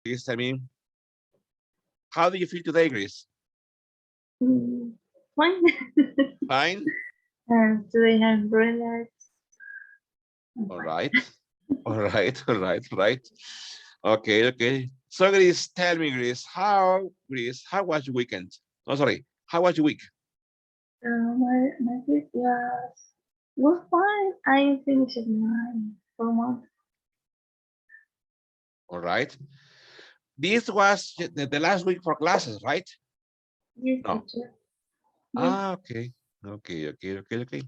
please tell me, how do you feel today, Grace? Fine. Fine? And today I'm relaxed. I'm All fine. right. All right, all right, all right. Okay, okay. So, Grace, tell me, Grace, how was your weekend? Oh, sorry. How was your week? My week was fine. I finished my 4 months. All right. This was the last week for classes, right? Yes, No. teacher. Yes, Ah, okay. Okay, okay, okay, okay.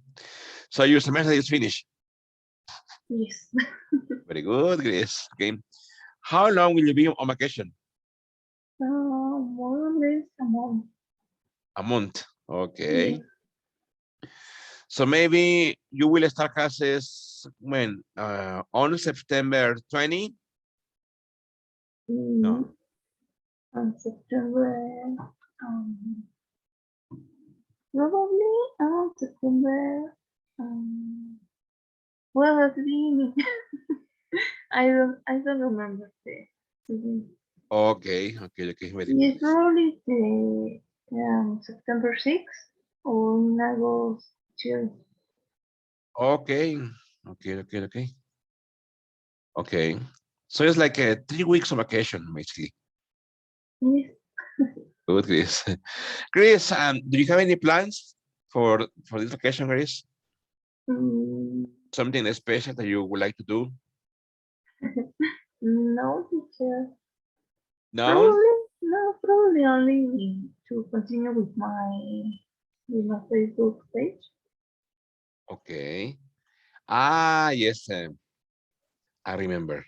So your semester is finished. yes. Very good, Grace. Okay. How long will you be on vacation? More or less a month. A month. Yes. Okay. So maybe you will start classes when? On September 20? Mm, No. on September, um, probably on September, well, at the beginning. I don't remember the Okay, okay, okay. Very good. yes, probably the September 6th or in August 2. Okay, okay, okay, okay. Okay. So it's like 3 weeks of vacation, basically. Yes. Good, Chris. Chris, do you have any plans for this vacation, Chris? Mm, Something special that you would like to do? no, teacher. No? Probably no, probably only to continue with my Facebook page. Okay. Ah, yes, I remember.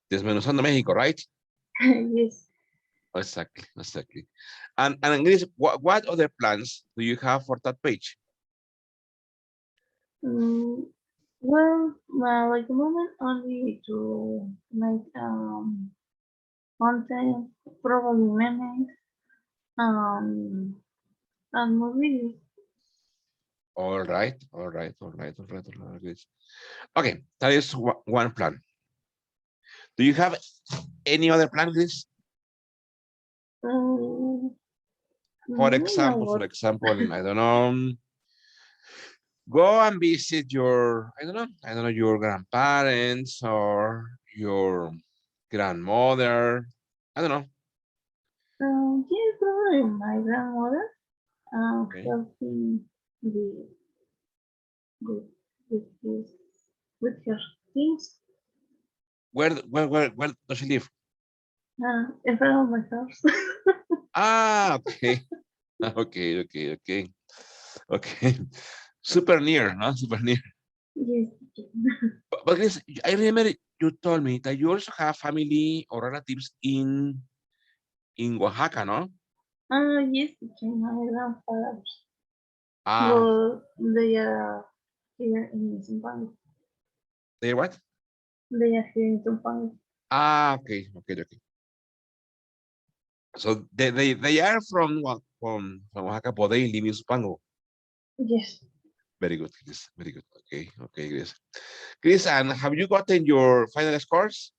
Desmenuzando México, right? Yes. Exactly, exactly. And Chris, what other plans do you have for that page? Mm, well, like the moment only to make content, probably memes, um, and movies. All right, all right, all right, all right, all right, Chris. Okay, that is one plan. Do you have any other plan, Chris? Um, For maybe I example, was. I don't know, go and visit your, I don't know, your grandparents or your grandmother. I don't know. Yes, probably my grandmother Okay. helping the with with his with her things Where does she live? in front of my house. Ah, okay. Okay, okay, okay. Okay. Super near, no? Super near. Yes. But Chris, I remember you told me that you also have family or relatives in Oaxaca, no? Yes, my grandfathers. Ah, Well, they are here in Zumpango. they what? They are here in Zumpango. Ah, okay, okay, okay. So they are from what from Oaxaca, but they live in Supango. Yes. Very good, Chris. Very good. Okay, okay, Chris. Chris, and have you gotten your final scores?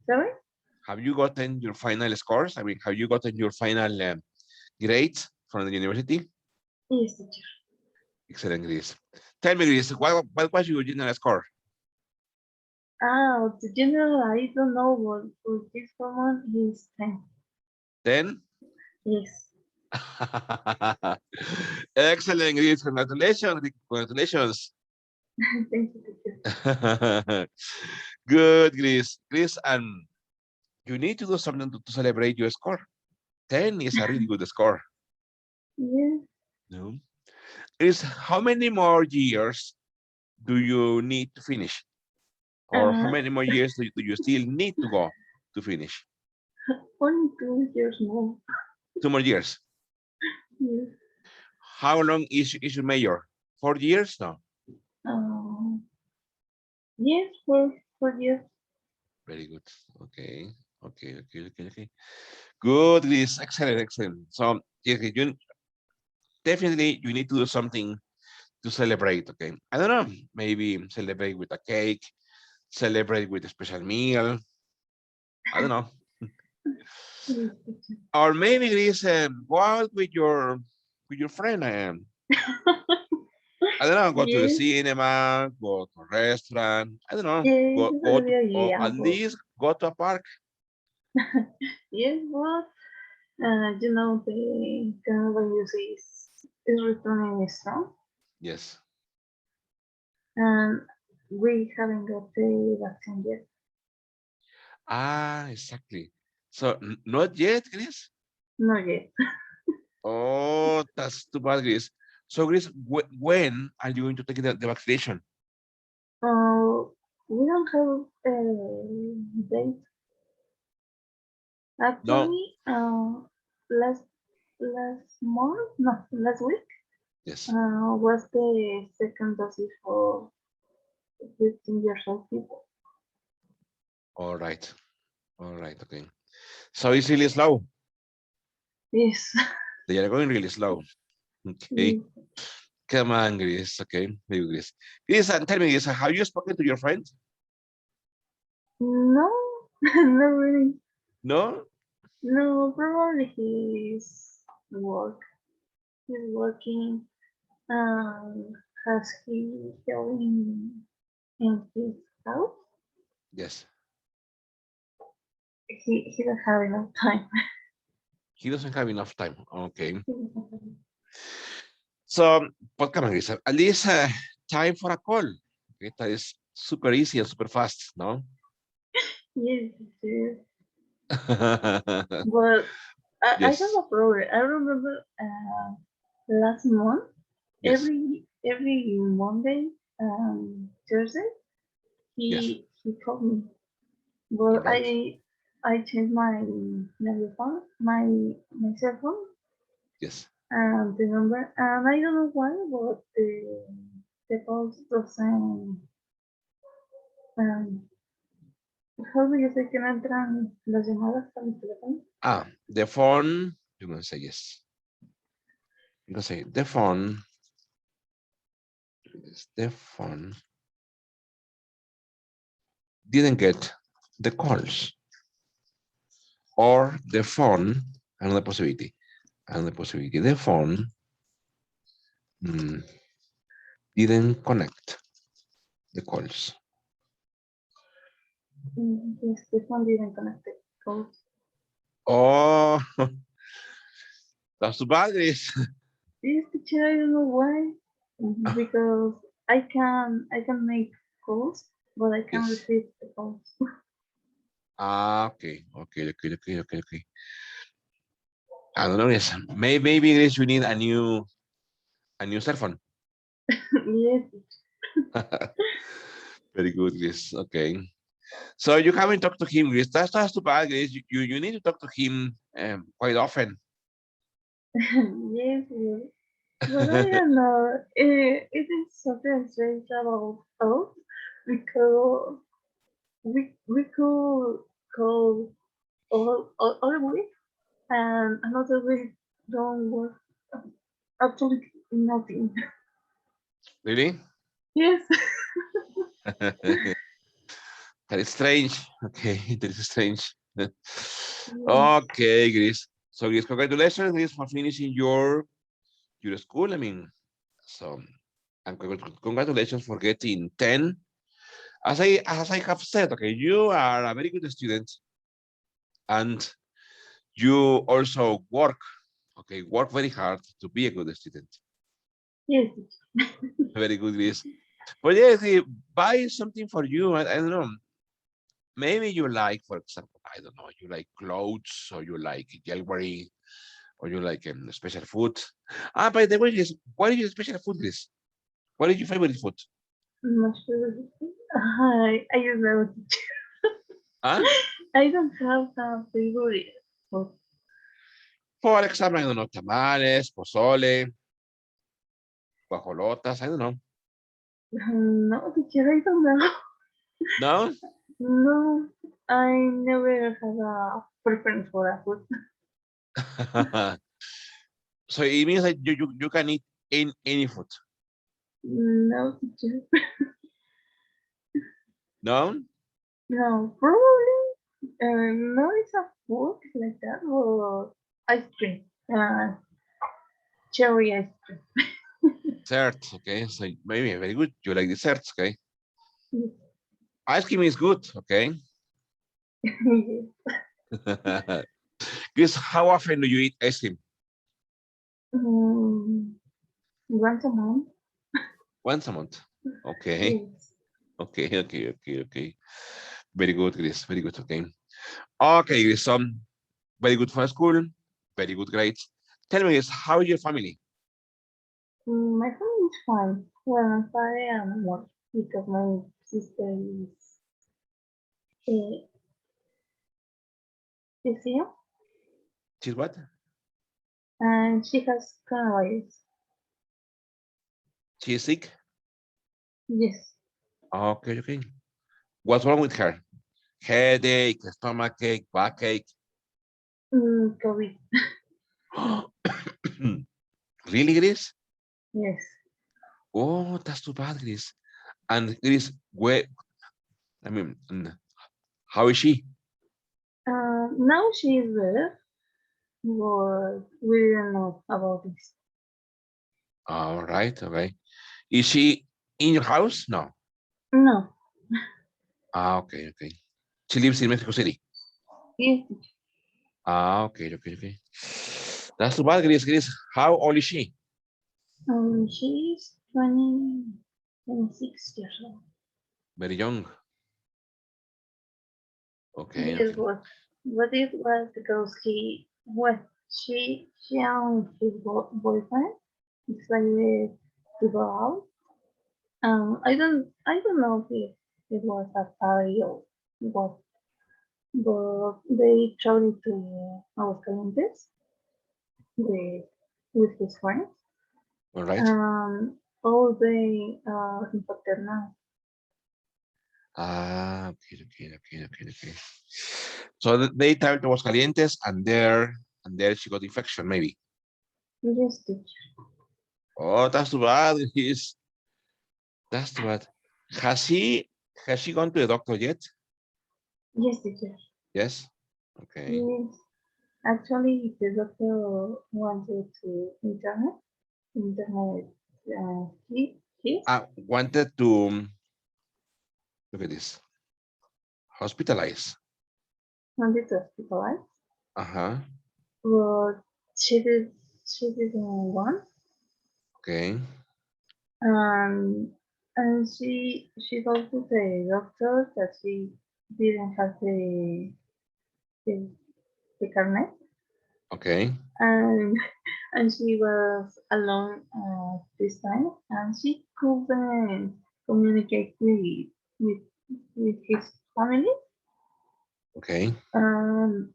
Sorry? Have you gotten your final scores? I mean, have you gotten your final grades from the university? Yes, teacher. Excellent, Chris. Tell me, Chris, what was your general score? The general, I don't know what for this common is 10. 10? Yes. Excellent, Chris. Congratulations. Congratulations. Thank you, teacher. Good, Chris. Chris, and you need to do something to celebrate your score. 10 is a really good score. Yes. No? Chris, how many more years do you need to finish? Or how Uh, many more years do you still need to go to finish? only 2 years more. 2 more years. Yes. How long is your major? 4 years? No. Um, yes, for years. Very good. Okay. Okay. Okay. Okay. Okay. Good. This excellent. Excellent. So yes, you definitely you need to do something to celebrate. Okay. I don't know. Maybe celebrate with a cake. celebrate with a special meal. I don't know. Yes, teacher. Or maybe it is go out with your friend. I don't know, go to the Yes, cinema, go to a restaurant. I don't know, yes, go it's a go good to, or idea, at but least go to a park. yes, but you know the coronavirus is returning strong, Yes. and we haven't got the vaccine yet. Ah, exactly. So not yet, Chris. Not yet. Oh, that's too bad, Chris. So, Chris, when are you going to take the vaccination? Uh, we don't have a date. No. Actually, last month, no, last week, Yes. was the second dose for 15 years old people. All right. All right. Okay. So it's really slow. Yes. They are going really slow. Okay. Yes. Come on, Chris. Okay. Maybe Chris. Chris, and tell me this: have you spoken to your friend? No, not really. No. No, probably work. He's working. Has he going in his house? Yes. He don't have enough time. He doesn't have enough time. Okay. So, but come on, Chris. At least time for a call. Okay. That is super easy and super fast. No. Yes, yes. But I have Yes. a problem. I remember last month, Yes. every Monday, Thursday, Yes. he called me. All But right. I changed my phone, my cell phone, Yes. and the number, and I don't know why, but the calls doesn't. Um, how do you say que no entran las llamadas a mi teléfono? Ah, the phone. You're gonna say yes. You're gonna say the phone. The phone didn't get the calls, or the phone. Another possibility. Another possibility. The phone mm, didn't connect the calls. Yes, the phone didn't connect the calls. Oh, that's too bad. Is Yes, teacher, I don't know why. Because I can make calls, but I can yes. receive the calls. Ah, okay, okay, okay, okay, okay, okay. I don't know. Yes, maybe English. You need a new cell phone. Yes, Very good, Chris. Okay. So you haven't talked to him, Chris. That's too bad, Chris. You need to talk to him quite often. yes, yes. But I don't know. It is something strange about us because we could call all week and another week don't work absolutely nothing. Really? Yes. That is strange. Okay, that is strange. Yes. Okay, Chris. So, Chris, congratulations, Chris, for finishing your school. I mean, so, and congratulations for getting 10. As I have said, okay, you are a very good student, and you also work very hard to be a good student. Yes. Very good, Chris. But yeah, buy something for you. I don't know. Maybe you like, for example, I don't know, you like clothes, or you like jewelry, or you like special food. Ah, by the way, yes, what is your special food, Chris? What is your favorite food? Not sure. I don't know. Huh? I don't have a favorite. But For example, I don't know, tamales, pozole, guajolotas, I don't know. no, teacher, I don't know. No? No, I never had a preference for a food. So it means that you can eat any food. No, teacher. No? No, probably no, it's a food like that, or ice cream. Cherry ice cream. Dessert, okay. So maybe very good. You like desserts, okay. Yes. Ice cream is good, okay. Yes. Chris, how often do you eat ice cream? Mm, once a month. Once a month. Okay. Yes. Okay. Very good, Chris. Very good. Okay. Okay, Chris. Very good for school. Very good grades. Tell me, Chris, how is your family? My family is fine. Well, my father and work because my sister uh, is here She's what? and she has coronavirus. She's sick. Yes. Okay. What's wrong with her? Headache, stomach ache, backache. COVID. Really, Chris? Yes. Oh, that's too bad, Chris. And Chris, where? I mean, how is she? Now she is better, but we don't know about this. All right. Okay. Is she in your house? No. No. Okay. She lives in Mexico City. Yes. Okay. That's too bad, Chris. How old is she? She is 20, 26 years old. Very young. Yes, Okay. but it was because she and his boyfriend decided to go out. I don't know if it was a party or what, but they traveled to Aguascalientes with with his friends. All right. All day in Paterna. Okay. So they traveled to Aguascalientes and there she got infection, maybe. Yes, teacher. Oh, that's too bad. That's too bad. Has he has she gone to the doctor yet? Yes, teacher. Yes. Okay. Yes. Actually, the doctor wanted to internet his I wanted to look at this. Hospitalize. wanted to hospitalize, Uh-huh. but she didn't want, Okay. um, and she told to the doctor that she didn't have the, the carnet, Okay. and and she was alone this time, and she couldn't communicate with with his family. Okay. Um,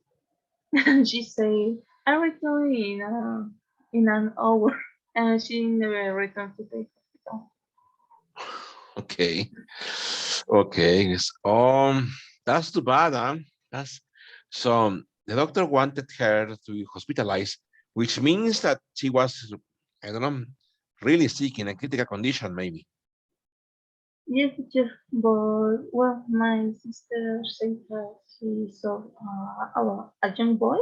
and she said, "I return in an hour," and she never returned to the hospital. Okay. Okay. Yes. That's too bad, huh? That's so the doctor wanted her to be hospitalized, which means that she was, I don't know, really sick in a critical condition, maybe. Yes, teacher, but well, my sister said that she saw a young boy,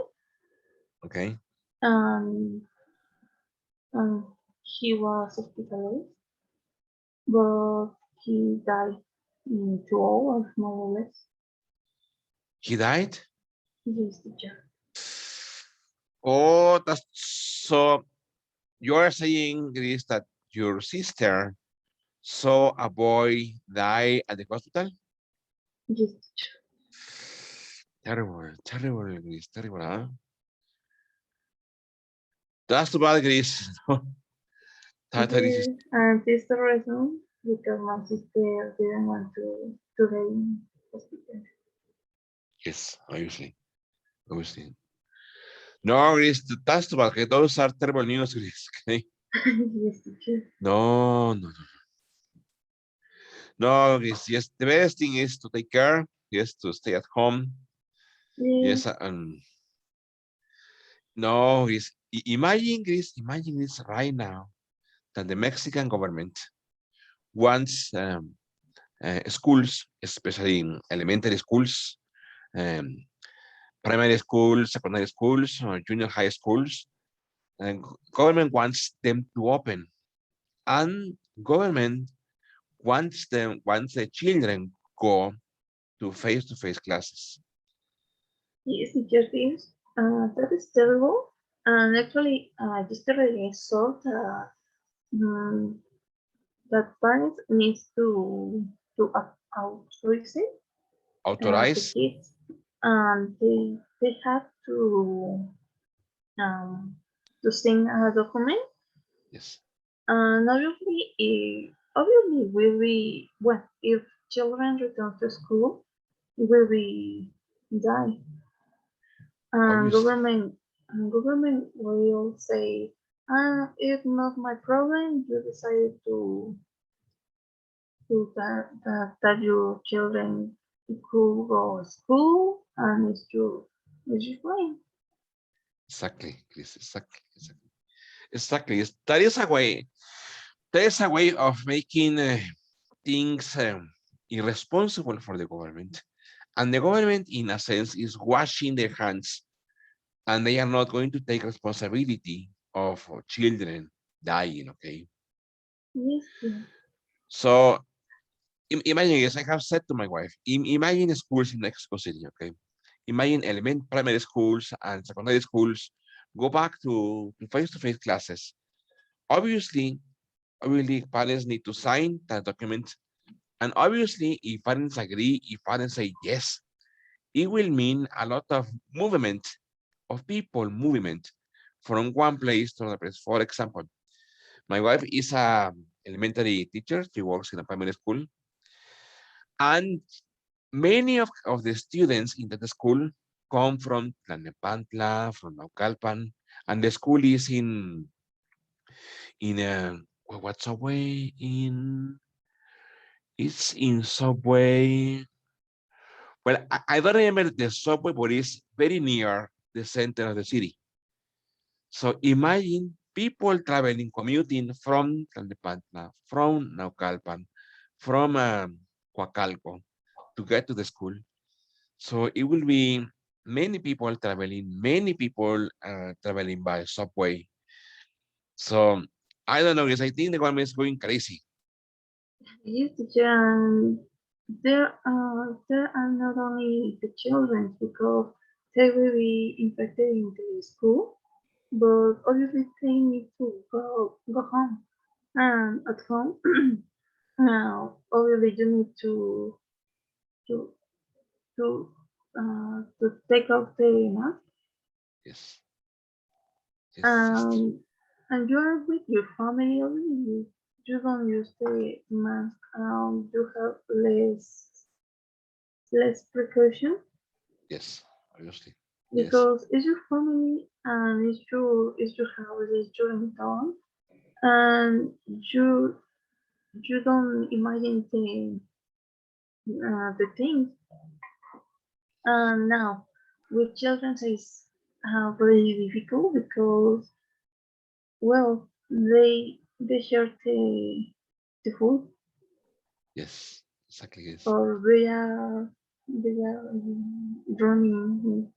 Okay. and he was hospitalized, but he died in 2 hours, more or less. He died. Yes, teacher. Oh, that's so. You are saying, Grace, that your sister saw a boy die at the hospital? Yes, teacher. Terrible, Grace, terrible, huh? That's too bad, Grace. That is, Yes, and this is the reason because my sister didn't want to go in hospital. yes, obviously. No, Grace, that's too bad. Okay, those are terrible news, Grace. Okay. Yes, teacher. No. No, Grace, yes, the best thing is to take care, yes, to stay at home. Yes, Yes, no, Grace, imagine this right now that the Mexican government wants schools, especially in elementary schools, um, primary schools, secondary schools, or junior high schools. And government wants them to open, and government wants the children go to face-to-face classes. Yes, teacher is that is terrible. And actually, yesterday I saw that that parents needs to authorize the Authorize, kids, and they have um, to send a document. yes, And obviously will be well if children return to school, it will be die. And obviously, government will say, it's not my problem. You decided to that your children could go to school, and it's your fine. exactly, Chris, exactly. That is a way. That is a way of making things irresponsible for the government, and the government, in a sense, is washing their hands, and they are not going to take responsibility of children dying. Okay, Yes, yes, so imagine this. I have said to my wife, imagine schools in Mexico City. Okay, imagine primary schools and secondary schools go back to face-to-face classes. Obviously, obviously, parents need to sign that document. And obviously, if parents agree, if parents say yes, it will mean a lot of movement of people, movement from one place to another place. For example, my wife is a elementary teacher. She works in a primary school. And many of the students in that school come from Tlalnepantla, from Naucalpan, and the school is in what's away in it's in subway. Well, I don't remember the subway, but it's very near the center of the city. So imagine people traveling, commuting from Tlalnepantla, from Naucalpan, from Coacalco to get to the school. So it will be many people traveling by subway. So I don't know, because I think the government is going crazy. yes, teacher. And there are not only the children because they will be infected in the school, but obviously they need to go home. And at home, obviously you need to to take off the mask. Yes, yes, yes, Um, and you are with your family only. You don't use the mask. You have less precaution yes, obviously. Yes, because it's your family and it's your house, it's your town, and you don't imagine the things. And now with children it's very difficult because well they share the food, yes, exactly, yes, or they are running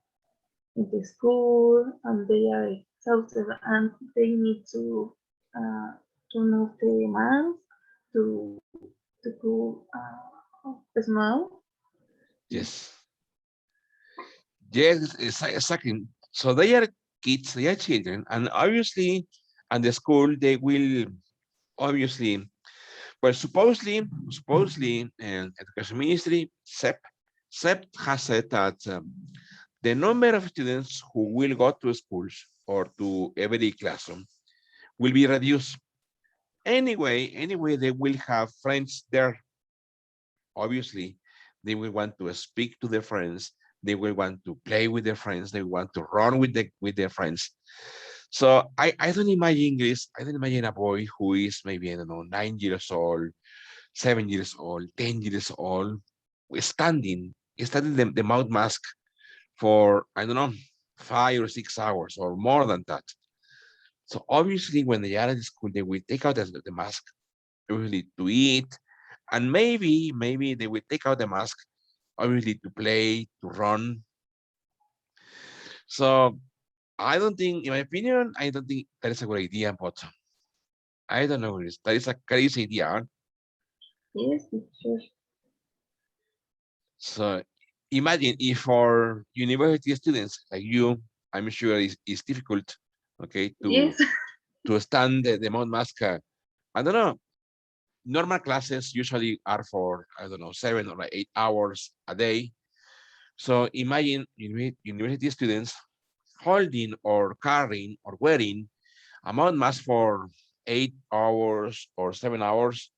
in the school and they are exhausted and they need to move the mask to cool smell. yes. Yes, exactly. So they are kids, they are children, and obviously, at the school they will obviously, well, supposedly, Education Ministry, SEP has said that the number of students who will go to schools or to every classroom will be reduced. Anyway, they will have friends there. Obviously, they will want to speak to their friends. They will want to play with their friends. They want to run with their friends. So I don't imagine this. I don't imagine a boy who is maybe, I don't know, 9 years old, 7 years old, 10 years old, standing the mouth mask for, I don't know, 5 or 6 hours or more than that. So obviously when they are at school, they will take out the mask really to eat, And maybe they will take out the mask, obviously to play, to run. So I don't think, in my opinion, I don't think that is a good idea, but I don't know. That is a crazy idea. Huh? Yes, teacher. So imagine if for university students like you, I'm sure it's difficult, okay, Yes, to stand the mouth mask. I don't know. Normal classes usually are for, I don't know, 7 or 8 hours a day. So imagine university students holding or carrying or wearing a mouth mask for 8 hours or 7 hours.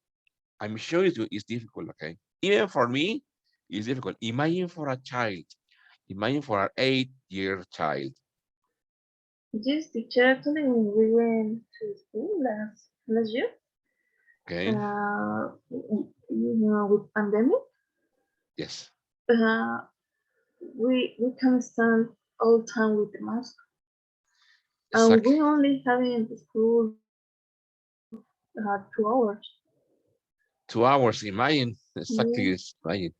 I'm sure it's difficult, okay? Even for me, it's difficult. Imagine for a child. Imagine for an 8-year child. yes, teacher. Actually, when we went to school last year, Okay. with pandemic, Yes. uh, we can stand all the time with the mask, and Exactly. we only have in the school 2 hours. 2 hours. Imagine. Yeah, Exactly. Imagine.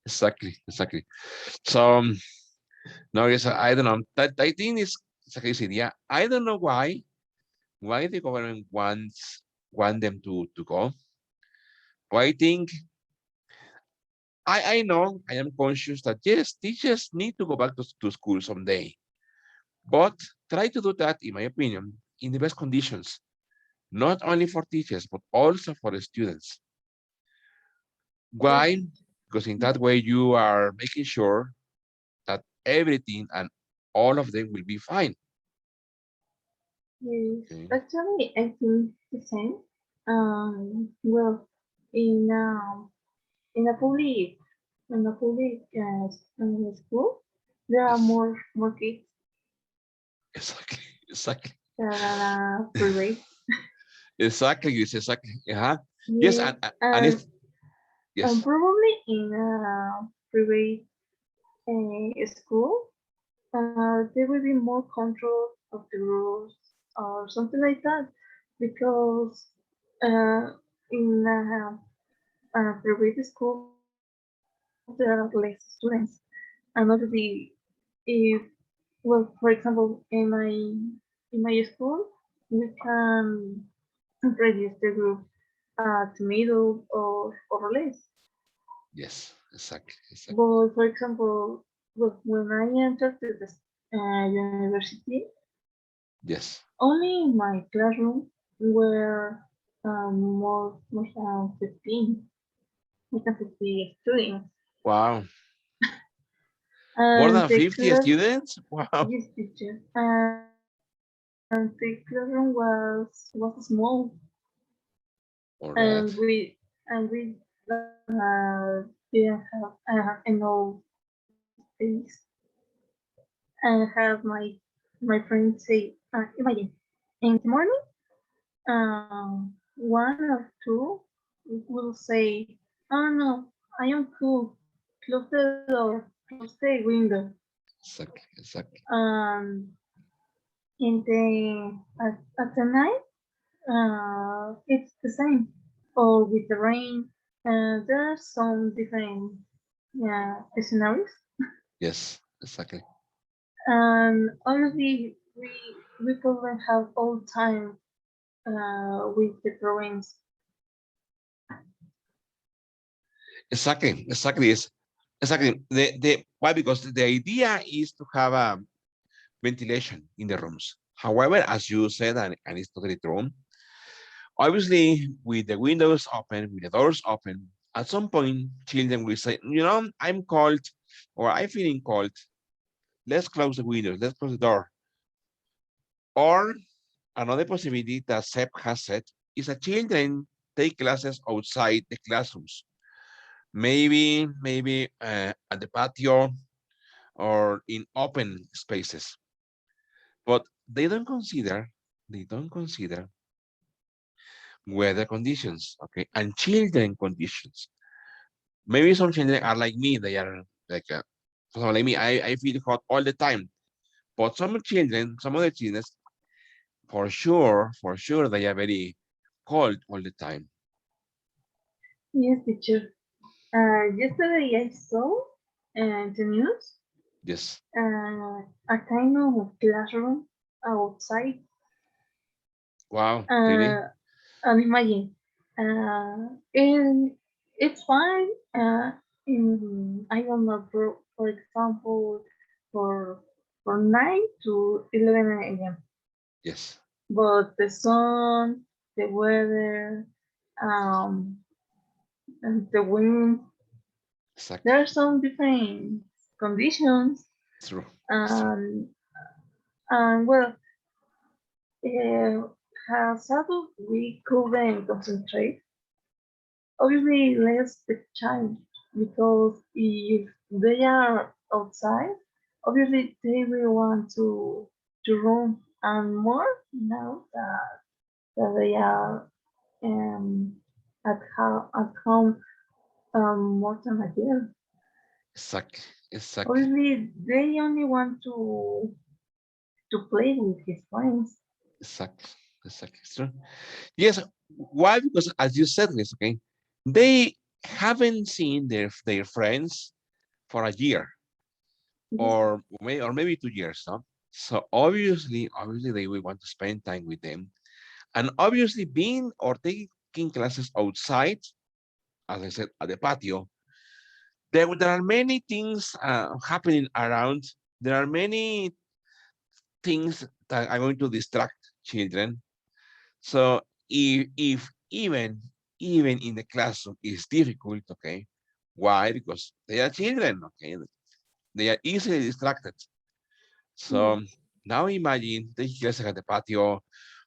Exactly. So no, yes, I don't know. That I think it's a crazy idea. I don't know why the government want them to go. But I think I know I am conscious that yes, teachers need to go back to school someday. But try to do that, in my opinion, in the best conditions, not only for teachers, but also for the students. yes, Why? Because in that way, you are making sure that everything and all of them will be fine. yes. Okay. Actually, I think the same. Well, in in a public school, there are Yes. more kids Exactly. Exactly. than private. Exactly. Yes. Exactly. Uh-huh. Yes. Yes, And and if yes. probably in a private school, there will be more control of the rules or something like that, because uh, in a private school there are less students, and obviously, if well, for example, in my school, we can reduce the group to middle or less. Yes. Exactly. Exactly. But for example, when I entered the university, Yes. only in my classroom were more than 15, more than 50 students. Wow. More And than the 50 class, students. Wow. yes, teacher, and the classroom was small, All right. and we didn't have enough space, and have my friend say, imagine, in the morning, one or two will say, "Oh no, I am cool. Close the door. Close the window." Exactly. Exactly. Um, in at the night, it's the same. Or with the rain, there are some different scenarios. Yes. Exactly. And honestly, we couldn't have all time with the drawings. Exactly. Exactly. Is exactly the why because the idea is to have a ventilation in the rooms. However, as you said, and it's totally true, obviously with the windows open, with the doors open, at some point children will say, I'm cold or I'm feeling cold. Let's close the windows, let's close the door. Or another possibility that Seb has said is that children take classes outside the classrooms. Maybe at the patio or in open spaces. But they don't consider weather conditions, okay, and children conditions. Maybe some children are like me; they are like, for example, like me. I feel hot all the time. But some other children, for sure, they are very cold all the time. Yes, teacher. Yesterday I saw the news, Yes. a kind of classroom outside. Wow, really? Uh, and imagine, and it's fine. I don't know, for example, for 9 to 11 a.m. Yes, But the sun, the weather, um, and the wind, exactly. there are some different conditions. It's true. It's true. Um, and well, uh, as adults, we couldn't concentrate. Obviously, less the child, because if they are outside, obviously they will want to run, and more now that they are at home more than a year. Exactly. Exactly. Obviously, they only want to play with his friends. Exactly. Exactly. It's true. Yes. Why? Because as you said, this okay, they haven't seen their friends for a year Yes, or maybe 2 years, no? So obviously they will want to spend time with them. And obviously being or taking classes outside, as I said, at the patio, there are many things happening around. There are many things that are going to distract children. So if even in the classroom is difficult, okay, why? Because they are children, okay, they are easily distracted. yes, So now imagine they just at the patio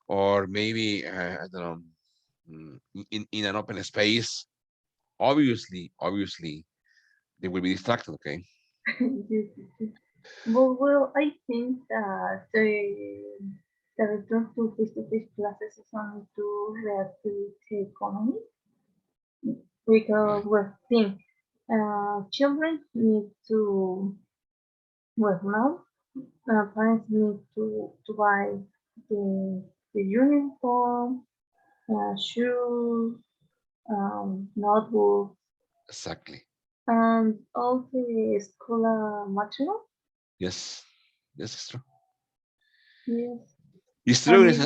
or maybe I don't know in an open space. Obviously they will be distracted. Okay, yes, yes. Well, I think that the return to face-to-face classes is only to reactivate the economy, because okay, well, think children need to, well, now parents need to buy the uniform, shoes, notebooks, exactly. and all the school material. Yes, yes, it's true. Yes, It's true. and maybe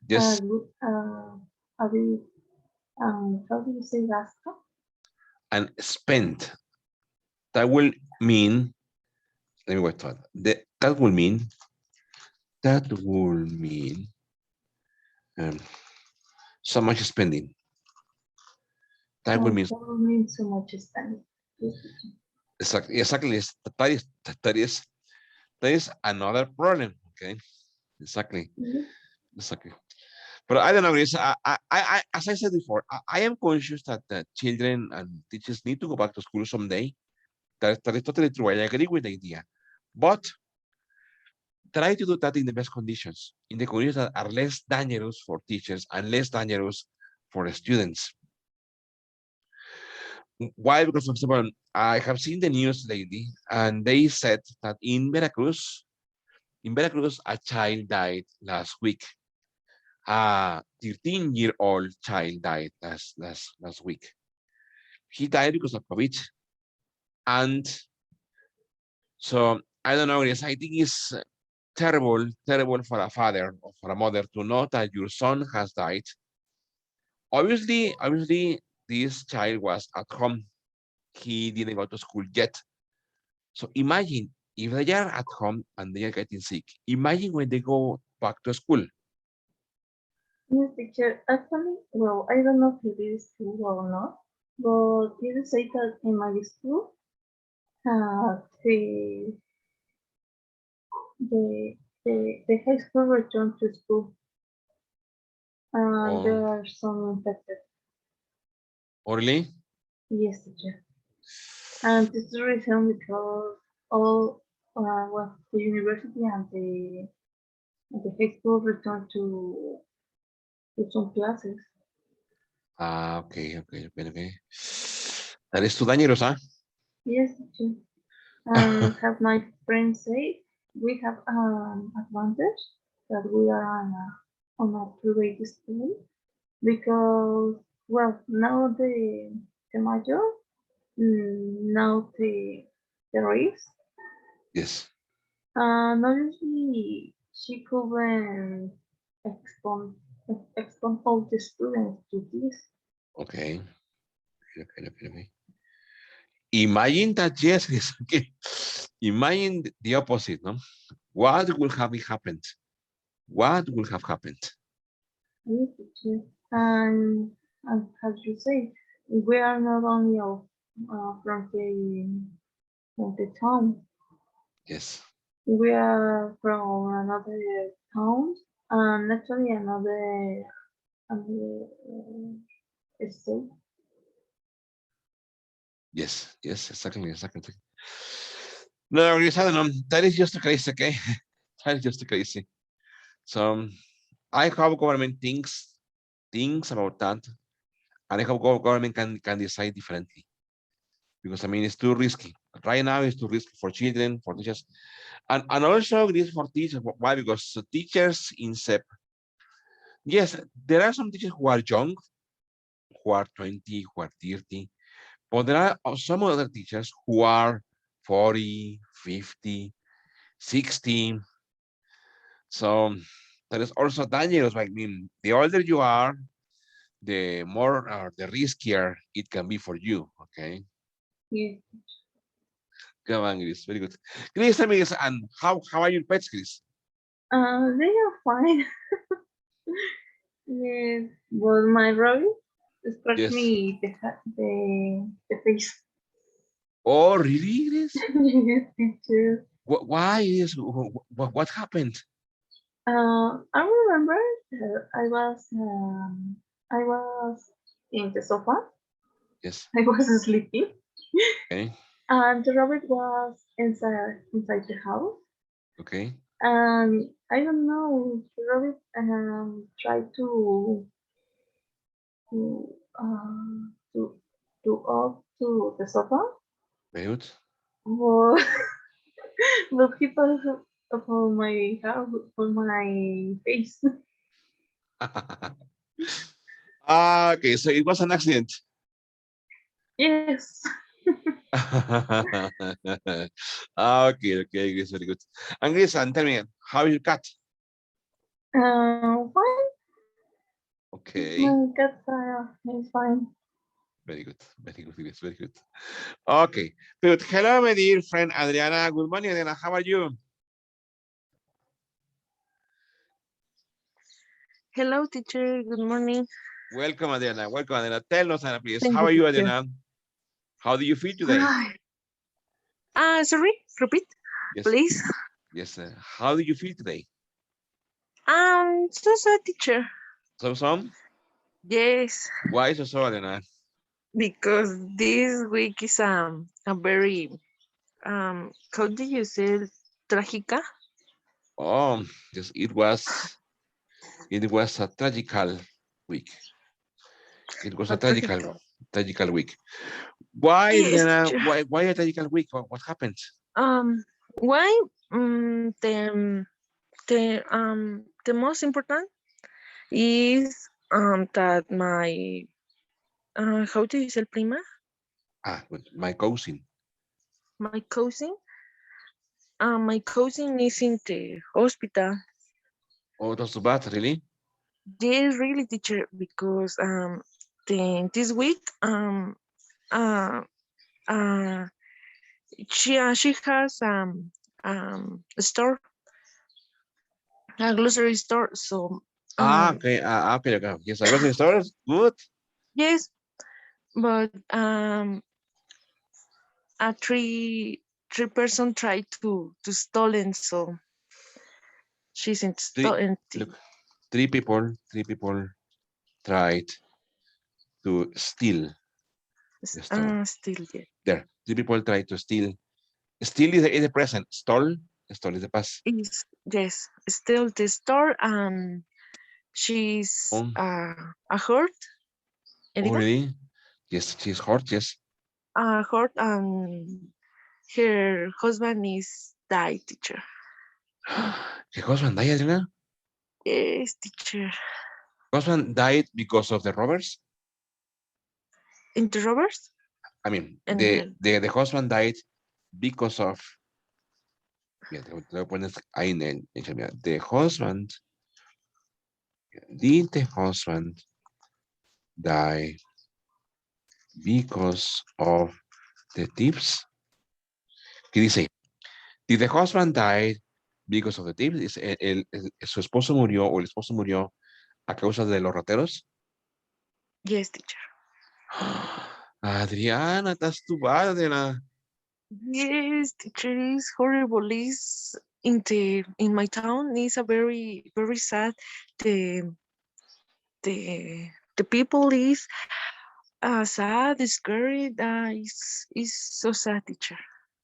Yes, good, a bit, how do you say gasto? and spend. That will mean. Let me wait. That will mean um, so much spending. That will mean That will mean so much spending. Yes, teacher. exactly. That is another problem. Okay, exactly. Yes, Exactly. But I don't know, Grace. As I said before, I am conscious that the children and teachers need to go back to school someday. That is totally true. I agree with the idea. But try to do that in the best conditions, in the conditions that are less dangerous for teachers and less dangerous for the students. Why? Because, for example, I have seen the news lately, and they said that in Veracruz, a child died last week. A 13-year-old child died last week. He died because of COVID. And so I don't know, yes, I think it's terrible for a father or for a mother to know that your son has died. Obviously, this child was at home. He didn't go to school yet. So imagine if they are at home and they are getting sick. Imagine when they go back to school. yes, teacher. Actually, well, I don't know if it is true or not, but it is said that in my school, the, the high school returned to school, and Oh, there are some infected. really? Yes, teacher. And this is the reason because all, well, the university and the high school returned to some classes. Ah, okay. That is too dangerous, huh? Yes, teacher. And have my friends say, we have an advantage that we are on a private school, because well, now the major, now the race. Yes. Obviously, she couldn't expose expose all the students to this. Okay. Okay. Imagine that, yes, yes, okay. Imagine the opposite, no? What would have happened? What would have happened? Yes, teacher. And as you say, we are not only of, from the town. Yes. We are from another town and actually another state. Yes, exactly. No, Chris, I don't know. That is just crazy, okay? That is just crazy. So I hope government thinks about that, and I hope government can decide differently because I mean it's too risky. Right now, it's too risky for children, for teachers, and also it is for teachers. Why? Because the teachers in SEP, yes, there are some teachers who are young, who are 20, who are 30, but there are some other teachers who are 40, 50, 60. So that is also dangerous. I mean, the older you are, the more the riskier it can be for you. Okay. Yes. Come on, Chris. Very good. Chris, tell me this, and how are your pets, Chris? They are fine. Yes, but my rabbit scratched Yes. me the face. Oh, really, Chris? Yes, teacher. Why is what happened? I remember I was in the sofa. Yes. I was sleeping, Okay. and the rabbit was inside the house. Okay. And I don't know, the rabbit tried to to up to the sofa, Very good. but but he passed for my house for my face. Ah, okay, so it was an accident. Yes. Okay, Chris, very good. And Chris, and tell me, how is your cat? Fine. Okay, My cat is fine. Chris, very good. Okay, good. Hello, my dear friend Adriana. Good morning, Adriana. How are you? Hello, teacher. Good morning. Welcome, Adriana. Welcome, Adriana. Tell us, Adriana, please. Thank How you, are you, teacher. Adriana? How do you feel today? Ay. Sorry, repeat, Yes, please. yes. How do you feel today? So sad, teacher. So some? Yes, Why so, Adriana? because this week is a very how do you say trágica? Oh, yes. It was a tragical week. It was a A trágica. tragical week. Why, Yes, Adriana? teacher. Why a tragical week? What happened? Why? The most important is that my how do you say prima? Ah, with my cousin. My cousin is in the hospital. Oh, that's too bad, really? Yes, really, teacher, because this week uh uh she has a store, a grocery store. So Ah, okay. Okay. Yes, I was in stores. Good. yes, but a three person tried to stolen, so she's in Three. stolen. Look, three people tried to steal the store. Still yet. There, three people tried to steal. Steal is the present. Stole is the past. Is yes, still the store. She's Oh, a hurt, oh, Erika, really? Yes, she's hurt. Yes. a hurt, and her husband is died, teacher. Her husband died, Adriana? Yes, teacher. Husband died because of the robbers? Into robbers? I mean, And the husband died because of, mira, te lo pones ahí en chat, mira, did the husband die because of the tips? ¿Qué dice? Did the husband die because of the tips? Dice, su esposo murió o el esposo murió a causa de los rateros. yes, teacher. Adriana, estás tu Adriana. Yes, teacher, is horrible. Is in my town is a very sad. The the people is sad, scary. Is so sad, teacher.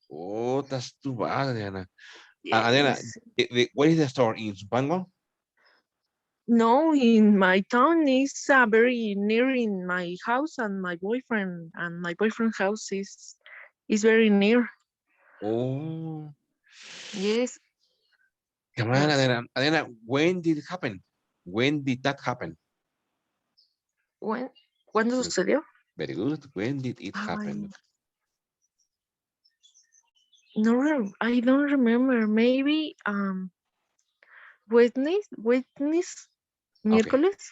Oh, estás tu Adriana. Adriana, Yes. where is the store? In Zumpango? No, in my town is very near in my house and my boyfriend house is very near. Oh, Yes. come on, Adriana. Adriana, when did it happen? When did that happen? When ¿Cuándo Good. sucedió? Very good. When did it happen? Ay, no, I don't remember. Maybe Wednesday, Okay. miércoles,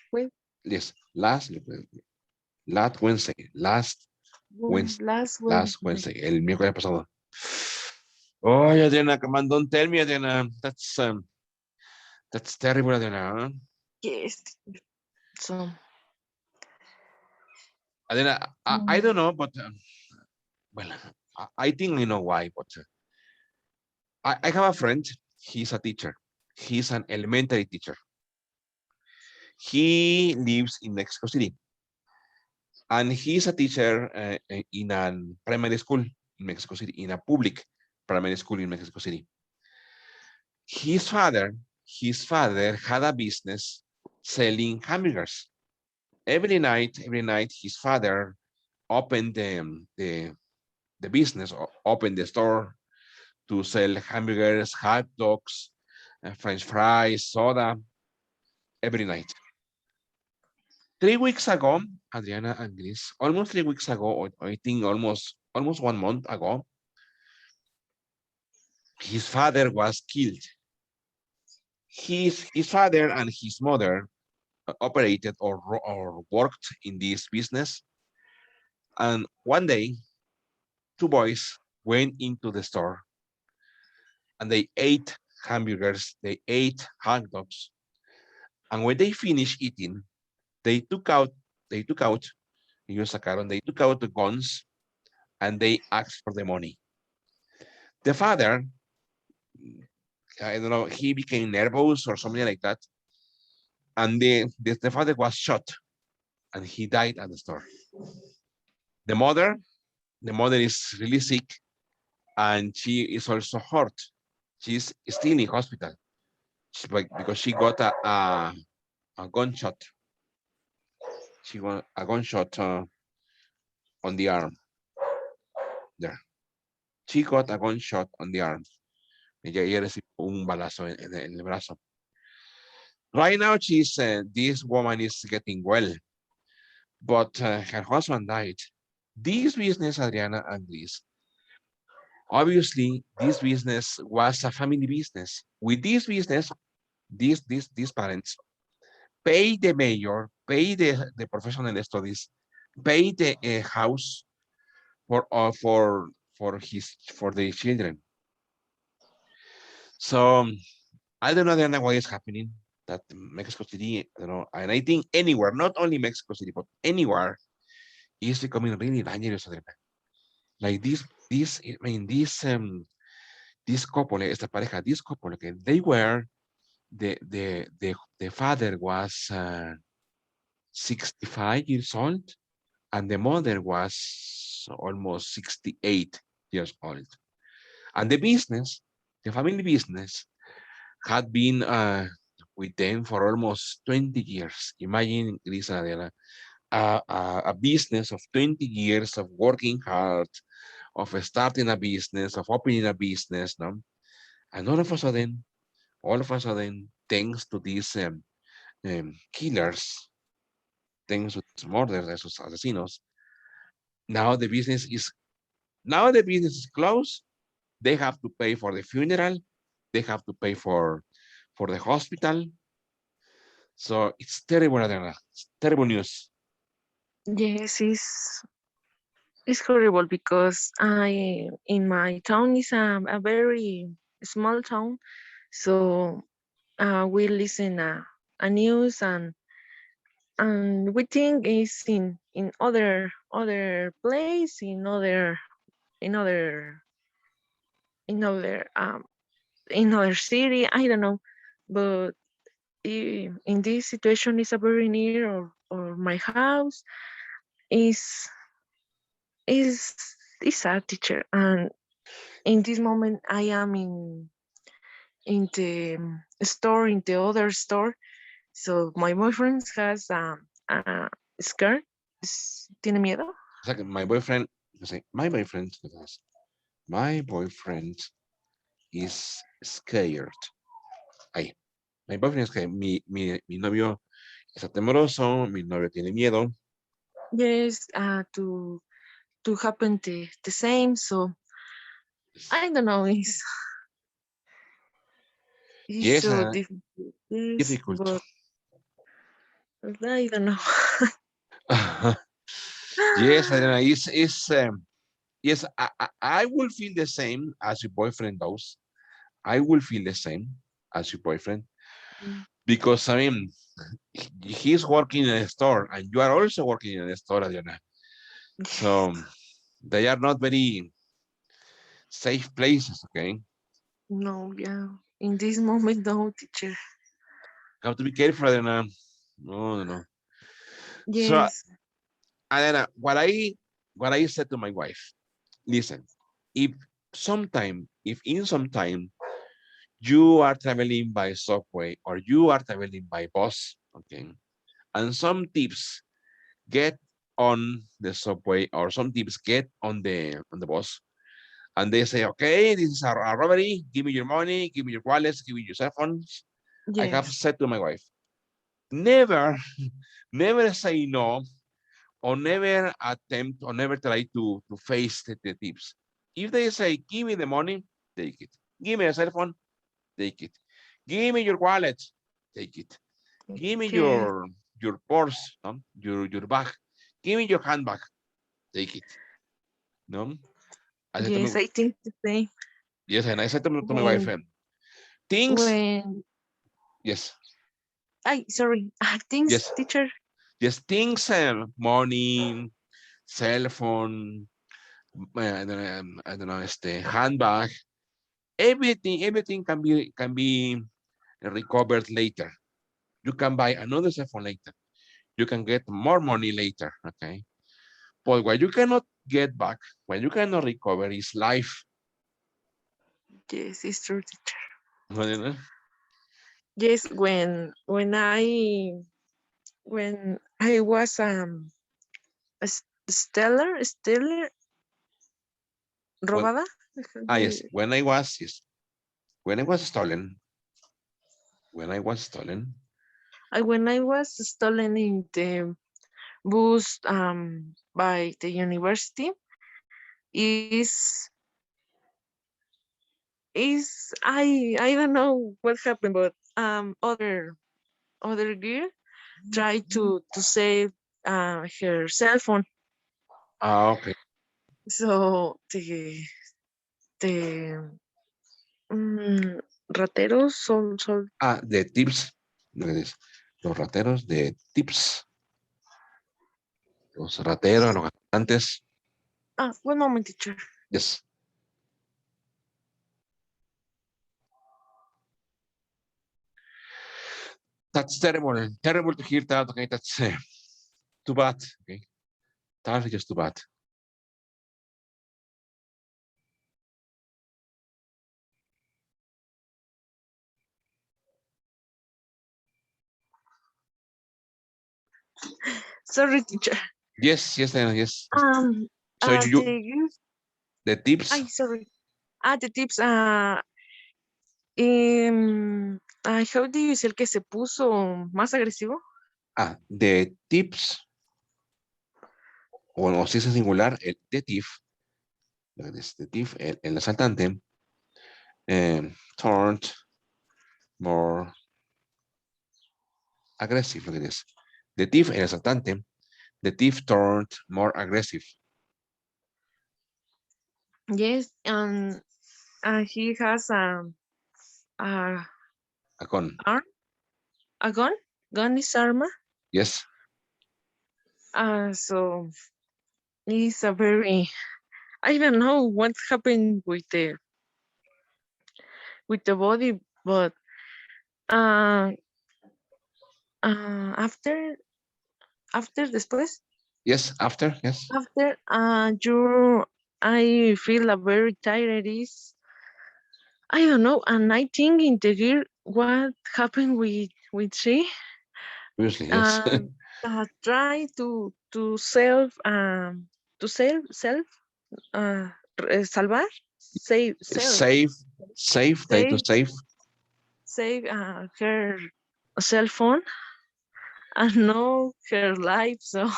Yes. Last Wednesday. Last Wednesday. last Last Wednesday. Wednesday. El miércoles pasado. Oh, Adriana, come on, don't tell me, Adriana. That's terrible, Adriana. Huh? Yes. So Adriana, I mm, don't know, but well, I think I know why, but I have a friend. He's a teacher. He's an elementary teacher. He lives in Mexico City, and he's a teacher in a primary school in Mexico City, in a public primary school in Mexico City. His father, his father had a business selling hamburgers. Every night, his father opened the business, opened the store to sell hamburgers, hot dogs, French fries, soda every night. 3 weeks ago, Adriana and Gris, almost 3 weeks ago, or I think almost 1 month ago, his father was killed. His father and his mother operated or worked in this business. And one day, two boys went into the store and they ate hamburgers, they ate hot dogs. And when they finished eating, they took out, they took out, ellos sacaron, they took out the guns and they asked for the money. The father, I don't know, he became nervous or something like that. And the father was shot and he died at the store. The mother, the mother is really sick and she is also hurt. She's still in hospital because she got a gunshot. She got a gunshot on the arm there. She got a gunshot on the arm. Ella recibió un balazo en el brazo. Right now, this woman is getting well, but her husband died. This business, Adriana and Liz, obviously, this business was a family business. With this business, these parents pay the mayor, pay the professional studies, pay the house for for the children. So I don't know, Diana, why it's happening that Mexico City, I don't know, and I think anywhere, not only Mexico City, but anywhere is becoming really dangerous, Adriana. Like I mean, this couple, esta pareja, this couple, okay, they were the father was 65 years old and the mother was almost 68 years old. And the family business, had been with them for almost 20 years. Imagine, Lisa, Adela, a business of 20 years of working hard, of starting a business, of opening a business, no? And all of a sudden, thanks to these killers, thanks to these murders, esos asesinos, Now the business is closed. They have to pay for the funeral. They have to pay for the hospital. So it's terrible, Adriana. It's terrible news. Yes, it's horrible because I in my town is a very small town, so we listen a news and we think it's in other place in other in other in other city. I don't know, but in this situation is a very near or my house is is a teacher, and in this moment I am in the store in the other store. So my boyfriend has a skirt. Tiene miedo. It's like my boyfriend, my boyfriend is scared. Ay, my boyfriend is scared. Mi novio está temeroso, mi novio tiene miedo. Yes, to happen the same. So I don't know. It's Yes, so difficult. Yes, difficult. but I don't know. Yes, Adriana, yes, I will feel the same as your boyfriend does. I will feel the same as your boyfriend because I mean, he's working in a store and you are also working in a store, Adriana. So they are not very safe places, okay? No, yeah. In this moment, no, teacher. You have to be careful, Adriana. No, no, no. So, Yes, Adriana, what I said to my wife, listen, if in some time you are traveling by subway or you are traveling by bus, okay, and some tips get on the subway or some tips get on the bus, and they say, okay, this is a robbery, give me your money, give me your wallets, give me your cell phones. I have yes, said to my wife, never, never say no, or never attempt, or never try to face the tips. If they say, give me the money, take it. Give me a cell phone, take it. Give me your wallet, take it. Give me yes, your purse, no? your bag. Give me your handbag, take it. No, I said to yes. me, I think the same. yes, and I said to my wife, When things, when yes, I sorry, things yes, teacher. yes, things, money, cell phone, I don't know, handbag, everything can be recovered later. You can buy another cell phone later. You can get more money later. Okay. But what you cannot get back, what you cannot recover is life. Yes, it's true, teacher. No, Yes, when I was a stellar When, robada. How do yes, you- when I was stolen, when I was stolen, when I was stolen in the bus by the university is I don't know what happened, but other girl tried to save her cell phone. okay. So the rateros son The tips, look at this. Los rateros de tips, los rateros, los asaltantes. one moment, teacher. Yes, that's terrible, terrible to hear that. Okay, that's too bad. Okay, that's just too bad. Sorry, teacher. Yes, yes, yes. Um, So you the girls. the tips, Ay, sorry. The tips. How do you say el que se puso más agresivo? the tips o si es en singular, the thief, look at this, the thief, el asaltante, turned more aggressive, look at this. The thief, el asaltante, the thief turned more aggressive. Yes, and he has a A con, arm, a gun. Gun is armor. yes, So it's a very, I don't know what happened with the body, but uh, after después yes, after, yes. after you, I feel a very tired. Is I don't know, and I think in the gear what happened with she Obviously, yes. uh, try to self uh, salvar Save, save, try to save save. save her cell phone and know her life. So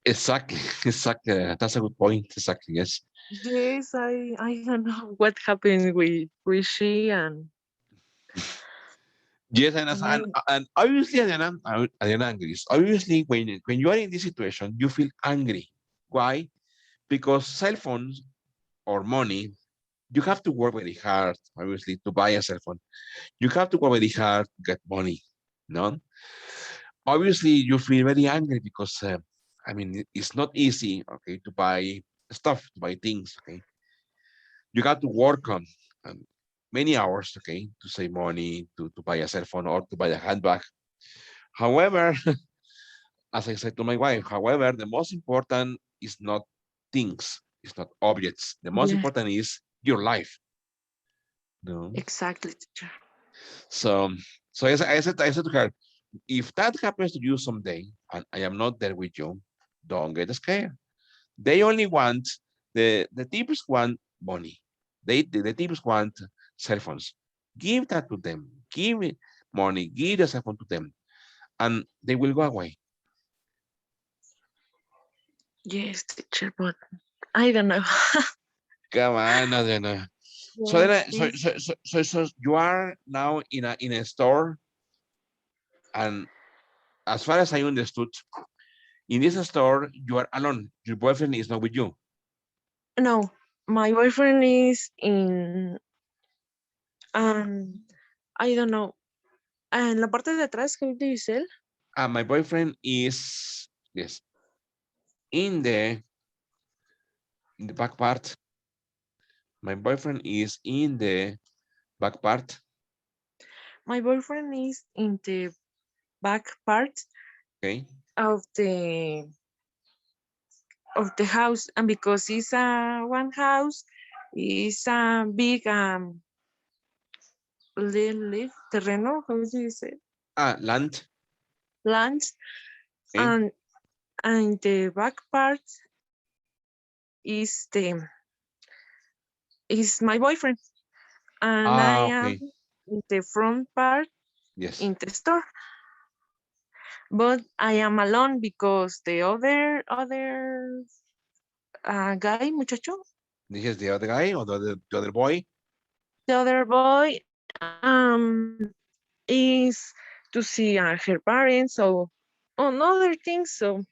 Exactly, exactly. That's a good point. Exactly, yes. yes, I don't know what happened with she Yes, and I and obviously, Adriana agrees. Obviously, when you are in this situation, you feel angry. Why? Because cell phones or money, you have to work very hard, obviously, to buy a cell phone. You have to work very hard to get money. No, obviously, you feel very angry because I mean it's not easy, okay, to buy stuff, to buy things, okay. You got to work on many hours, okay, to save money, to buy a cell phone or to buy a handbag. However, as I said to my wife, however, the most important is not things, it's not objects. The most yes, important is your life. No. exactly, teacher. So I said to her, if that happens to you someday and I am not there with you, don't get scared. They only want the tips want money. The tips want cell phones. Give that to them. Give it money. Give the cell phone to them, and they will go away. Yes, teacher, but I don't know. Come on, Adriana. So then, Yes, is so you are now in a store, and as far as I understood, in this store you are alone. Your boyfriend is not with you. no. My boyfriend is in um I don't know. En la parte de atrás, how do you say? My boyfriend is, yes, in the back part. My boyfriend is in the back part. My boyfriend is in the back part Okay. of the house, and because it's a one house, it's a big little terreno. How do you say? Land. Land, Okay. and the back part is my boyfriend, and I am Okay. in the front part Yes. in the store. But I am alone because the other guy, muchacho, This is the other guy or the other boy. the other boy, is to see her parents or on other things. So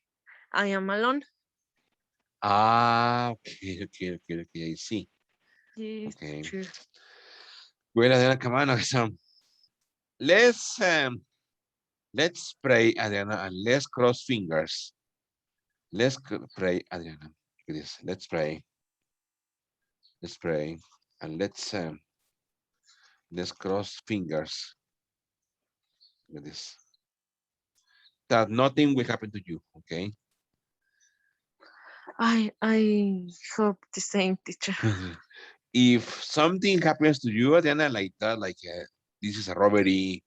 I am alone. Okay. I see. Yes, Okay. true. Well, Adriana, come on. So let's um, let's pray, Adriana, and let's cross fingers. Pray, Adriana. Look at this. Let's pray. Let's pray, and let's cross fingers. Look at this. That nothing will happen to you. Okay. I hope the same, teacher. If something happens to you, Adriana, like that, like this is a robbery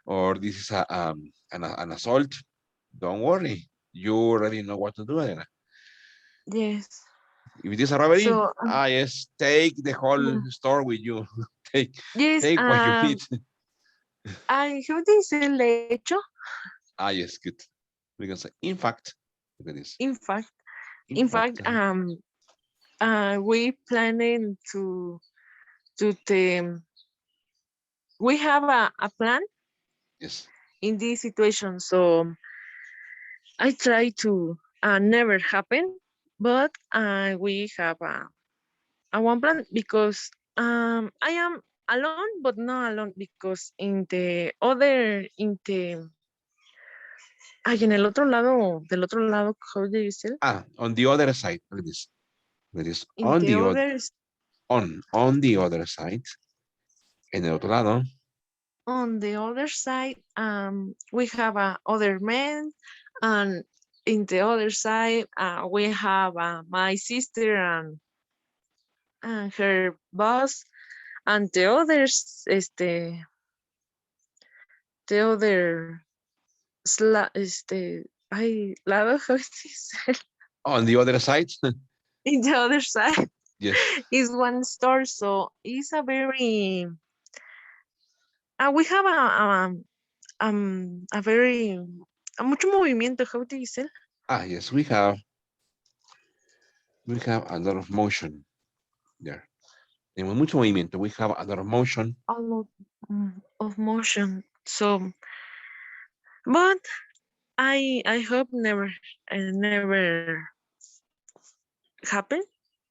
or this is an assault, don't worry. You already know what to do, Adriana. Yes. If it is a robbery, So yes, take the whole yeah. store with you. take Yes. take what you need. I how do you say lecho? Yes, good. We can say, in fact, look at this. In fact. In But fact, we planning to the we have a plan yes. in this situation. So I try to never happen, but we have a one plan because I am alone, but not alone because in the other in the ay, en el otro lado, del otro lado, how do you say? On the other side, look at this. Look at this. In the other On the other side, en el otro lado. on the other side, we have other men, and in the other side, we have my sister and her boss, and the others, the other, ay, lado, how is this? On the other side, In the other side yes. is one store, so it's a very, we have a very, mucho movimiento, how do you say? Yes, we have a lot of motion there. Tenemos mucho movimiento. We have a lot of motion. A lot of motion. So, but I hope never happen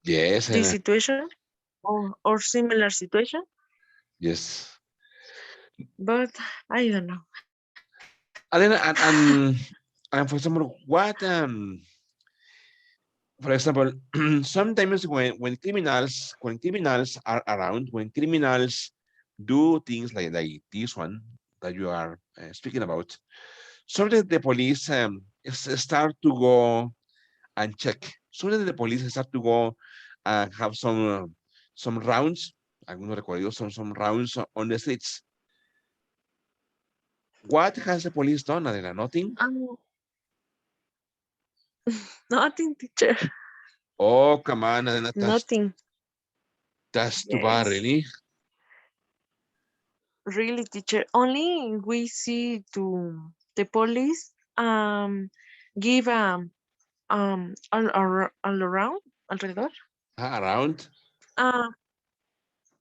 Yes, this and situation or similar situation. yes. But I don't know. And then, and for example, for example, sometimes when criminals are around, when criminals do things like this one that you are speaking about, sometimes the police start to go and check. Sometimes the police start to go and have some rounds. Algunos recorridos, some rounds on the streets. What has the police done, Adela? Nothing. Nothing, teacher. Oh, come on, Adela, Nothing. that's too bad, Yes, really. really, teacher. Only we see to the police give all around alrededor Around. uh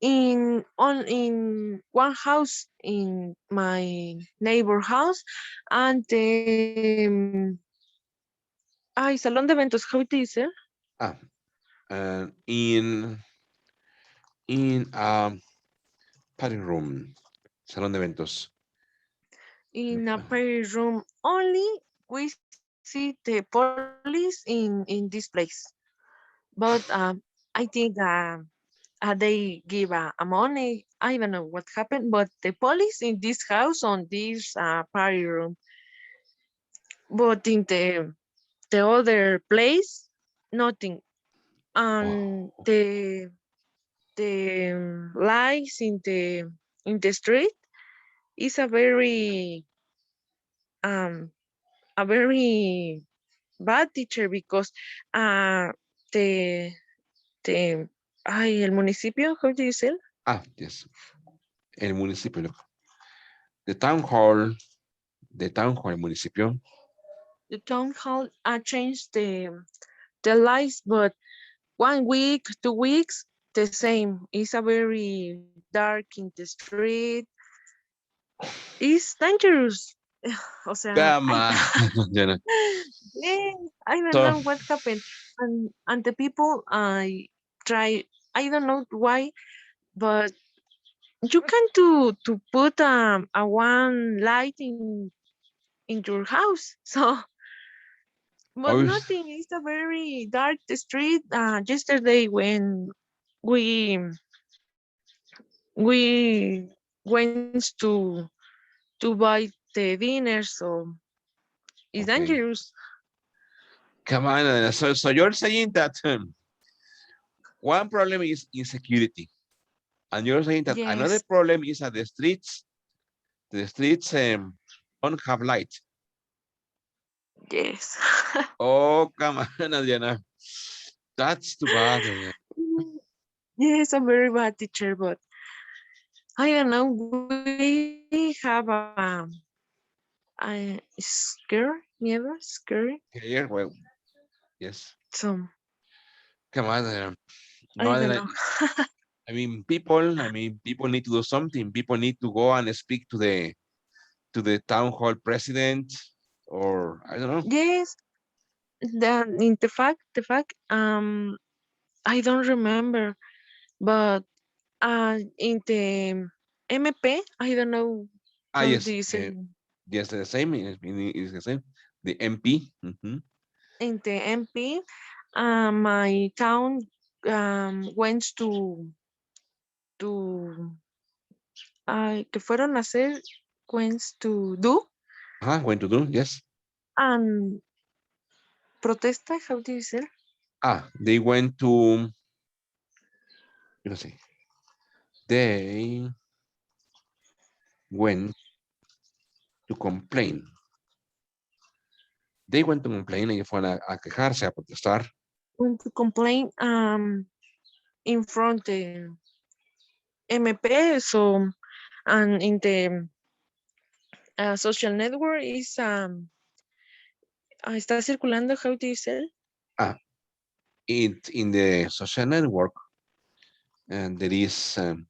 in one house in my neighbor house and ay salón de eventos, how do you say? Ah, and in party room, salón de eventos. In a prayer room only we see the police in this place, but I think they give a money. I don't know what happened, but the police in this house on this party room, but in the other place, nothing. And Oh, the lights in the street is um a very bad teacher because uh the the ay el municipio, how do you say? yes. El municipio, look. The town hall, el municipio. The town hall changed the lights, but 1 week, 2 weeks, the same. It's a very dark in the street. It's dangerous. O sea, Come on, Diana. yeah, I don't So, know what happened. And the people I try, I don't know why, but you can to put a one light in your house. So but always, nothing. It's a very dark street. Yesterday when we we went to buy the dinner, so it's okay. dangerous. Come on, so you're saying that one problem is insecurity, and you're saying that another Yes, problem is that the streets don't have light. yes. Oh, come on, Adriana. That's too bad. Adriana. Yes, I'm very bad teacher, but I don't know. We have a scare, never scary. Here, well, yes. So Come on, no, I don't know. people need to do something. People need to go and speak to the town hall president, or I don't know. Yes, in the fact, I don't remember, but in the MP, I don't know Ah, how yes, do you say yes, the same. Is the same. The MP. in the MP. My town went to que fueron a hacer went to do Going to do, yes. and protesta. How do you say? They went to, you know, see, they went to complain. They went to complain, ellos fueron a quejarse, a protestar. Went to complain in front the MP. So and in the social network is está circulando. How do you say? Ah, in the social network, and there is, you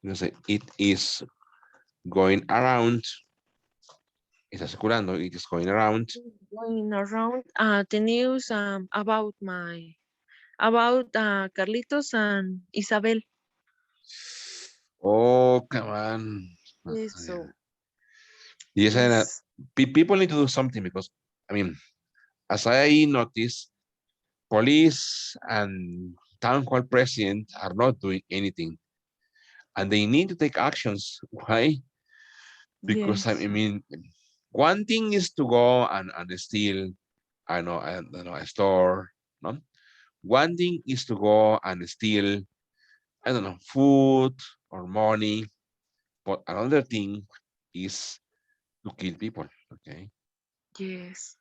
know, say, it is going around, está circulando, it is going around. Going around the news about Carlitos and Isabel. Oh, come on. Yes, so Yes, and is people need to do something because, I mean, as I noticed, police and town hall president are not doing anything, and they need to take actions. Why? Because I yes, mean, one thing is to go and steal, I don't know, a store, no? One thing is to go and steal, I don't know, food or money, but another thing is to kill people. Okay, yes.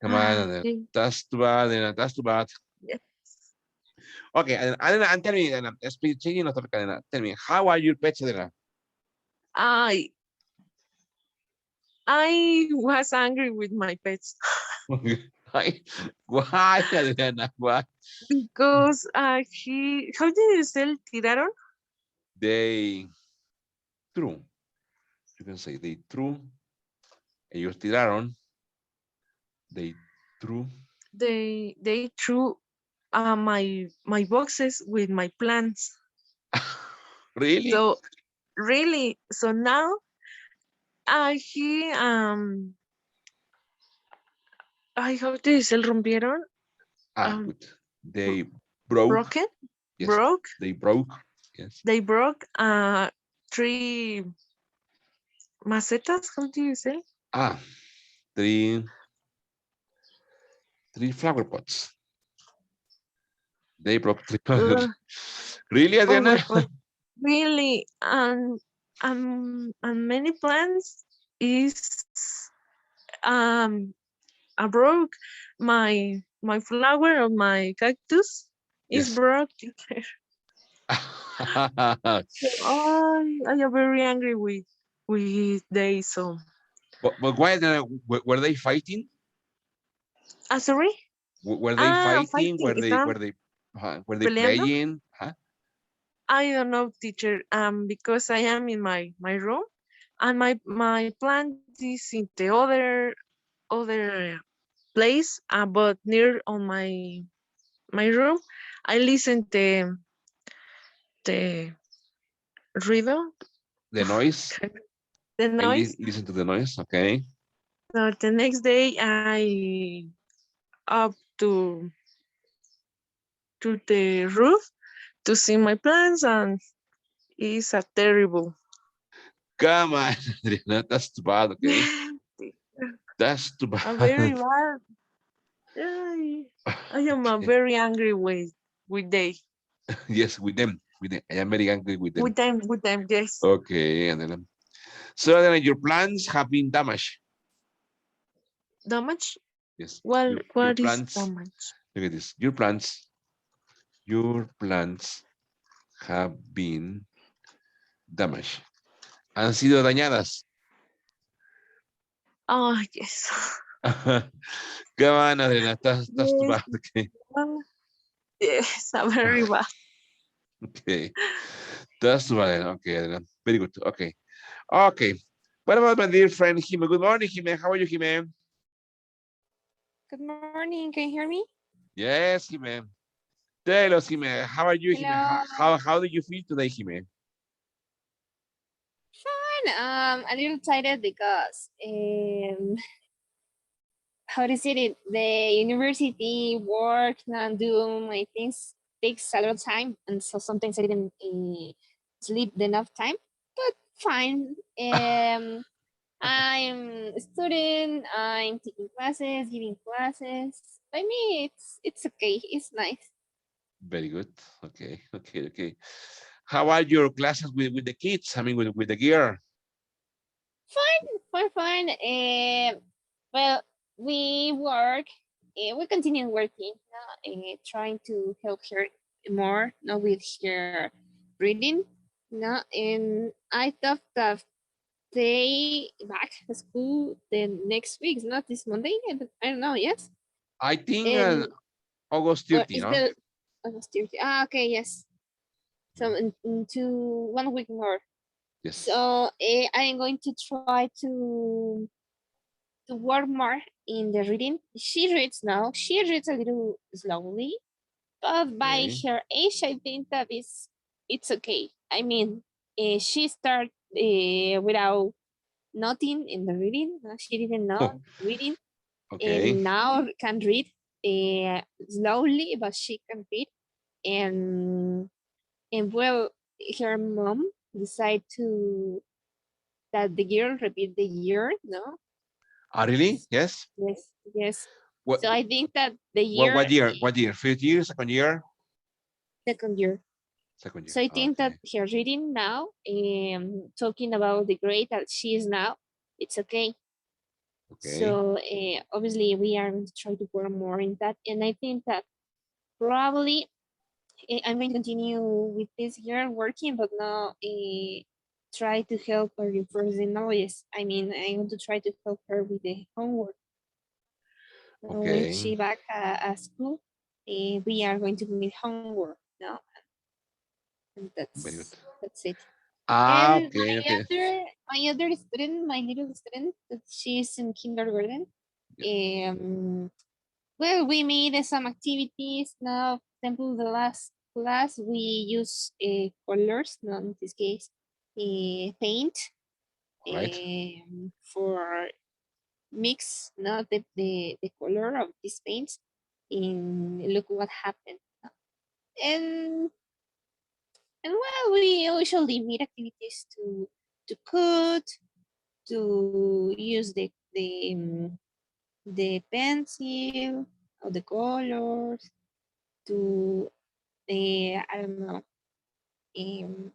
come on, Okay. that's too bad, that's too bad. Yes. Okay, and tell me, changing the topic, tell me, how are your pets, Adela? I I was angry with my pets Why, why, Adriana, why? because he how did you say tiraron? They threw, you can say they threw, ellos tiraron, they threw. They threw my boxes with my plants. Really? So really, so now he I how do you say rompieron? Um, Good. They broke, broken, yes, broke. they broke, yes. They broke three macetas. How do you say? Ah, three, three flower pots. They broke three Uh, flowers. Really, oh Adriana? my god, really? And many plants is um I broke my flower of my cactus is Yes. broke. So I am very angry with they. So but why, Adriana? Were they fighting? sorry. Were they fighting? Fighting. Están Were they peleando. playing? Huh? I don't know, teacher. Because I am in my room, and my plant is in the other place, but near on my room. I listen the ruido, The noise. the noise. Listen to the noise. Okay. So the next day I up to the roof to see my plants, and it's a terrible. Come on, Adriana. That's too bad. Okay. That's too A bad. very bad. I am Okay. very angry with they Yes, with them. With them. I am very angry with them. with them. Yes, Okay, Adriana. So, Adriana, your plans have been damaged. damage. Yes. Well, Your what is plans. damage? Look at this. Your plans have been damaged. Han sido dañadas. Oh yes. Come on, Adriana, that's too Yes, bad. Okay, uh, yes, very bad. okay, that's too bad. Okay, Adriana, very good. Okay, okay. What about my dear friend Jime? Good morning, Jime. How are you, Jime? Good morning. Can you hear me? Yes, Jime. Tell us, Jime. How are you, Jime? Hello. How do you feel today, Jime? Fine. A little excited because how to say it? The university work and do my things takes a lot of time, and so sometimes I didn't sleep enough time. But fine. I'm a student. I'm taking classes, giving classes. I mean, it's okay. It's nice. Very good. Okay, okay, okay. How are your classes with the kids? I mean, with the gear? Fine. Well, we work. We continue working, trying to help her more, not with her reading. No, and I thought that they back to school the next week, not this Monday. I don't know. Yes, I think and August or 30, is no? the August 30? Ah, okay, yes. So into 1 week more. So Yes. I am going to try to work more in the reading. She reads now. She reads a little slowly, but by Okay. her age, I think that it's okay. I mean, she started without nothing in the reading. She didn't know reading, Okay. and now can read slowly, but she can read. And well, her mom decided to that the girl repeat the year. No, Really? Yes. yes. What So I think that the what year year? What year? First year, second year? second year. Second So year. I think that Okay. her reading now, talking about the grade that she is now, it's okay. Okay. So obviously we are going to try to work more in that, and I think that probably I'm going to continue with this year working, but now try to help her reinforce the knowledge. I mean, I want to try to help her with the homework. When Okay. she back at school, we are going to meet homework now, and Very good. that's it. Ah, And okay, okay. my other student, my little student, that she's in kindergarten. Yes. Well, we made some activities. Now, for example, the last class we use colors. Now, in this case, paint All right. for mix. Not the color of these paints. In look what happened. And well, we usually meet activities to cook, to use the pencil or the colors to I don't know. Um,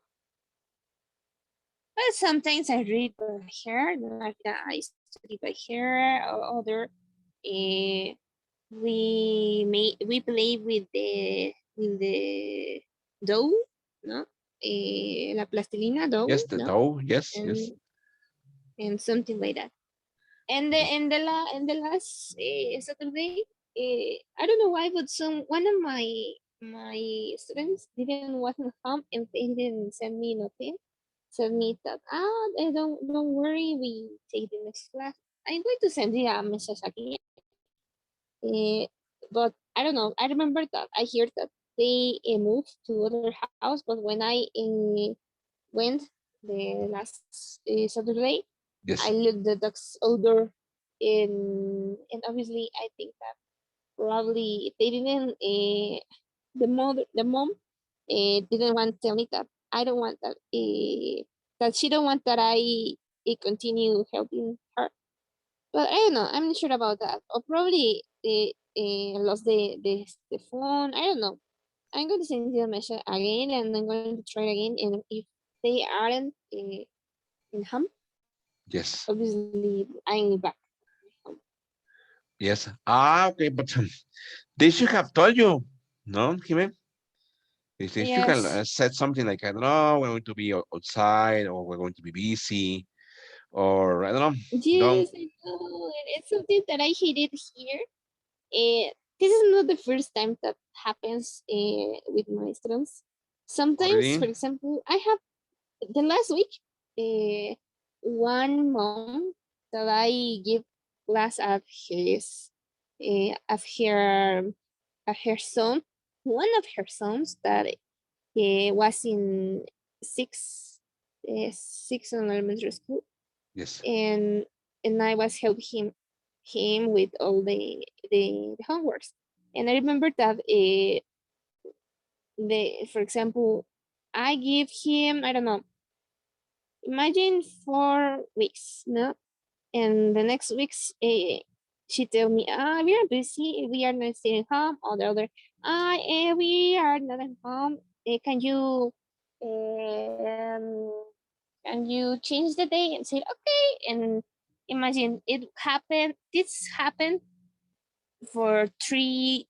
well, sometimes I read by her, like I study by her or other. Uh, we play with the dough, no? La plastilina dough, Yes, the no? dough. Yes, yes. And something like that. And Very good. the last Saturday, I don't know why, but one of my students didn't wasn't home and they didn't send me nothing. Send me that don't worry, we take the next class. I'm going to send you a message again. But I don't know. I remember that I heard that they moved to other house, but when I went the last Saturday, I Yes. looked the dog's odor, and obviously I think that probably they didn't. The mom, didn't want to tell me that I don't want that she don't want that I continue helping her. But I don't know. I'm not sure about that. Or probably they lost the phone. I don't know. I'm going to send you a message again, and I'm going to try it again. And if they aren't in home, Yes. obviously I'm back home. Yes. Ah, okay, but they should have told you, no, Jimmy? They should have Yes. said something like, I don't know, we're going to be outside or we're going to be busy or I don't know. Don't Yes, I know. And it's something that I hated here. This is not the first time that happens with my students. Sometimes, for already. example, I have the last week, one mom that I give class of her son, one of her sons that was in six six in elementary school, Yes. and I was helping him with all the homeworks. And I remember that the for example, I give him, I don't know, imagine 4 weeks, no, and the next weeks she tell me, we are busy, we are not staying home, or the other, we are not at home, can you um, change the day, and say okay. And imagine this happened for 3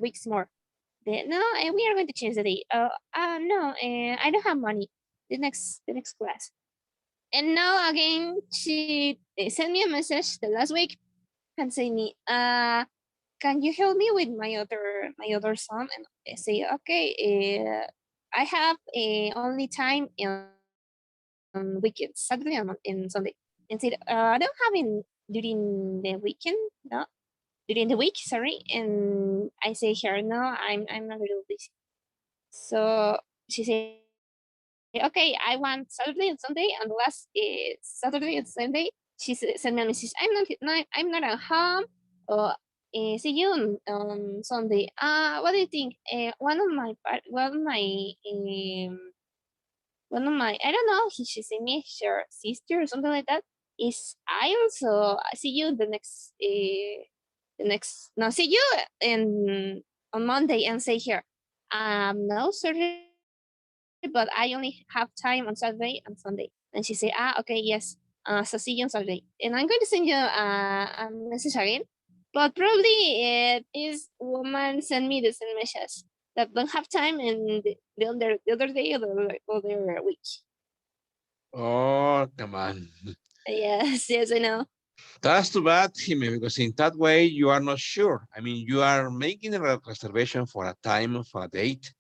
weeks more. No, and we are going to change the day. No, I don't have money. The next class. And now again, she sent me a message the last week and say me, can you help me with my other son? And I say, okay, I have only time on weekends, Saturday and Sunday. And said, I don't have in during the weekend, no, during the week, sorry. And I say here, no, I'm not really busy. So she say, okay, I want Saturday and Sunday. And the last Saturday and Sunday, sent me a message. I'm not at home. Or see you on Sunday. What do you think? One of my, I don't know. She sent me her sister or something like that. Is I also see you no, see you and on Monday, and say here, no, sorry, but I only have time on Saturday and Sunday. And she say, okay, yes, so see you on Saturday. And I'm going to send you a message again. But probably this woman sent me the same message that don't have time, and the other day, or the other week. Oh, come on. Yes, yes, I know. That's too bad, Jimmy, because in that way you are not sure. I mean, you are making a reservation for a time, for a date.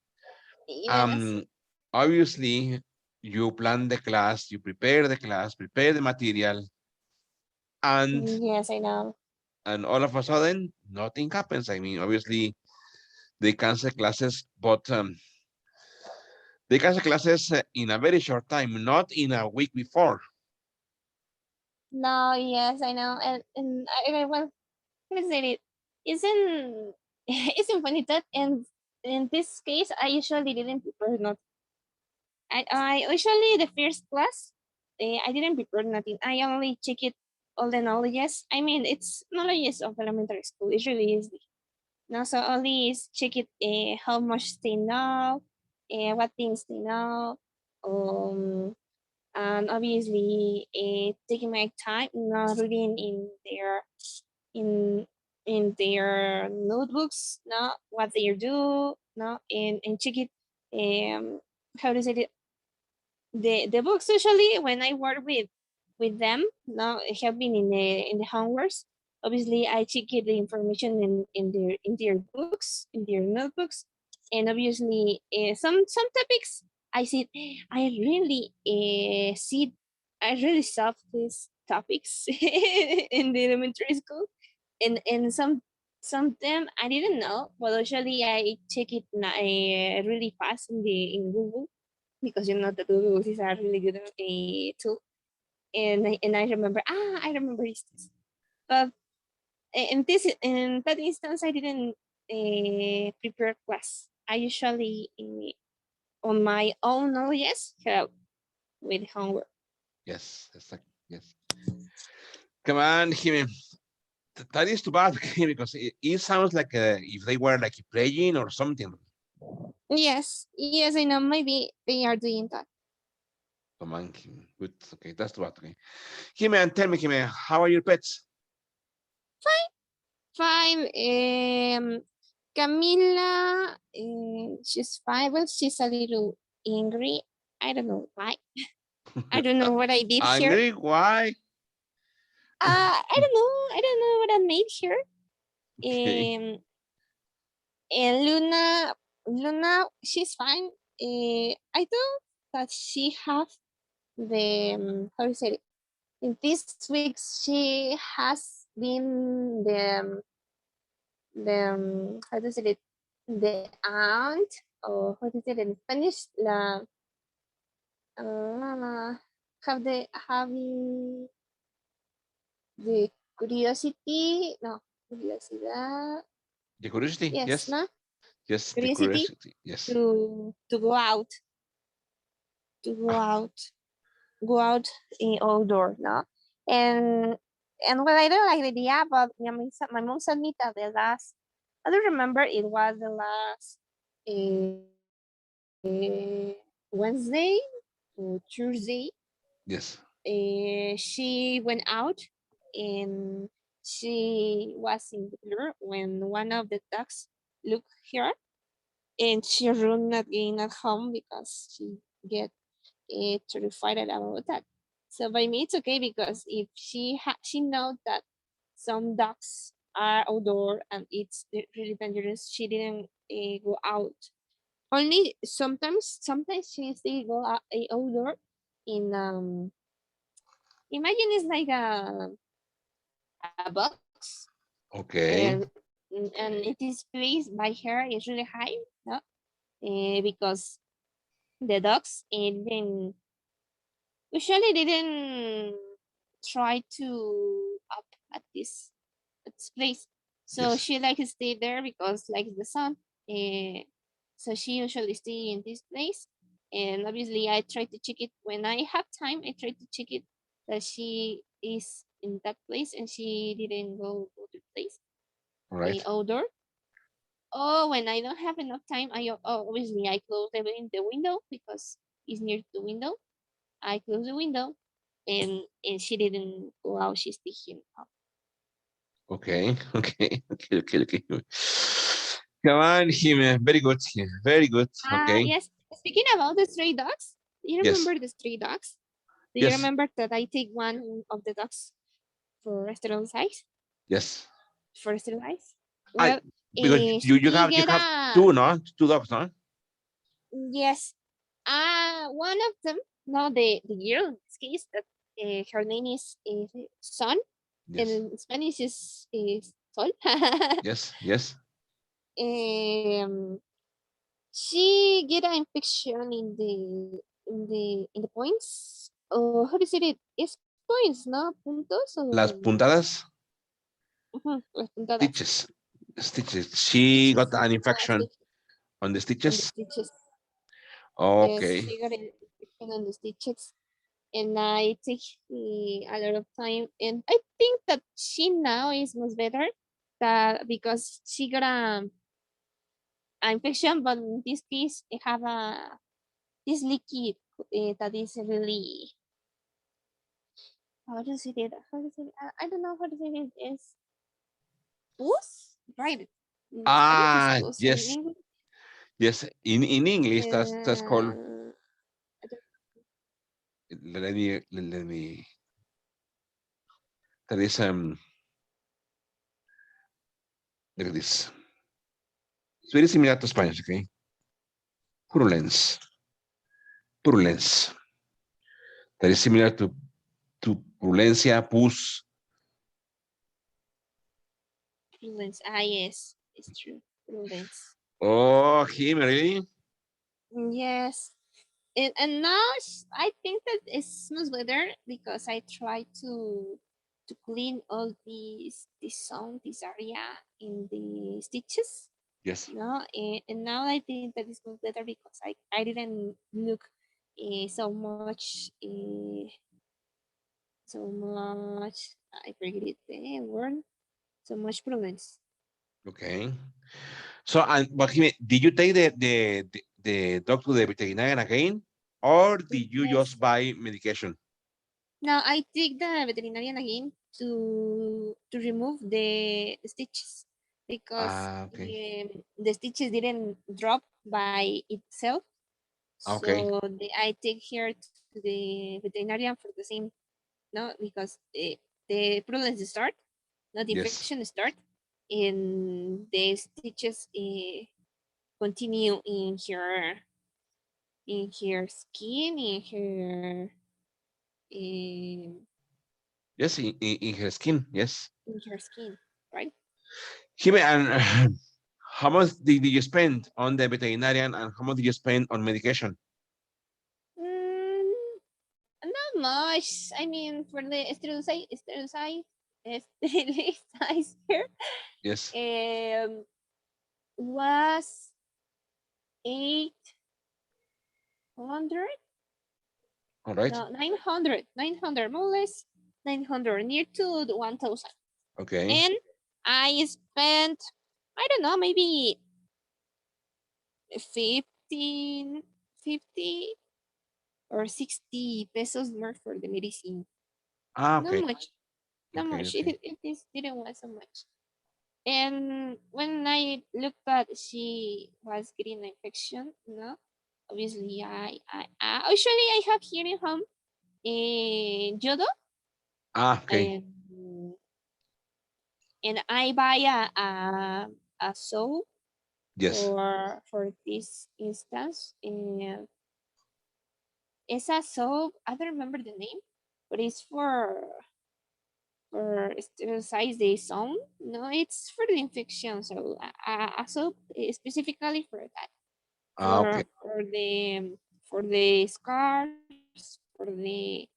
Yes, Um, Obviously, you plan the class, you prepare the class, prepare the material, and yes, I know. all of a sudden, nothing happens. I mean, obviously, they cancel classes, but they cancel classes in a very short time, not in a week before. No, yes, I know. And I want to say it isn't isn't funny that in this case I usually didn't prepare nothing. I usually the first class I didn't prepare nothing. I only check it all the knowledges. I mean, it's knowledges of elementary school. It's really easy. No, so only is check it how much they know, what things they know, um, and obviously taking my time, not reading in in their notebooks, no, what they do, no, and check it, how to say it, the books usually when I work with them, no, helping in the homeworks. Obviously, I check it, the information in their books, in their notebooks, and obviously some topics I see. I really solve these topics in the elementary school, and some of them I didn't know, but usually I check it really fast in Google, because you know that Google is a really good tool. And I remember, I remember this. But in that instance, I didn't prepare class. I usually on my own knowledge help with homework. Yes, exactly. Yes. Come on, Jimmy. That is too bad, because it sounds like if they were like playing or something. Yes, yes, I know. Maybe they are doing that. Come on, Jimmy. Good. Okay, that's too bad. Okay. Jimmy, and tell me, Jimmy, how are your pets? Fine. Camila, she's fine, but she's a little angry. I don't know why. I don't know what I did here. Angry? Why? I don't know. I don't know what I made here. Okay. And Luna, she's fine. I thought that she have the how to say it. In this week, she has been the how to say it, the aunt, or how to say it in Spanish, have the having the curiosity, no, curiosidad, The curiosity? yes, Yes. no, Yes, the curiosity curiosity. Yes. to go out, to go out in outdoor, no, and and what I don't like the idea, but my mom sent me that the last, I don't remember, it was the last Wednesday or Tuesday. Yes. She went out and she was in the floor when one of the dogs looked her, and she run again at home because she get terrified about that. So by me it's okay, because if she knows that some dogs are outdoor and it's really dangerous, she didn't go out. Only sometimes she still go out, outdoor in imagine it's like a box, and Okay. and it is placed by her is really high, no? Because the dogs didn't usually didn't try to up at this place. So Yes. she like stay there because like the sun. Uh, so she usually stay in this place. And obviously I try to check it when I have time. I try to check it that she is in that place and she didn't go to the place All right. outdoor. Oh, when I don't have enough time, obviously I close the window because it's near the window. I close the window, and she didn't go out. She stayed here. Okay. Okay. Okay. Okay. Okay. Come on, Jime. Very good. Jime. Very good. Okay. Yes. Speaking about the stray dogs, do you Yes. remember the stray dogs? Do you Yes. remember that I take one of the dogs for sterilize? Yes. For sterilize? I Well, because you she you get have a two, no? Two dogs, no? yes. One of them, no, the girl in this case, that her name is Son, and Yes. in Spanish is Sol. Yes. Yes. um, she get an infection in the points. How do you say it? It's points, no puntos or Las puntadas, las puntadas, stitches. Stitches. She got stitches. an infection Stitches on the on the stitches. stitches. Yes, Okay. she got an infection on the stitches, and I take a lot of time. And I think that she now is much better, that because she got a infection, but in this case, it have a this liquid that is really how to say it? How to say it? I don't know how to say it. Is pus, right? In Spanish is Ah, pus, and in yes. English, Yes. In English, that's called. uh, I don't- Let me. That is look at this. It's very similar to Spanish. Okay. Purulence. Purulence. That is similar to purulencia, pus. prudence. Yes, it's true. Prudence. Oh, him really? Yes, and now I think that it's much better because I try to clean all this area in the stitches. Yes. No, and now I think that it's much better because I didn't look so much so much I forget it the word, so much problems. Okay. So, but Jimmy, did you take the dog to the veterinarian again, or did you Yes. just buy medication? Now I take the veterinarian again to remove the stitches because Ah, okay. the stitches didn't drop by itself. Okay. So I take here to the veterinarian for the same, no, because the problems start, not the Yes. infection start, and the stitches continue in her skin, in Yes, in her skin. Yes. her skin, right? Jimmy, and how much did you spend on the veterinarian and how much did you spend on medication? Mm, not much. I mean, for the sterilizer, Yes. was 800. All right. No, 900, 900, more or less 900, near to the 1000. Okay. And I spent, I don't know, maybe 15, 50 or 60 pesos more for the medicine. Ah, Not okay. much, not Okay. much. Okay. It didn't want so much. And when I looked at she was getting an infection, obviously I usually I have here in home a jodo, Ah, okay. and I buy a soap Yes. for this instance. And it's a soap. I don't remember the name, but it's for sterilize the zone. No, it's for the infection. So a soap specifically for that, Ah, okay. for the scars, for the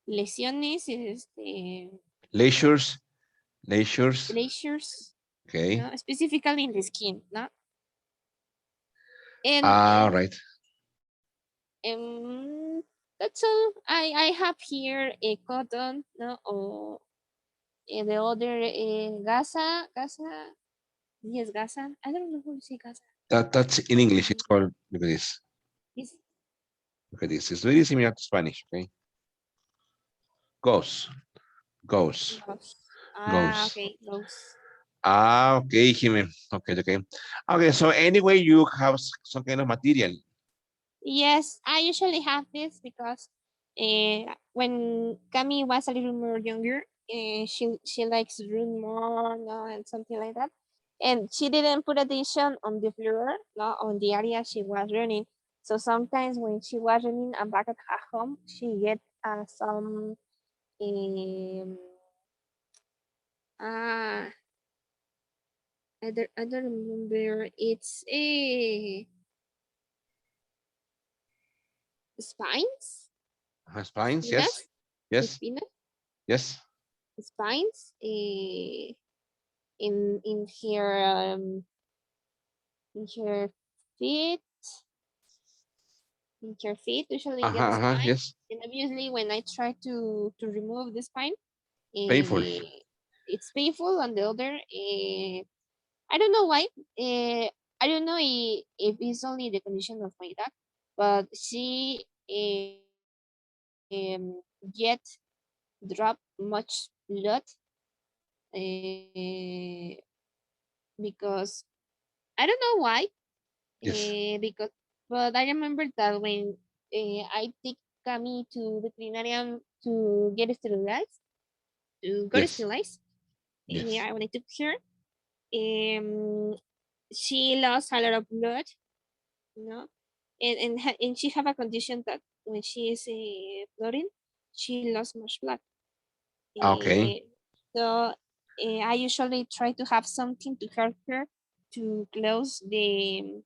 lesiones, Leisures. Leisures. lesions, Okay. no, specifically in the skin, no, and Ah, right. um, that's all. I have here a cotton, no, or the other gasa, yes, gasa. I don't know how to say gasa. That's in English. It's called. Look at this. It's Look at this. It's very similar to Spanish. Okay. Goes. Goes. gloves. Goes. Okay, gloves. Ah, okay, Jimmy. Okay, okay. Okay, so anyway, you have some kind of material. Yes, I usually have this because when Cami was a little more younger, she likes to run more, no, and something like that. And she didn't put attention on the floor, no, on the area she was running. So sometimes when she was running and back at her home, she get some um, uh, I don't remember. It's a spines, Spines, yes. espinas, Yes. espinas, Yes. spines. In her feet, usually get a spine. Yes. And obviously when I try to remove the spine, Painful. it's painful. And the other, I don't know why. I don't know if it's only the condition of my dog, but she yet drop much blood, because I don't know why. Yes. Because but I remember that when I take Cami to veterinarian to get sterilized, to get Yes. sterilized, Yes. when I took her, she lost a lot of blood, you know, and she have a condition that when she is blooding, she lost much blood. Okay. Uh, so I usually try to have something to help her to close the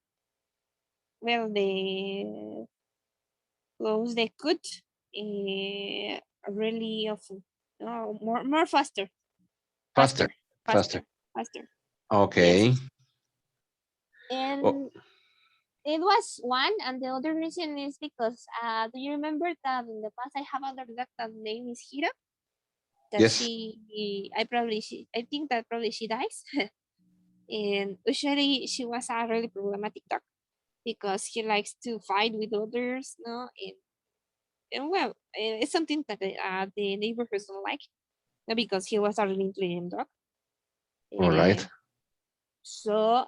close the cut really often. No, more faster, Faster. faster, Faster. faster, faster. Yes, Okay. Oh, and it was one, and the other reason is because do you remember that in the past I have another dog that name is Hira? That yes. I think that probably she dies. And usually she was a really problematic dog because he likes to fight with others, no, and well, it's something that the neighborhoods don't like, because he was a really intelligent dog. All Uh, right. so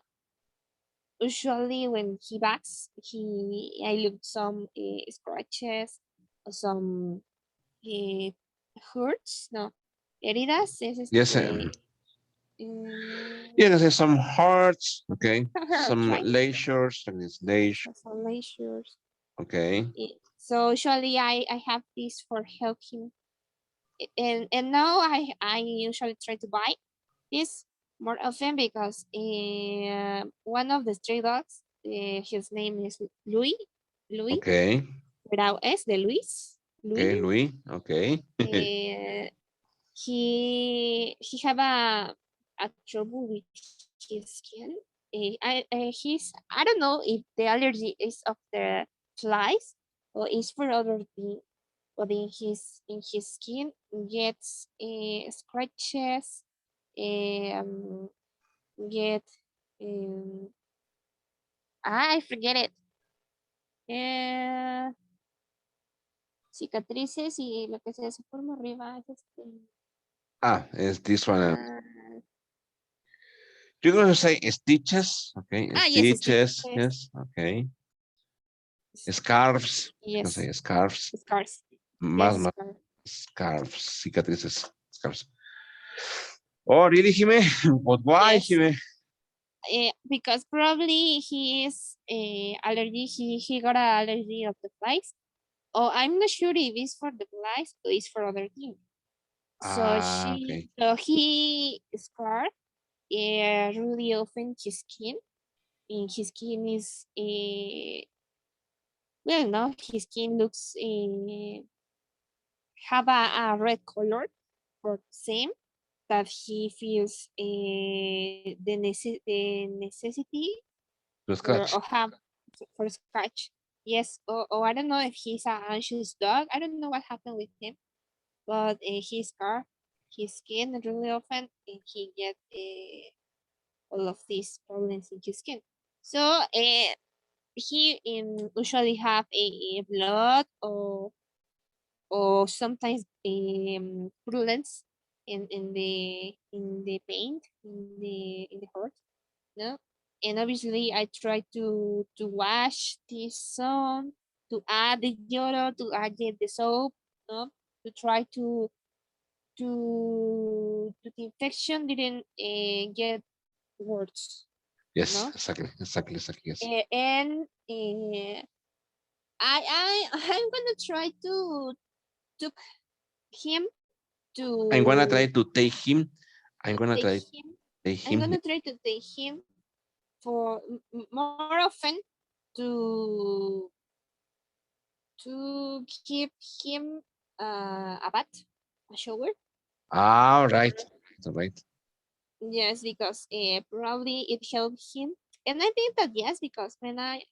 usually when he backs, I look some scratches or some uh, hurts. No, heridas. Es Yes. Yeah, there's some hearts. Okay. hurts, Some right? leisures. Like this leisure. Some leisures. Okay. So usually I have this for help him, and now I usually try to buy this more often because one of the stray dogs, his name is Louis, Okay. without S, de Luis, Okay, Louis. Louis. Okay. Uh, he have a trouble with his skin. I don't know if the allergy is of the flies or is for other thing, but in his skin gets scratches, um, get um, I forget it. Eh, cicatrices y lo que se forma arriba es Ah, is this one. ah, You're going to say stitches. Okay. yes, Stitches. stitches. Yes. Okay. Scarves. You can Yes, say scarves. scars. Más, Yes, más. scar. Scarves. Cicatrices. Scarves. Oh, really, Jime? But why, Yes, Jime? because probably he is allergy. He got an allergy of the flies. Oh, I'm not sure if it's for the flies or it's for other things. Ah, okay. So he scarred really often his skin. And his skin is well, no, his skin looks have a red color for same that he feels the necessity To for scratch. or have for scratch. Yes, or I don't know if he's an anxious dog. I don't know what happened with him, but he's scar his skin really often, and he get all of these problems in his skin. So he usually have a blood or sometimes purulence in the paint in the heart, no. And obviously I try to wash this some, to add the deodorant, to add the soap, no, to try to the infection didn't get worse, no. Yes, exactly. Exactly. Exactly. Yes. And I'm gonna try to took him I'm gonna to try to take him. I'm gonna take try to him. take I'm him. gonna try to take him for more often to keep him a bath, a shower. Ah, all right. All right. Yes, because probably it helps him, and I think that yes, because when I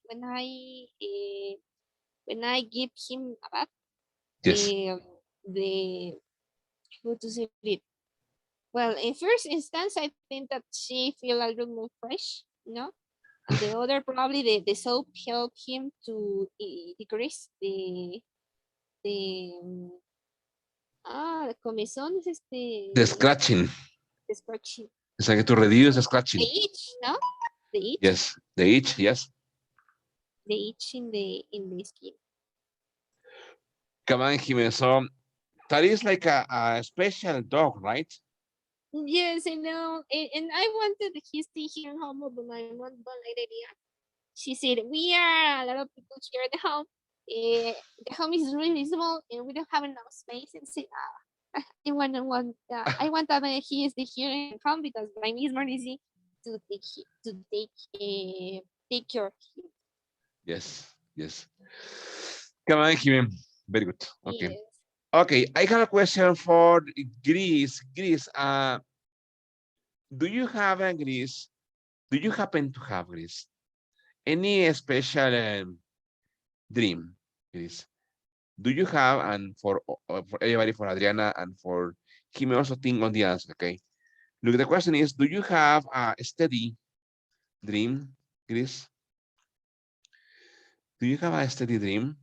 give him a bath, Yes. the how to say it. Well, in first instance, I think that she feel a little more fresh, you know, and the other probably the soap help him to decrease the the comezón es The scratching. the scratching, It's like to reduce the the scratching. itch, no, the itch, Yes. The itch. Yes. the itch in the skin. Come on, Jimmy. So that is like a special dog, right? Yes, I know, and I wanted his stay here in home, but my mom don't like the idea. She said we are a lot of people here at the home. The home is really small, and we don't have enough space. And say, I want that he is the here in home because by me is more easy to take care of him. Yes. Yes. Come on, Jimmy. Very good. Okay. Yes. Okay. I have a question for Greece. Greece. Do you have a Greece? Do you happen to have Greece? Any special dream, Greece? Do you have, and for everybody, for Adriana and for Kim, also think on the answer, okay? Look, the question is, do you have a steady dream, Chris? Do you have a steady dream?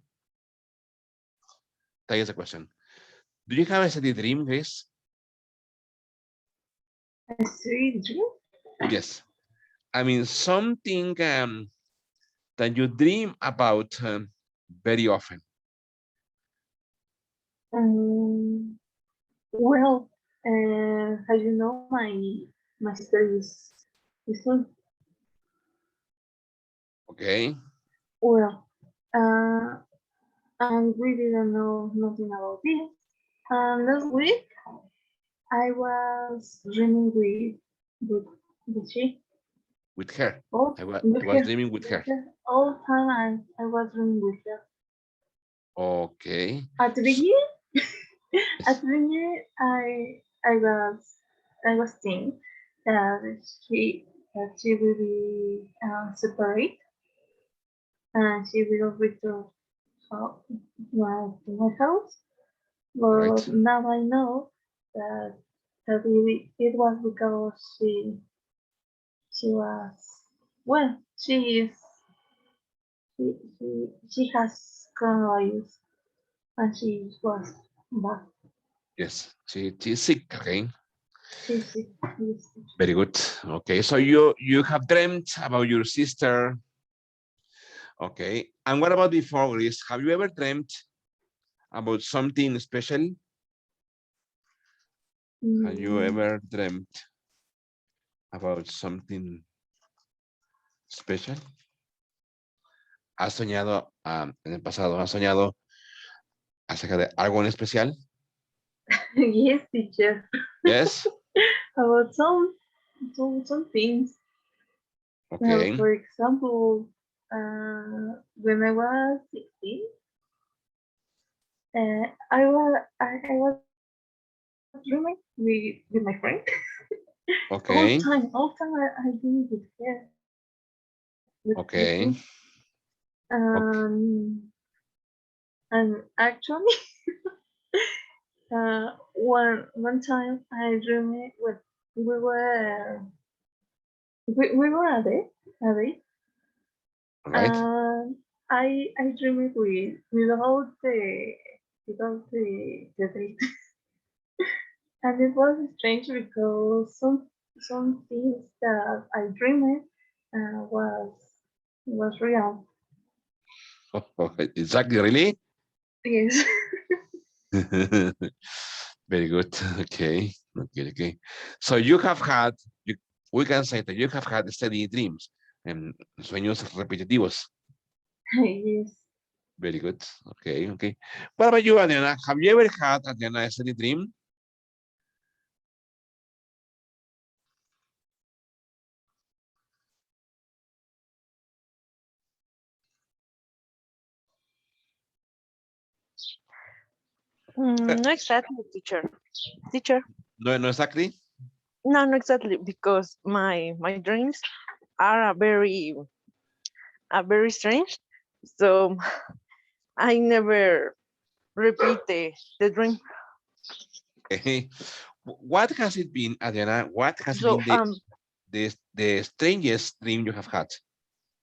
That is the question. Do you have a steady dream, Chris? A sweet dream? Yes. I mean, something that you dream about very often. Um, well, as you know, my sister is one. Okay, Well, uh, and we didn't know nothing about this. Last week, I was dreaming with she. with her. Oh, I with was her. dreaming with With her. her. All the time I was dreaming with her. Okay. At the beginning, at Yes. the beginning, I was thinking that she will be separate and she will return uh, my house. But Right. now I know that it was because she was well she has coronavirus and she was back. Yes. She's sick. Okay. She's sick. She's sick. Very good. Okay. So you have dreamt about your sister. Okay. And what about before, Grace? Have you ever dreamt about something special? Have you Mm, ever dreamt about something special? ¿Has soñado en el pasado? ¿Has soñado acerca de algo en especial? yes, teacher. Yes. About some things. Okay. For example, when I was 16, I was dreaming with my friend. Okay. All time I dream with her, with Okay. him. Okay. And actually, one time I dreamed with we were we were a date, All right. and I dreamed without the date, and it was strange because some things that I dreamed was real. Exactly. Really? Yes. Very good. Okay. Okay. Okay. So you have had, you, we can say that you have had steady dreams and sueños repetitivos. Yes. Very good. Okay. Okay. What about you, Adriana? Have you ever had, Adriana, a steady dream? No exactly, teacher. Teacher. No, no exactly. No, not exactly, because my dreams are very strange. So I never repeat the dream. Okay. What has it been, Adriana? What has So been the strangest dream you have had?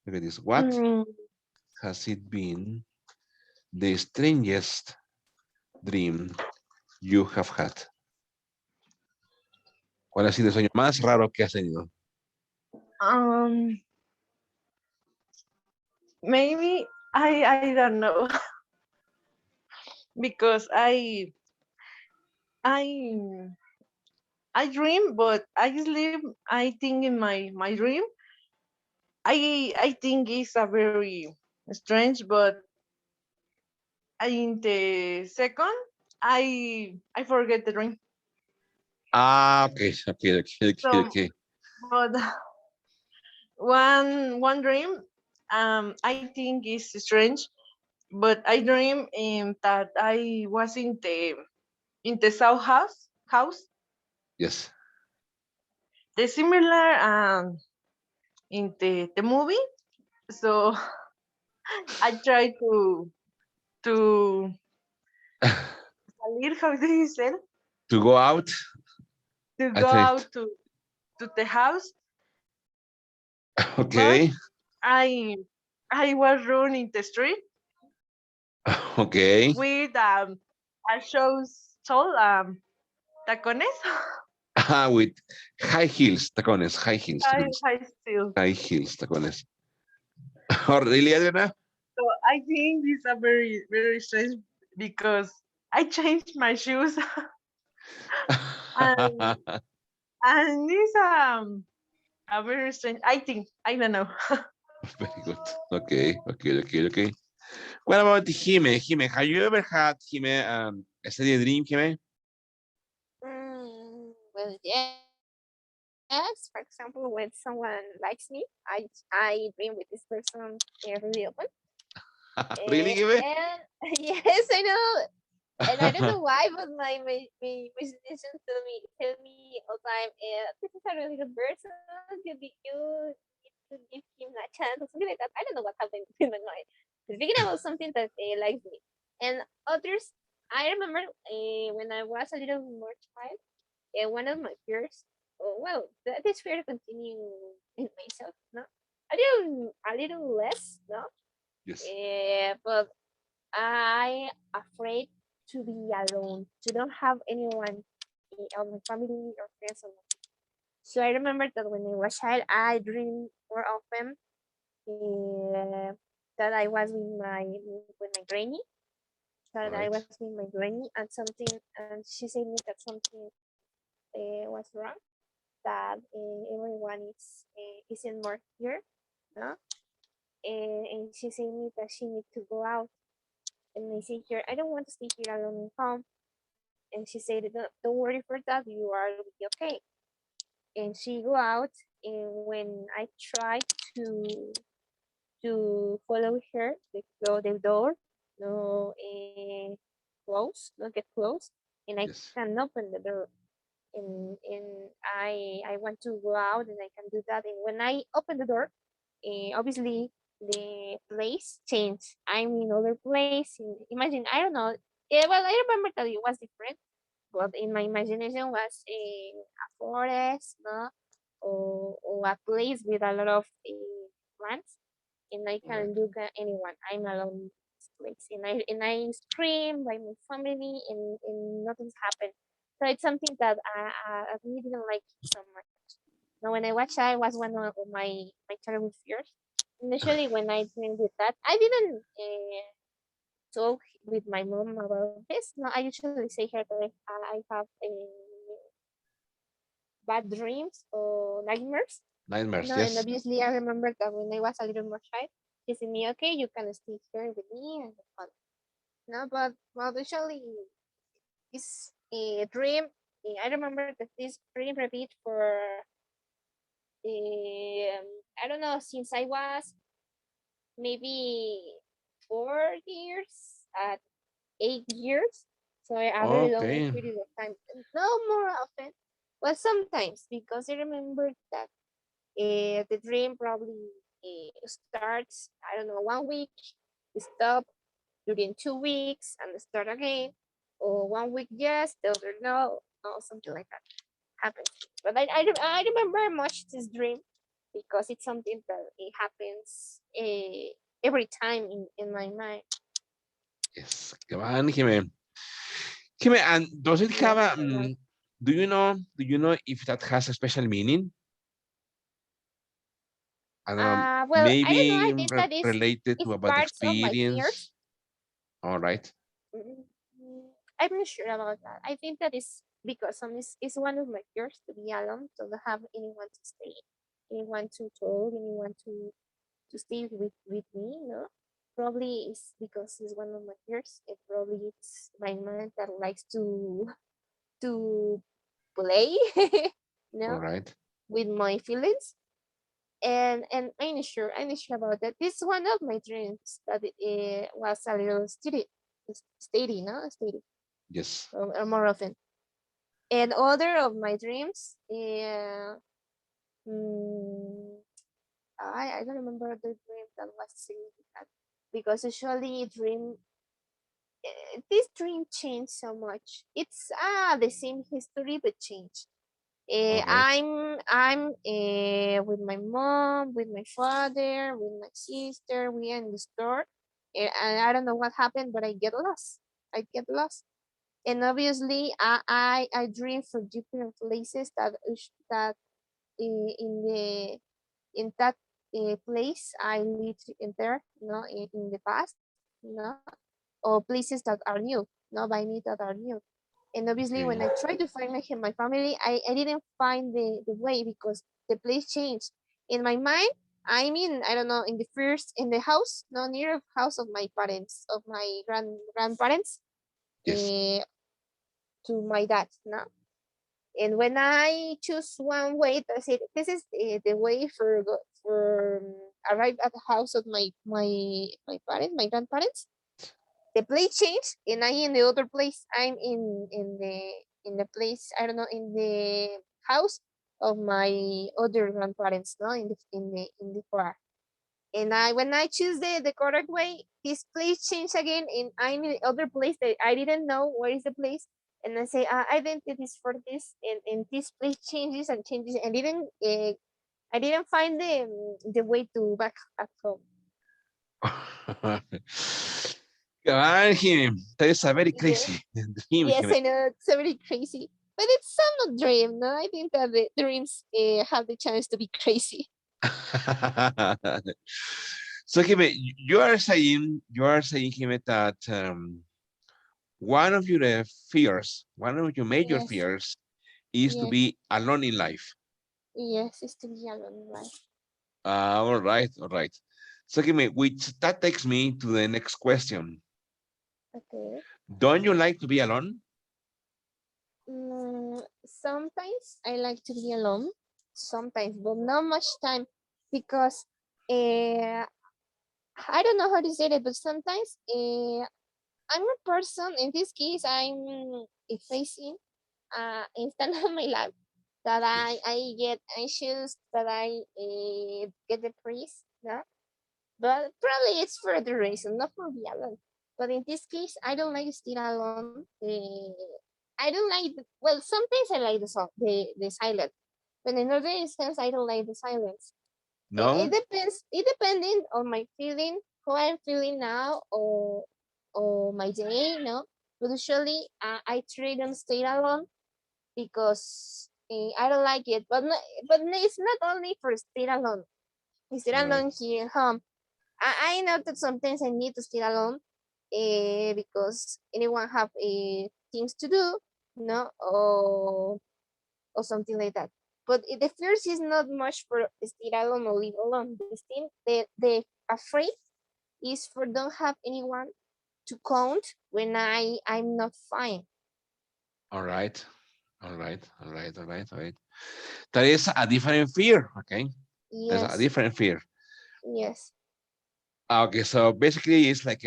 Look at this. What mm, has it been the strangest dream you have had? ¿Cuál ha sido el sueño más raro que has tenido? um maybe I don't know because I I dream, but I sleep. I think in my dream, I think it's a very strange, but in the second, I forget the dream. Ah, okay, okay, okay, okay, So, okay. but one dream, I think is strange, but I dream that I was in the South house, Yes. the similar in the movie. So I try to salir, how do you say, To go out, to I go think. out to the house, but Okay, I I was running the street okay, with a shows soul tacones. With high heels, tacones, high heels, tacones, I still. high heels, tacones. Oh, really, Adriana? So I think it's a very, very strange because I changed my shoes and it's a very strange. I think I don't know. Very good. Okay, okay, okay, okay. What about Jime? Jime, have you ever had Jime a steady dream, Jime? Well, yes. For example, when someone likes me, I dream with this person really often. Really, Jime? And yes, I know. And I don't know why, but my imagination tell me all the time, this is a really good person. You need to give him a chance or something like that. I don't know what happened in my mind. Speaking about something that likes me, and others. I remember when I was a little more child, one of my fears. Oh, well, this fear continue in myself, no, a little less, no, Yes, but I afraid to be alone, to don't have anyone of my family or friends. So I remember that when I was child, I dreamed more often that I was with my granny, all that I right. was with my granny, and something, and she said me that something was wrong, that everyone isn't more here, no, and she said me that she need to go out, and I say here, I don't want to stay here alone in home. And she said, don't worry for that, you are will be okay. And she go out, and when I try to follow her, the door no close, not get close, and I Yes, can open the door, and I want to go out, and I can do that. And when I open the door, obviously the place changed. I'm in other place. Imagine, I don't know. Yeah, well, I remember that it was different, but in my imagination was a forest, no, or a place with a lot of plants, and I all can right. look at anyone. I'm alone in this place, and I scream by my family, and nothing's happened. So it's something that I really didn't like so much. Now, when I watch, I was one of my terrible fears. Initially, when I dreamed with that, I didn't talk with my mom about this. No, I usually say her that I have bad dreams or nightmares. Nightmares, No, and yes. obviously, I remember that when I was a little more child, she said me, "Okay, you can stay here with me and have fun." No, but well, usually this dream. I remember that this dream repeat for I don't know, since I was maybe 4 years at 8 years. So a very long Okay, period of time. No more often. Well, sometimes, because I remember that the dream probably starts, I don't know, 1 week, stop during 2 weeks, and start again. Or 1 week yes, the other no, or something like that happens. But I remember much this dream because it's something that it happens every time in my mind. yes. Come on, Jime. Jime, and does it have Yes, a, I know. do you know if that has a special meaning? I don't know, Well, I don't know. I maybe think that is related to it's a bad parts of my fears. experience. All right. Mm, I'm not sure about that. I think that is because is one of my fears to be alone, to not have anyone to stay, anyone to talk, anyone to stay with me. No, probably it's because it's one of my fears. It probably it's my mind that likes to play, All no, right. with my feelings. And I'm not sure about that. This is one of my dreams that it was a little steady, no, steady, Yes. or more often. And other of my dreams, mm, I don't remember the dream that was significant because usually dream this dream changed so much. It's the same history but changed. All right. I'm with my mom, with my father, with my sister. We are in the store, and I don't know what happened, but I get lost. I get lost, And obviously I dream for different places that in the in that place I lived in there, in the past, or places that are new, by me that are new. And obviously, when Okay. I tried to find my family, I didn't find the way because the place changed. In my mind, I mean, I don't know, in the house, no, near house of my parents, of my grandparents, Yes. uh, to my dad, no. And when I choose one way, I said, this is the way for arrive at the house of my grandparents. The place changed, and I in the other place. I'm in the place, I don't know, in the house of my other grandparents, no, in the car. And I when I choose the correct way, this place changed again, and I'm in the other place that I didn't know where is the place. And I say, I did this for this, and this place changes and changes, and I didn't find the way to back at home. Come on, him. That is a very Yeah. crazy dream, Yes, him. I know it's very crazy, but it's some dream. No, I think that the dreams have the chance to be crazy. So, Hime, you are saying, Hime, that one of your fears, one of your major Yes, fears, is to yes, be alone in life. yes. It's to be alone, right? All right, all right. So, Hime, which that takes me to the next question. Okay. Don't you like to be alone? Sometimes I like to be alone. Sometimes, but not much time because uh, I don't know how to say it. But sometimes I'm a person. In this case, I'm facing instant of my life that Yes. I get anxious, that I get depressed. No? But probably it's for the reason, not for be alone. But in this case, I don't like to stay alone. I don't like. Well, sometimes I like the silence, but in other instance, I don't like the silence. It No? depends. It depending on my feeling, how I'm feeling now, or my day. No, but usually I try to stay alone because I don't like it. But it's not only for stay alone. Stay All right. alone here at home. I know that sometimes I need to stay alone because anyone have things to do, or something like that. But the fears is not much for stay alone or live alone. The afraid is for don't have anyone to count when I'm not fine. All right. All right. All right. All right. All right. That is a different fear. Okay. That's a Yes, different fear. yes, Okay. So basically, it's like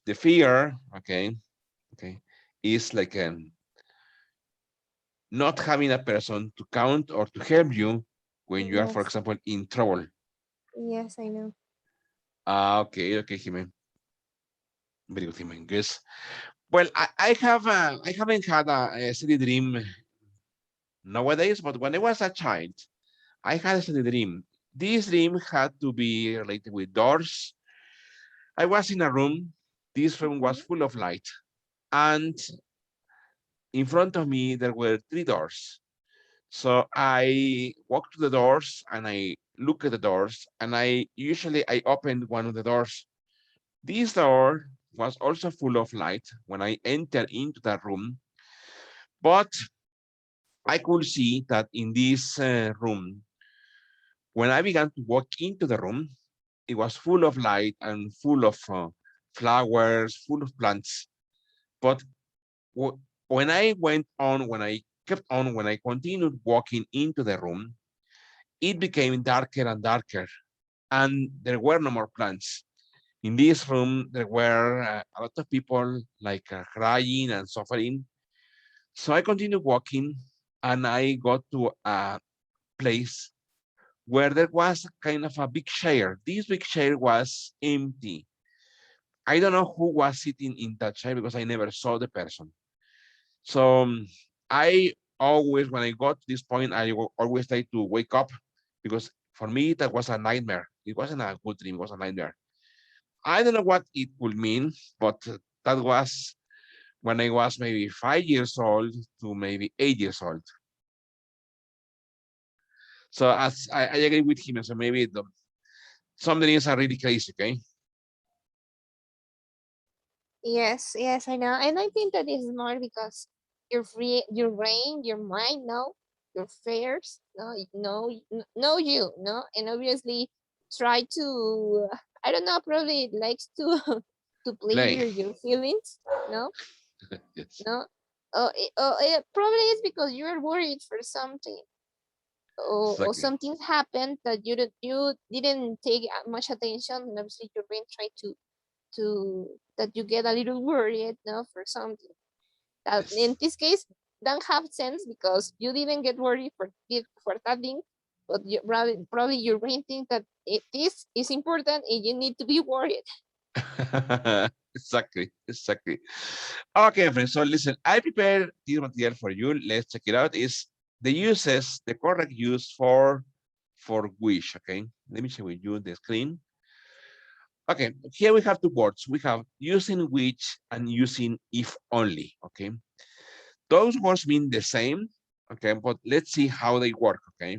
the fear. Okay. Okay. Is like not having a person to count or to help you when you are, for yes, example, in trouble. yes. I know. Okay. Okay, Jimen. Very good, Jimen. Good. Well, I haven't had a steady dream nowadays, but when I was a child, I had a steady dream. This dream had to be related with doors. I was in a room. This room was Mhm. full of light, and in front of me there were three doors. So I walked to the doors and I look at the doors, and I opened one of the doors. This door was also full of light when I entered into that room, but I could see that in this room, when I began to walk into the room, it was full of light and full of flowers, full of plants. But when I went on, when I continued walking into the room, it became darker and darker, and there were no more plants. In this room, there were a lot of people like crying and suffering. So I continued walking, and I got to a place where there was kind of a big chair. This big chair was empty. I don't know who was sitting in that chair because I never saw the person. So I always, when I got to this point, always try to wake up because for me that was a nightmare. It wasn't a good dream; it was a nightmare. I don't know what it would mean, but that was when I was maybe 5 years old to maybe 8 years old. So as I agree with him, so maybe some things are really crazy, okay? Yes, yes, I know. And I think that is more because your brain, your mind, no, your fears, know you, no, and obviously try to, I don't know, probably it likes to to play Play. your feelings, no, Yes, no. It probably it's because you're worried for something, or exactly. something happened that you didn't take much attention, and obviously your brain tried to that you get a little worried, no, for something that Yes. in this case don't have sense because you didn't get worried for that thing, but probably your brain thinks that this is important and you need to be worried. Exactly, exactly. Okay, friends. So listen, I prepared this material for you. Let's check it out. Is the uses, the correct use for wish. Okay, let me share with you the screen. Okay, here we have two words. We have using which and using if only. Okay, those words mean the same. Okay, but let's see how they work. Okay,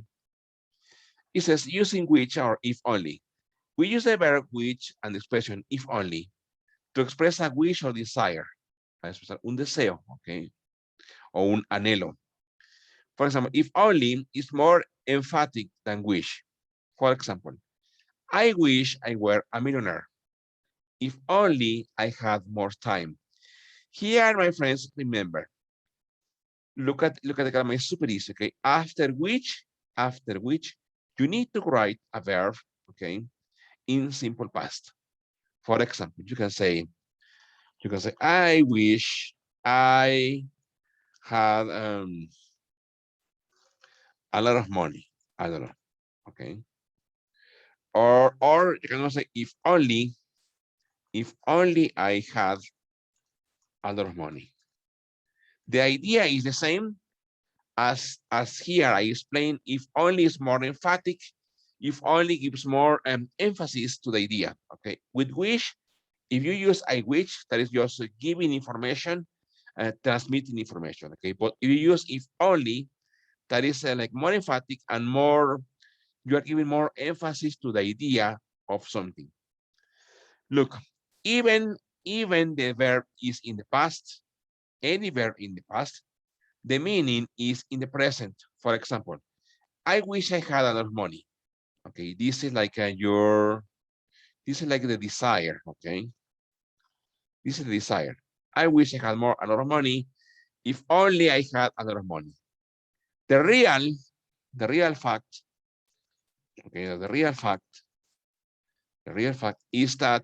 it says using which or if only. We use the verb which and the expression if only to express a wish or desire, para expresar un deseo, okay, o un anhelo. For example, if only is more emphatic than wish. For example, I wish I were a millionaire. If only I had more time. Here, my friends, remember, look at the grammar, it's super easy, okay? After which, you need to write a verb, okay, in simple past. For example, you can say, I wish I had a lot of money. I don't know. Okay. Or you can also say if only I had a lot of money. The idea is the same as here I explained. If only is more emphatic, if only gives more emphasis to the idea. Okay. With which, if you use I wish, that is just giving information, transmitting information. Okay. But if you use if only, that is like more emphatic and more, you are giving more emphasis to the idea of something. Look, even even the verb is in the past, any verb in the past, the meaning is in the present. For example, I wish I had a lot of money. Okay, this is like this is like the desire. Okay, this is the desire. I wish I had a lot of money. If only I had a lot of money. The real, the real fact, okay, the real fact is that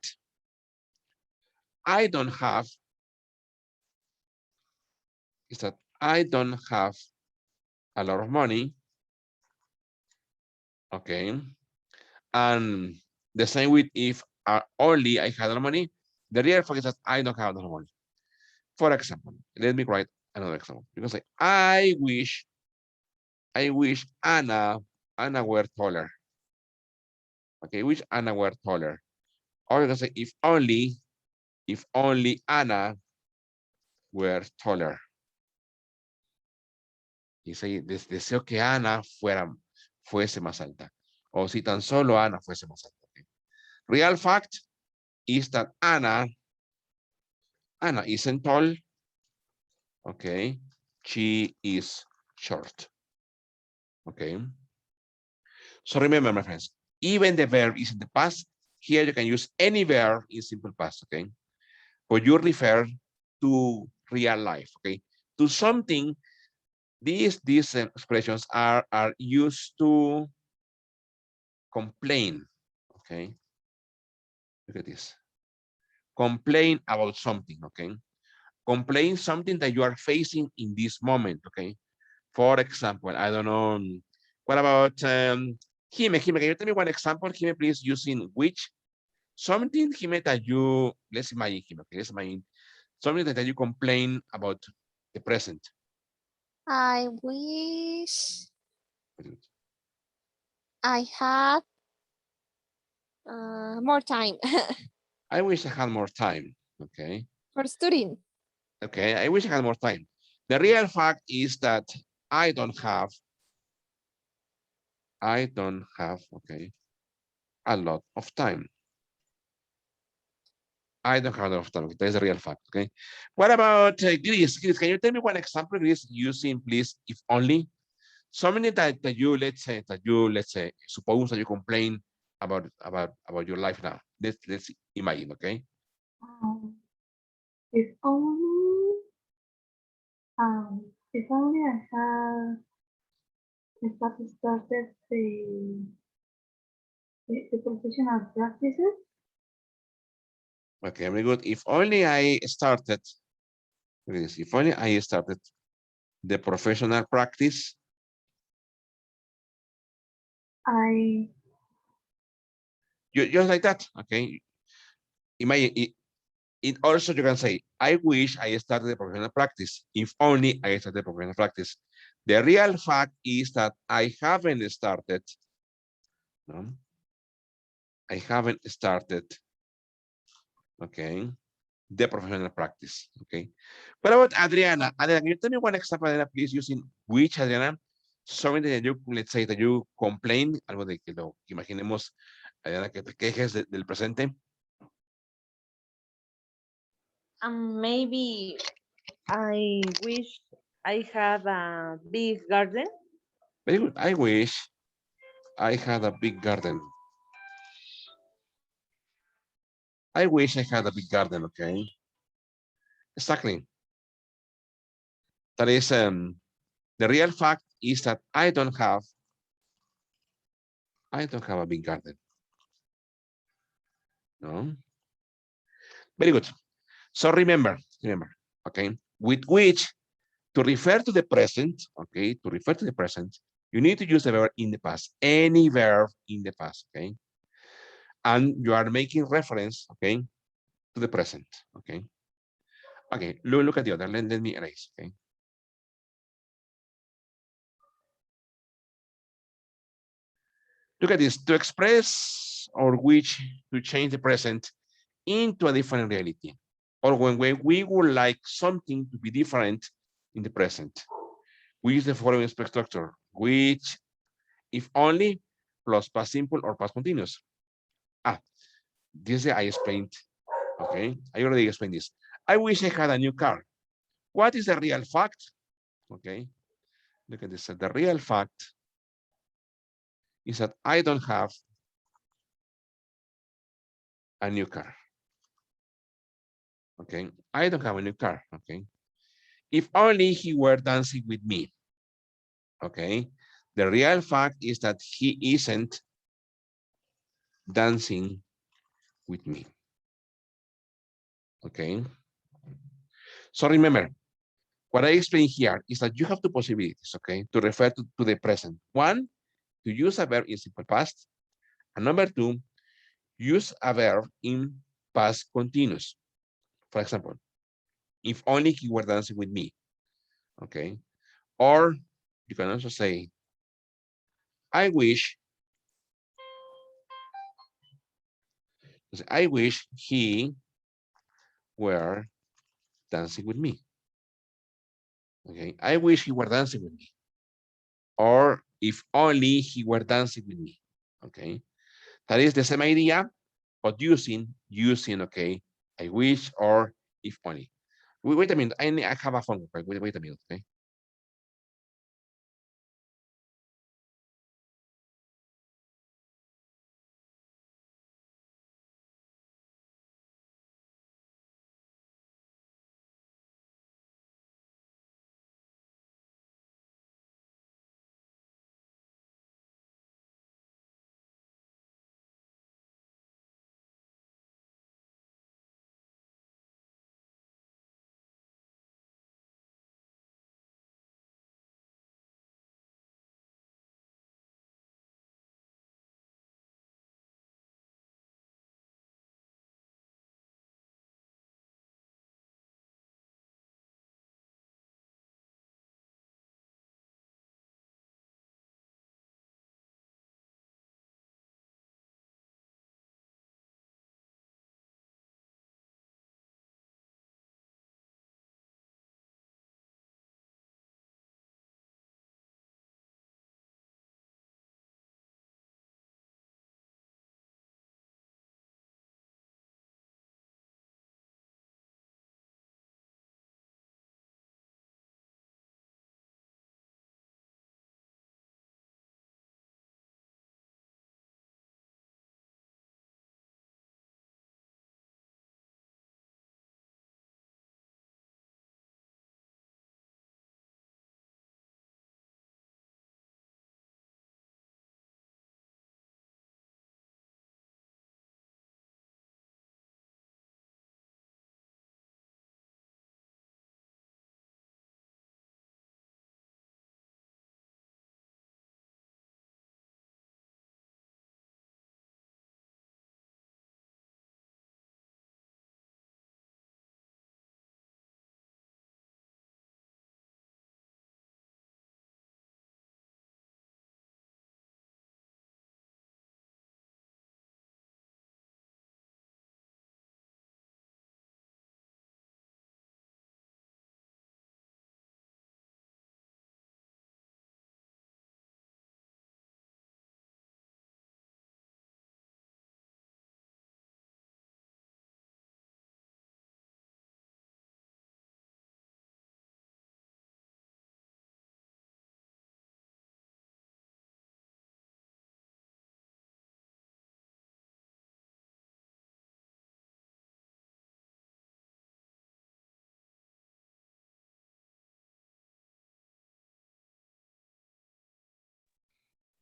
I don't have, is that I don't have a lot of money. Okay. And the same with if only I had a lot of money. The real fact is that I don't have a lot of money. For example, let me write another example. You can say, I wish Anna were taller. Okay, wish Anna were taller. Or you can say, if only Anna were taller. Y say, deseo que Ana fuese más alta. O si tan solo Ana fuese más alta. Okay. Real fact is that Anna isn't tall. Okay. She is short. Okay. So remember, my friends, even the verb is in the past. Here you can use any verb in simple past. Okay. But you refer to real life. Okay. To something. These expressions are used to complain. Okay. Look at this. Complain about something. Okay. Complain something that you are facing in this moment. Okay. For example, I don't know. What about Jime? Jime, can you tell me one example, Jime, please, using which? Something, Jime, that you, let's imagine, Jime, okay, let's imagine something that you complain about the present. I wish I had more time I wish I had more time. Okay. for studying. Okay, I wish I had more time. The real fact is that I don't have, okay, a lot of time. I don't have a lot of time. That is a real fact, okay? What about Gris? Gris, can you tell me one example, Gris, using please, if only? Something that you, let's say, suppose that you complain about your life now. Let's imagine, okay? Um, if only, if only I had started the professional practices, Okay, very good. If only I started, Gris, if only I started the professional practice, I you just like that, okay? Imagine it also you can say, I wish I started the professional practice. If only I started the professional practice. The real fact is that I haven't started, no? I haven't started, okay, the professional practice, okay? What about Adriana? Adriana, can you tell me one example, Adriana, please, using which, Adriana? Something that you, let's say, that you complain, algo de que lo imaginemos, Adriana, que te quejes del presente. Maybe I wish I had a big garden. Very good. I wish I had a big garden. I wish I had a big garden, okay? Exactly. That is, the real fact is that I don't have a big garden. No? Very good. So remember, okay, with which to refer to the present, okay, to refer to the present, you need to use the verb in the past, any verb in the past, okay? And you are making reference, okay, to the present, okay? Okay, look at the other, let me erase, okay? Look at this, to express or which to change the present into a different reality, or when we would like something to be different in the present. We use the following structure, which, if only, plus past simple or past continuous. This I explained, okay? I already explained this. I wish I had a new car. What is the real fact? Okay, look at this. The real fact is that I don't have a new car. Okay, I don't have a new car. Okay, if only he were dancing with me. Okay, the real fact is that he isn't dancing with me. Okay, so remember, what I explained here is that you have two possibilities, okay, to refer to the present. One, to use a verb in simple past, and number two, use a verb in past continuous. For example, if only he were dancing with me, okay? Or you can also say, I wish he were dancing with me. Okay, I wish he were dancing with me. Or if only he were dancing with me. Okay, that is the same idea, but using okay, I wish or if only. Wait a minute, I have a phone. Wait a minute, okay.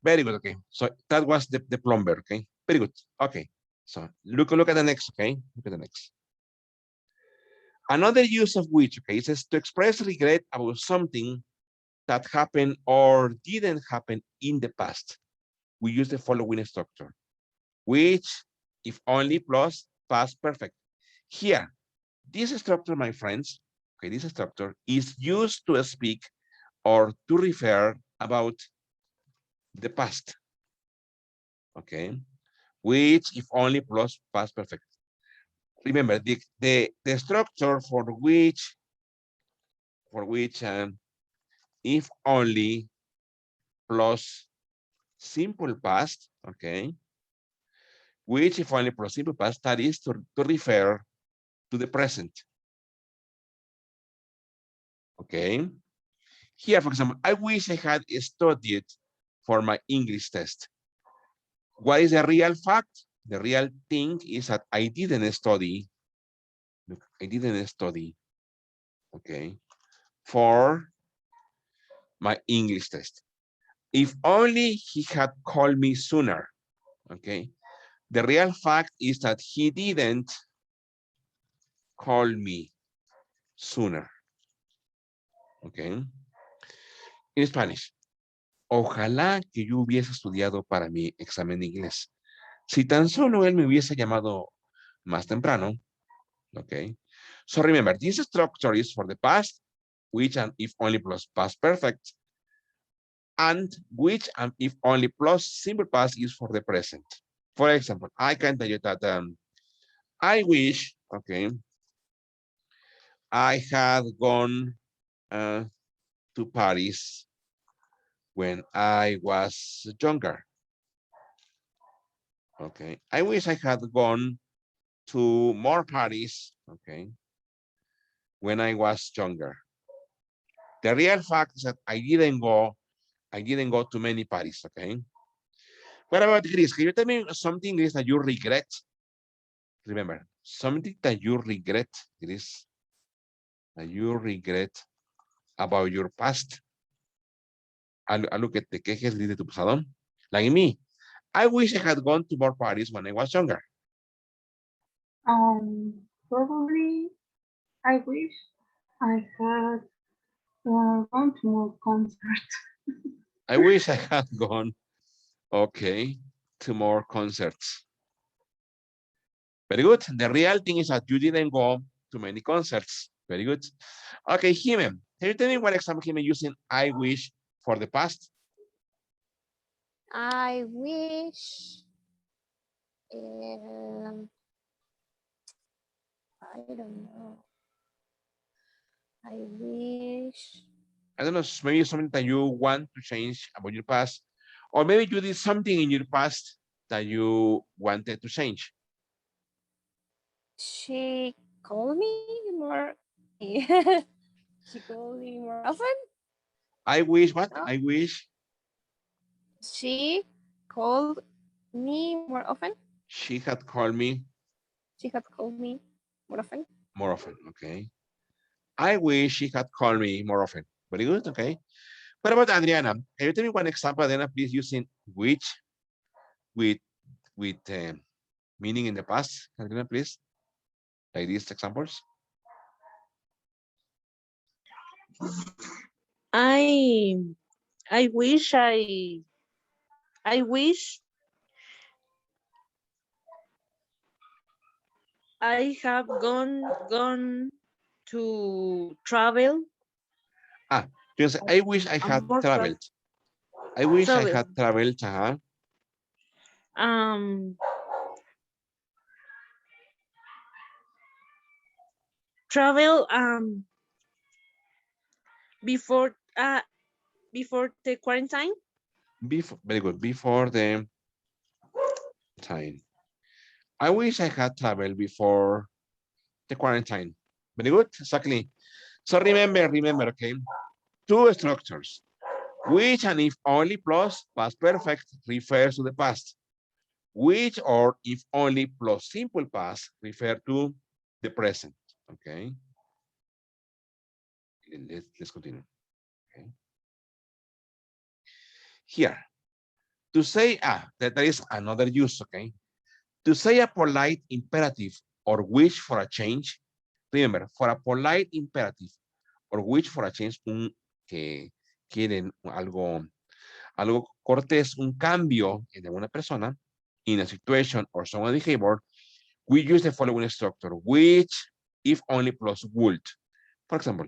Very good. Okay. So that was the plumber. Okay. Very good. Okay. So look at the next. Okay. Look at the next. Another use of which, okay, it says to express regret about something that happened or didn't happen in the past. We use the following structure, which, if only, plus past perfect. Here, this structure, my friends, okay, this structure is used to speak or to refer about the past, okay, which, if only, plus past perfect. Remember, the structure for which if only plus simple past, okay, which if only plus simple past, that is to refer to the present. Okay. Here, for example, I wish I had studied for my English test. What is the real fact? The real thing is that I didn't study. Look, I didn't study, okay, for my English test. If only he had called me sooner, okay. The real fact is that he didn't call me sooner, okay. In Spanish, ojalá que yo hubiese estudiado para mi examen de inglés. Si tan solo él me hubiese llamado más temprano, okay. So remember, this structure is for the past, which and if only plus past perfect, and which and if only plus simple past is for the present. For example, I can tell you that I wish, okay, I had gone to Paris when I was younger. Okay, I wish I had gone to more Paris, okay, when I was younger. The real fact is that I didn't go to many Paris, okay? What about Chris? Can you tell me something, Chris, that you regret? Remember, something that you regret, Chris, that you regret about your past. Algo que te quejes de tu pasado. Like me, I wish I had gone to more parties when I was younger. Probably I wish I had gone to more concerts. I wish I had gone, okay, to more concerts. Very good. The real thing is that you didn't go to many concerts. Very good. Okay, Jimmy, can you tell me one example, Jimmy, using I wish for the past? I wish. Um, I don't know. I wish. I don't know, maybe something that you want to change about your past, or maybe you did something in your past that you wanted to change. She called me more. She called me more often. I wish what? No, I wish she called me more often. she had called me She had called me more often. more often. Okay. I wish she had called me more often. Very good. Okay. What about Adriana? Can you tell me one example, Adriana, please, using which with with meaning in the past, Adriana, please, like these examples. I I wish I wish I have gone to travel Ah, just I wish I had more traveled. I wish I travel. had traveled. Um travel before before the quarantine. Before, very good. Before the time. I wish I had traveled before the quarantine. Very good. Exactly. So remember, okay, two structures, which and if only plus past perfect refers to the past, which or if only plus simple past refer to the present. Okay. Let's continue. Okay. Here, To say, that is another use, okay? To say a polite imperative or wish for a change. Remember, for a polite imperative or wish for a change, que quieren algo cortés, un cambio en una persona, in a situation or someone behavior, we use the following structure, which, if only plus would. For example,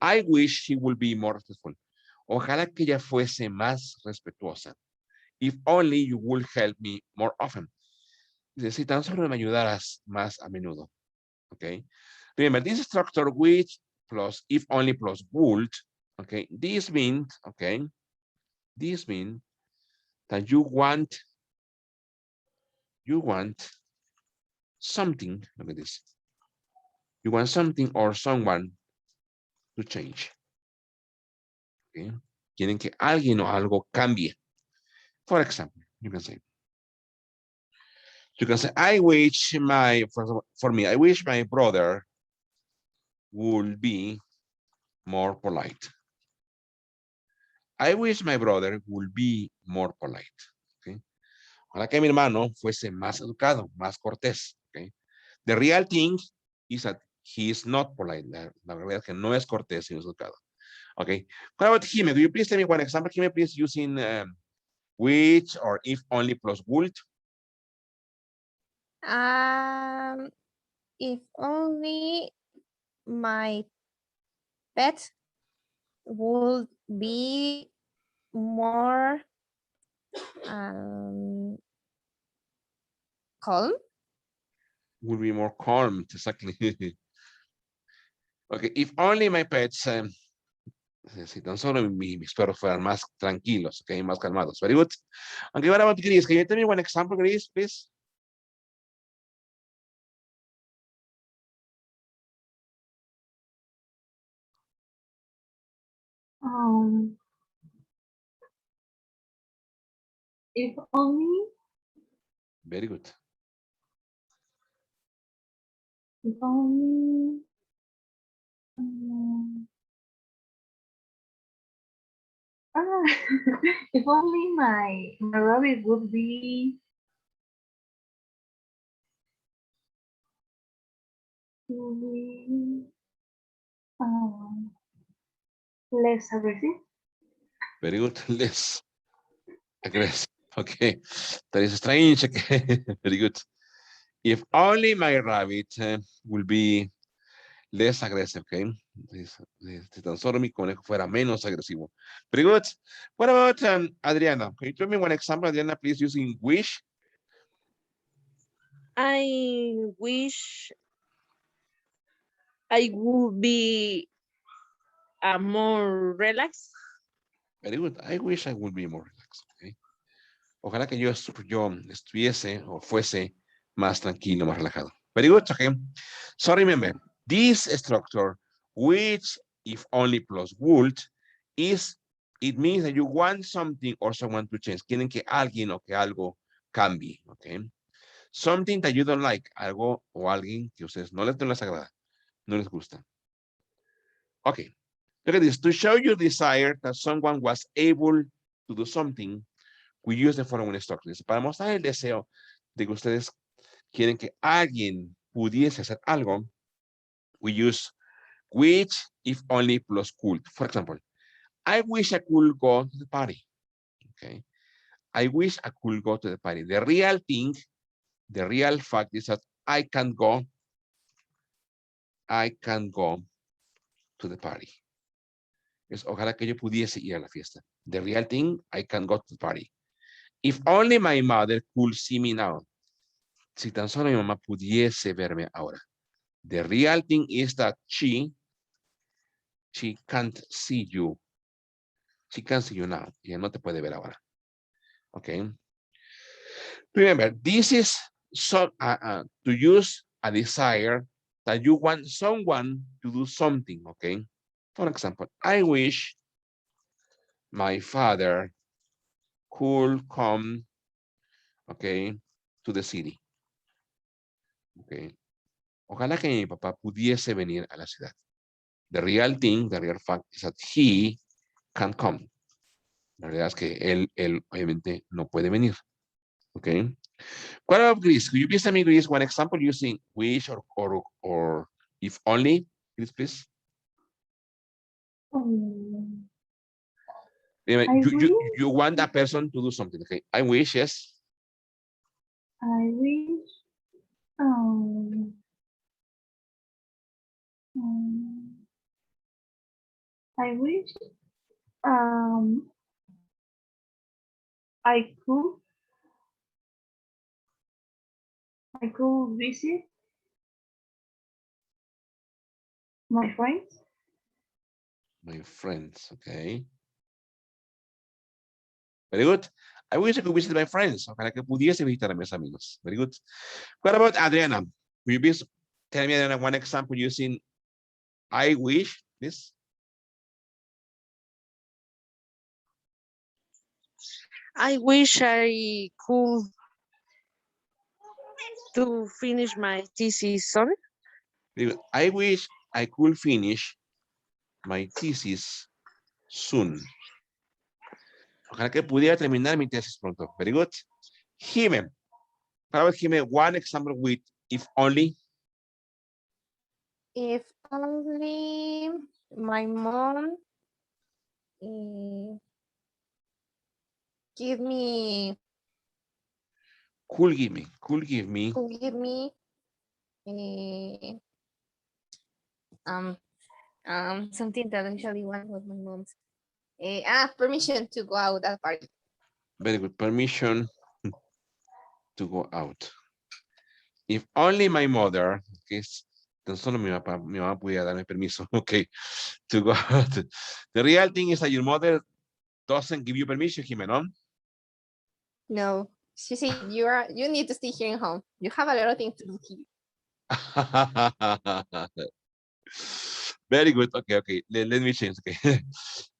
I wish she would be more respectful. Ojalá que ella fuese más respetuosa. If only you would help me more often. Si tan solo me ayudaras más a menudo. Okay. Remember, this structure which plus if only plus would. Okay. This means, okay. This means that you want something. Look at this. You want something or someone to change. Okay. Quieren que alguien o algo cambie. For example, you can say, I wish for me, I wish my brother would be more polite. I wish my brother would be more polite. Okay. Ojalá que mi hermano fuese más educado, más cortés. Okay. The real thing is that he is not polite. La realidad es que no es cortés, sino es educado. Okay. What about Jime? Do you please tell me one example? Jime, please using which or if only plus would. If only my pet would be more calm. Would be more calm, exactly. Okay, if only my pets, si tan solo mis perros fueran más tranquilos, okay, más calmados. Very good. Okay, what about Grace? Can you tell me one example, Grace, please? If only, Very good. if only, if only my rabbit would be less aggressive. Very good. Less aggressive. Okay. That is strange. Okay. Very good. If only my rabbit will be less aggressive, okay? Si tan solo mi conejo fuera menos agresivo. Very good. What about Adriana? Can you tell me one example, Adriana, please, using wish? I wish I would be more relaxed. Very good. I wish I would be more relaxed, okay? Ojalá que yo estuviese o fuese más tranquilo, más relajado. Very good, okay? So remember, this structure, which if only plus would, it means that you want something or someone to change. Quieren que alguien o que algo cambie, okay? Something that you don't like, algo o alguien que ustedes no les agrada, no les gusta. Okay, look at this. To show your desire that someone was able to do something, we use the following structures. Para mostrar el deseo de que ustedes quieren que alguien pudiese hacer algo, we use which, if only, plus could. For example, I wish I could go to the party. Okay. I wish I could go to the party. The real thing, the real fact is that I can go to the party. Es ojalá que yo pudiese ir a la fiesta. The real thing, I can go to the party. If only my mother could see me now. Si tan solo mi mamá pudiese verme ahora. The real thing is that she can't see you. She can't see you now. Ella no te puede ver ahora. Okay. Remember, this is so to use a desire that you want someone to do something. Okay. For example, I wish my father could come, okay, to the city. Okay. Ojalá que mi papá pudiese venir a la ciudad. The real thing, the real fact is that he can come. La verdad es que él obviamente no puede venir. ¿Ok? What about Greece? Could you please tell me, Greece, one example using wish or if only, please? Um, Anyway, I wish, you want that person to do something, okay? I wish, yes. I wish, um, um, I wish, um, I I could visit my friends. My friends, okay. Very good. I wish I could visit my friends. Ojalá que pudiese visitar a mis amigos. Very good. What about Adriana? Will you please tell me, Adriana, one example using I wish, please? I wish I could to finish my thesis. Sorry. Very good. I wish I could finish my thesis soon. Ojalá que pudiera terminar mi tesis pronto. Very good. Jime. How about Jime? One example with if only. If only my mom eh, give me Could give me. Could give me. could give me eh, um something that I usually want with my mom's permission to go out at a party. Very good. Permission to go out. If only my mother, que es tan solo mi mamá pudiera darme permiso, okay, to go out. The real thing is that your mother doesn't give you permission, Jimeno. No, she said you need to stay here in home. You have a lot of things to do here. Very good. Okay, okay. Let me change. Okay.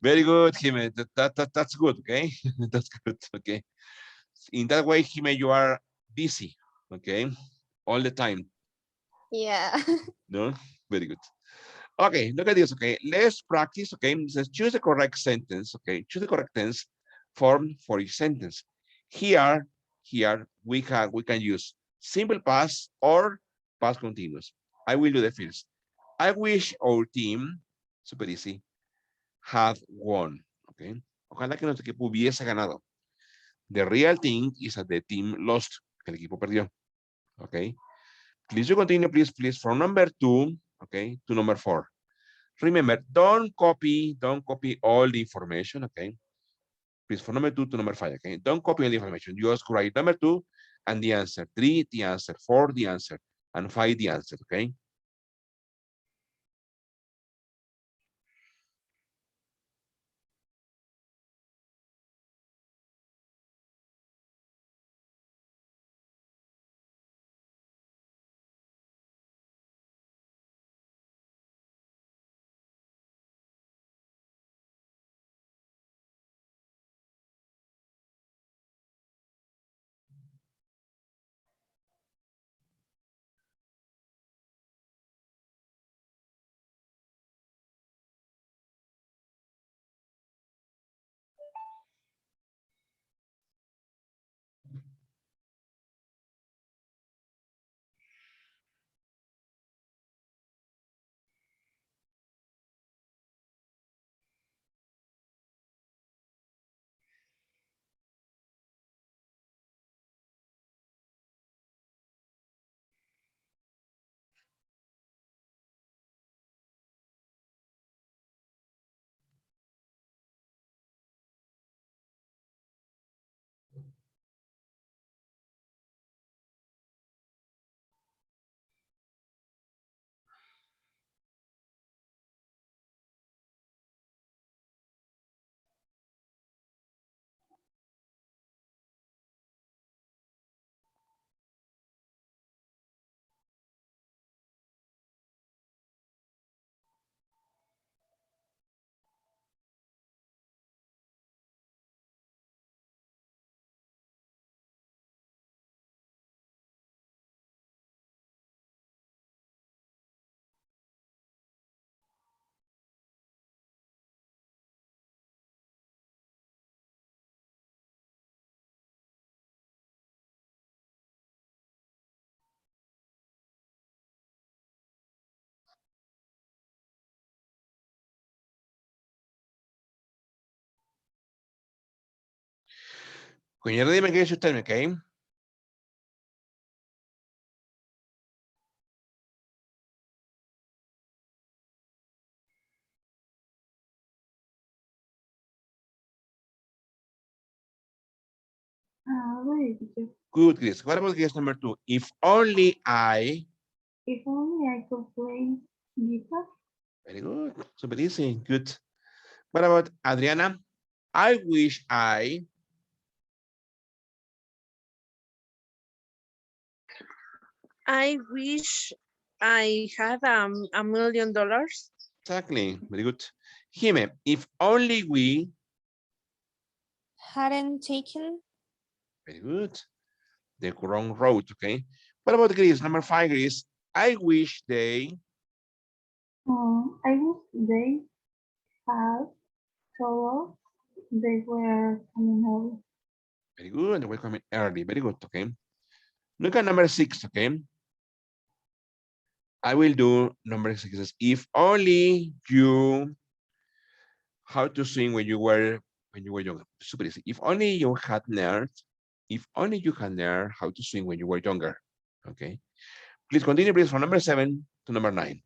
Very good, Jime. That's good. Okay. That's good. Okay. In that way, Jime, you are busy. Okay. All the time. Yeah. No? Very good. Okay, look at this. Okay, let's practice. Okay, it says choose the correct sentence. Okay, choose the correct tense form for each sentence. Here, we can use simple past or past continuous. I will do the first. I wish our team, super easy, had won. Okay, ojalá que nuestro equipo hubiese ganado. The real thing is that the team lost. El equipo perdió. Okay, please you continue, please, from number 2, okay, to number 4. Remember, don't copy all the information, okay? Please, from number 2 to number 5, okay? Don't copy all the information. You just write number 2 and the answer, 3, the answer, 4, the answer, and 5, the answer, okay? When you're ready, guys, you tell me, okay? Wait, teacher. Good, Chris. What about guess number 2? If only I. If only I could play guitar. Very good. Super easy. Good. What about Adriana? I wish I. I wish I had $1 million. Exactly. Very good. Jime, if only we. Hadn't taken. Very good. The wrong road, okay? What about Chris? Number 5, Chris. I wish they. I wish they had told us they were coming over. Very good. We're coming early. Very good, okay? Look at number 6, okay? I will do number 6. If only you. How to swim when you were young. Super easy. If only you had learned. If only you had learned how to swim when you were younger. Okay. Please continue, please, from number 7 to number 9.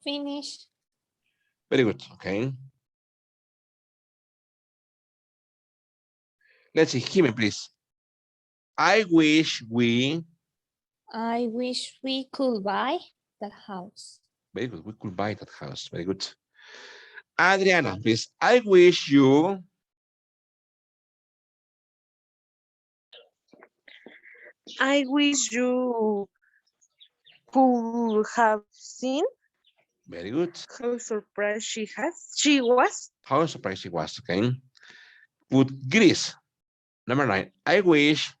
Finish. Very good. Okay. Let's see. Jimmy, please. I wish we. I wish we could buy that house. Very good. We could buy that house. Very good. Adriana, please. I wish you. I wish you could have seen Very good. how surprised she was. How surprised she was. Okay. Put Gris. Number 9. I wish.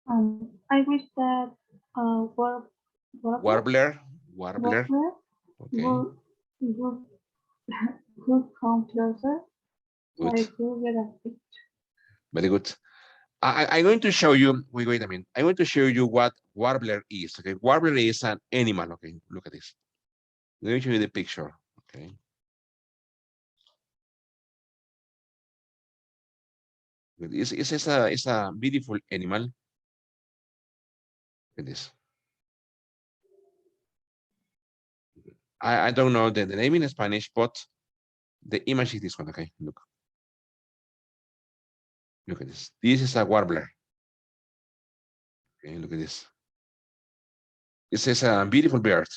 I wish that Warbler. Warbler Okay. would would come closer so Good. I could get a picture. Very good. I'm going to show you. Wait a minute. I'm going to show you what warbler is. Okay. Warbler is an animal. Okay. Look at this. Let me show you the picture. Okay. It's a beautiful animal. Look at this. I don't know the name in Spanish, but the image is this one. Okay. Look. Look at this. This is a warbler. Okay. Look at this. This is a beautiful bird.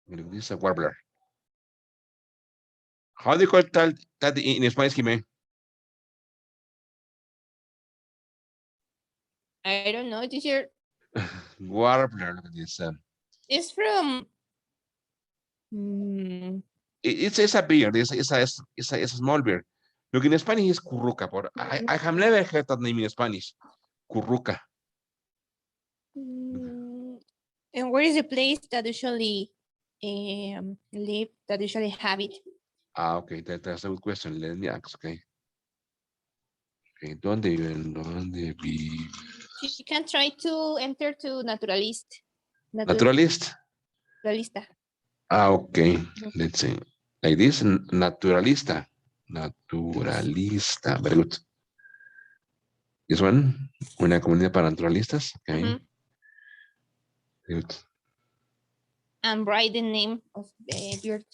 Look, this is a warbler. How do you call that in Spanish, Jimé? I don't know, teacher. Warbler. Look at this. It's from. It's a bird. It's a small bird. Look, in Spanish is curruca, but I have never heard that name in Spanish. Curruca. And where is the place that usually live, that usually have it? Okay, that's a good question. Let me ask, okay. Okay, ¿dónde viven? ¿Dónde viven? You can try to enter to naturalist. Naturalist? Naturalista. Okay, let's see. Like this, naturalista. Naturalista, very good. This one, una comunidad para naturalistas. Okay. Very good. and write the name of the bird.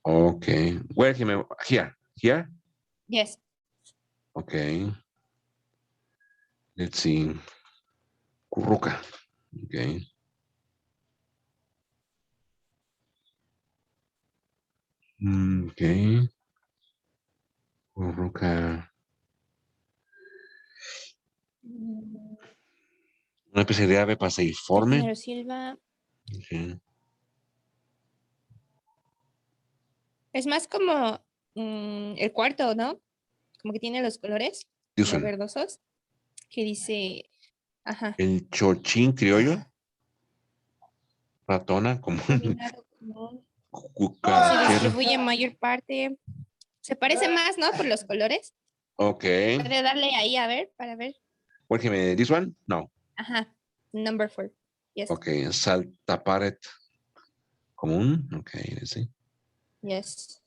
Okay. Where him? Here. Here. Yes. Okay. Let's see. Curruca. Okay. Okay. Curruca. Mm, Una especie de ave El paseriforme. género Silva. Okay. Es más como el cuarto, ¿no? Como que tiene los colores This como one. verdosos. Que dice, ajá, El chochín criollo. Ratona común. combinado común. Se Cucarachero. distribuye en mayor parte. Se parece más, ¿no? Por los colores. Okay. Puede darle ahí a ver, para ver. Where him? This one? No. Ajá. Number 4. Yes. Okay. Saltaparet común. Okay. Let's see. Yes.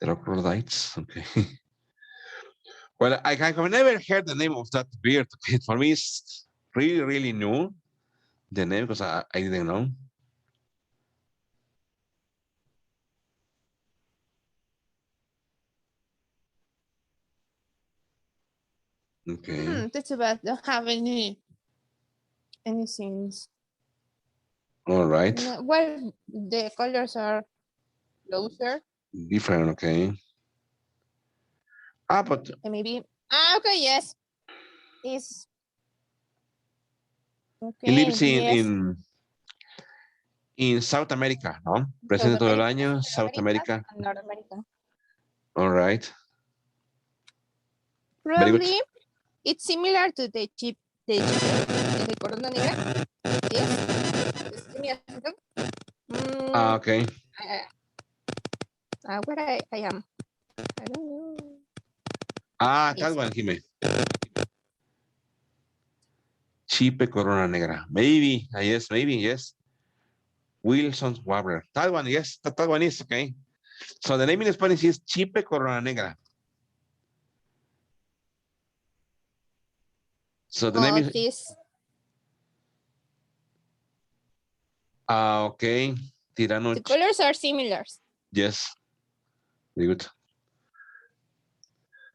Troglodytes. Okay. Well, I have never heard the name of that bird. Okay. For me, it's really, really new. The name because I didn't know. Okay. That's about don't have any scenes. All right. No, well, the colors are closer. Different. Okay. Ah, but Maybe. Okay, yes. Is he okay. lives Yes. in South America, ¿no? South Presente todo el America, año, South America. and North America. All right. Very good. Probably it's similar to the chip, the corona negra. Yes. Just give me a second. Ah, okay. Where I am. I don't know. Ah, that Yes. one, Jime. Chipe Corona Negra. Maybe. Yes, maybe. Yes. Wilson's Warbler. That one, yes. That one is okay. So the name in Spanish is Chipe Corona Negra. So the name is. This. Okay. Tirano. The colors are similar. Yes. Very good.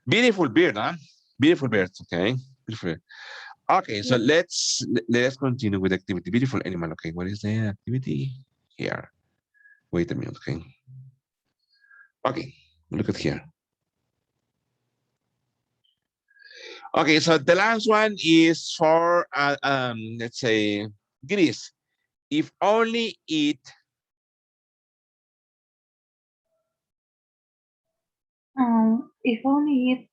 Beautiful beard, huh? Beautiful beard. Okay. Beautiful. Okay, so let's continue with the activity. Beautiful animal. Okay, what is the activity here? Wait a minute. Okay. Okay, look at here. Okay, so the last one is for let's say Greece. If only it. If only it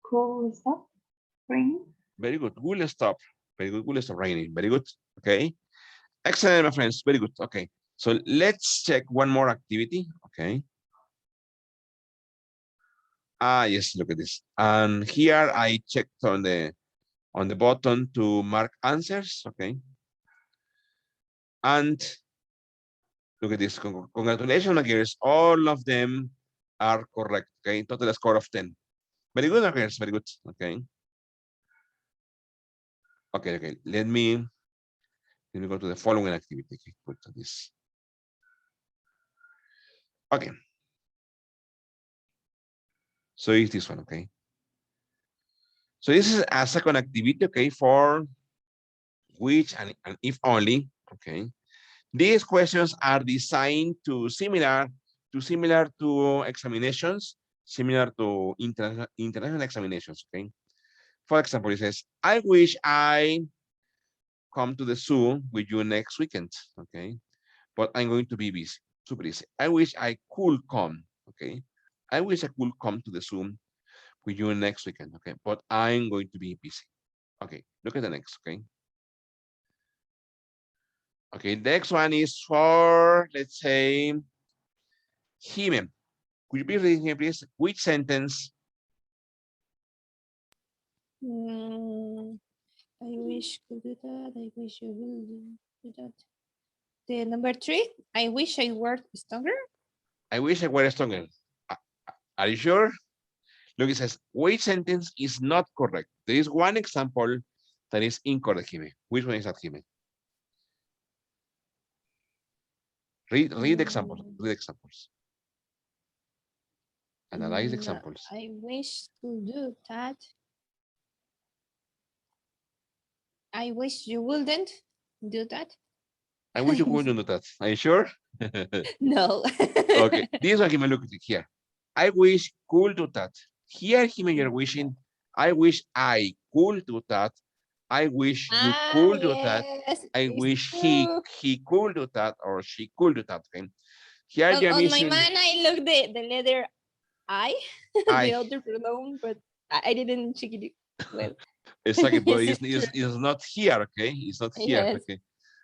could stop raining. Very good. Will stop. Very good. Will stop raining. Very good. Okay. Excellent, my friends. Very good. Okay. So let's check one more activity. Okay. Ah, yes. Look at this. And here I checked on the button to mark answers. Okay. And look at this. Congratulations, my girls. All of them are correct. Okay. Total score of 10. Very good, my girls. Very good. Okay. Okay. Okay. Let me go to the following activity. Okay. Put this. Okay. So it's this one. Okay. So this is a second activity. Okay. For which and if only. Okay. These questions are designed to similar to examinations, similar to international examinations. Okay. For example, it says, I wish I come to the zoo with you next weekend. Okay. But I'm going to be busy, super busy. I wish I could come. Okay. I wish I could come to the zoo with you next weekend. Okay. But I'm going to be busy. Okay. Look at the next. Okay. Okay. The next one is for, let's say, Jimen. Could you please read here, please? Which sentence? I wish could do that. I wish you will do that. The number 3. I wish I were stronger. I wish I were stronger. Are you sure? Look, it says, which sentence is not correct? There is one example that is incorrect, Jimmy. Which one is that, Jimmy? Read examples. Mm, Read examples. Analyze no, examples. I wish to do that. I wish you wouldn't do that. I wish you wouldn't do that. Are you sure? No. Okay. This one, Jimmy, look at it here. I wish could do that. Here, Jimmy, you're wishing. I wish I could do that. I wish you Ah, could do that. yes, I it's wish true. he could do that or she could do that. Okay. Here you're On my missing mind, I looked the letter I, the I. other pronoun, but I didn't check it well. Exactly, but Yes, it's true. it's not here. Okay, it's not here. Yes. Okay.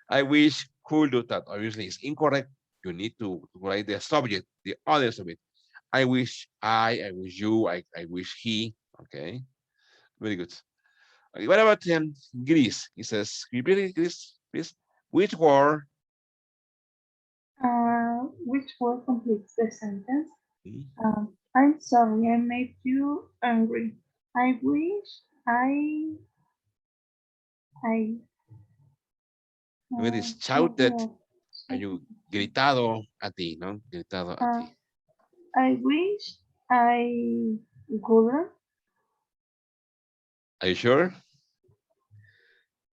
I wish could do that. Obviously, it's incorrect. You need to write the subject, the other subject. I wish I wish you, I wish he. Okay, very good. Okay, what about Greece? He says, can you repeat Greece, please? Which word? Which word completes the sentence? Hmm, I'm sorry, I made you angry. I wish I maybe it's help shouted. you. Are you gritado a ti, no? Gritado a Uh, ti. I wish I couldn't. Are you sure?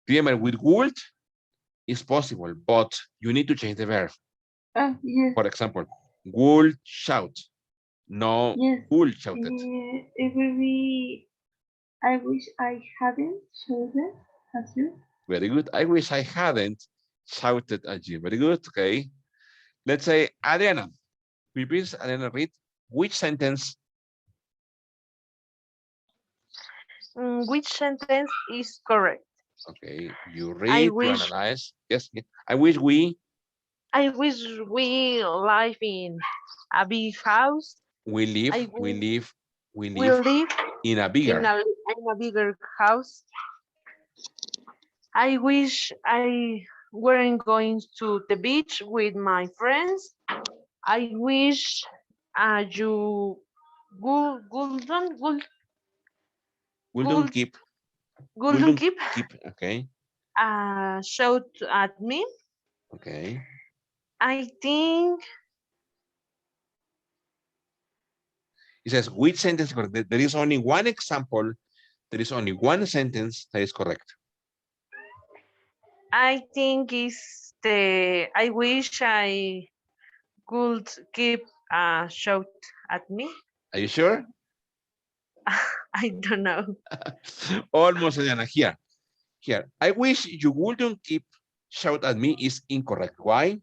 Remember, with would it's possible, but you need to change the verb. Yes, For example, would shout. No, yes. would shouted. It will be. I wish I hadn't chosen as you. Very good. I wish I hadn't shouted at you. Very good. Okay. Let's say Adriana. Will you please, Adriana, read which sentence? Which sentence is correct? Okay. You I read, you wish analyze. Yes. Yes. I wish I wish we live in a big house. we live, I we wish live, we we live live in a bigger. in a bigger house. I wish I weren't going to the beach with my friends. I wish you We don't would keep, we wouldn't don't keep keep. Okay. shout at me. Okay. I think It says which sentence is correct. There is only one example. There is only one sentence that is correct. is the I wish I could keep shout at me. Are you sure? I don't know. Almost, Adriana. Here. Here, I wish you wouldn't keep shout at me is incorrect. Why?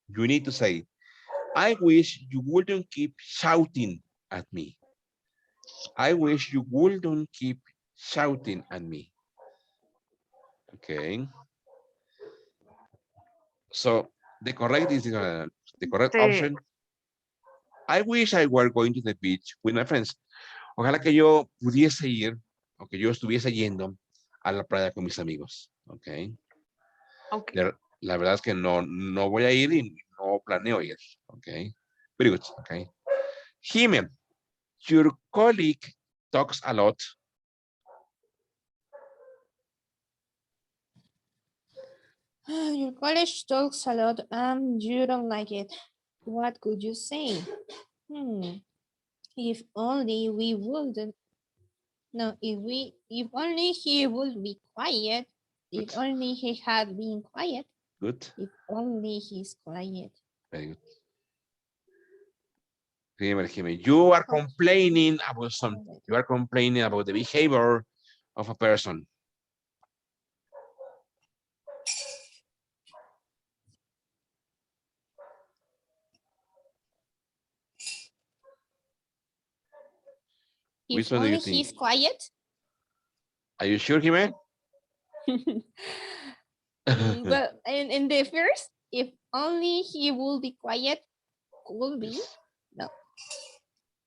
You need to say, I wish you wouldn't keep shouting at me. I wish you wouldn't keep shouting at me. Okay. So the correct is the correct The option. I wish I were going to the beach with my friends. Ojalá que yo pudiese ir o que yo estuviese yendo a la playa con mis amigos. Okay. okay. La verdad es que no voy a ir y no planeo ir. Okay. Very good. Okay. Jimen, your colleague talks a lot. Your college talks a lot and you don't like it. What could you say? If only we wouldn't. No, if only he would be quiet. If Good. only he had been quiet. Good. If only he's quiet. Very good. Remember, Jimen, you are complaining about something. You are complaining about the behavior of a person. Which If one do you only think? he's quiet. Are you sure, Jimen? Well, in the first, if only he will be quiet, could be. Yes. No.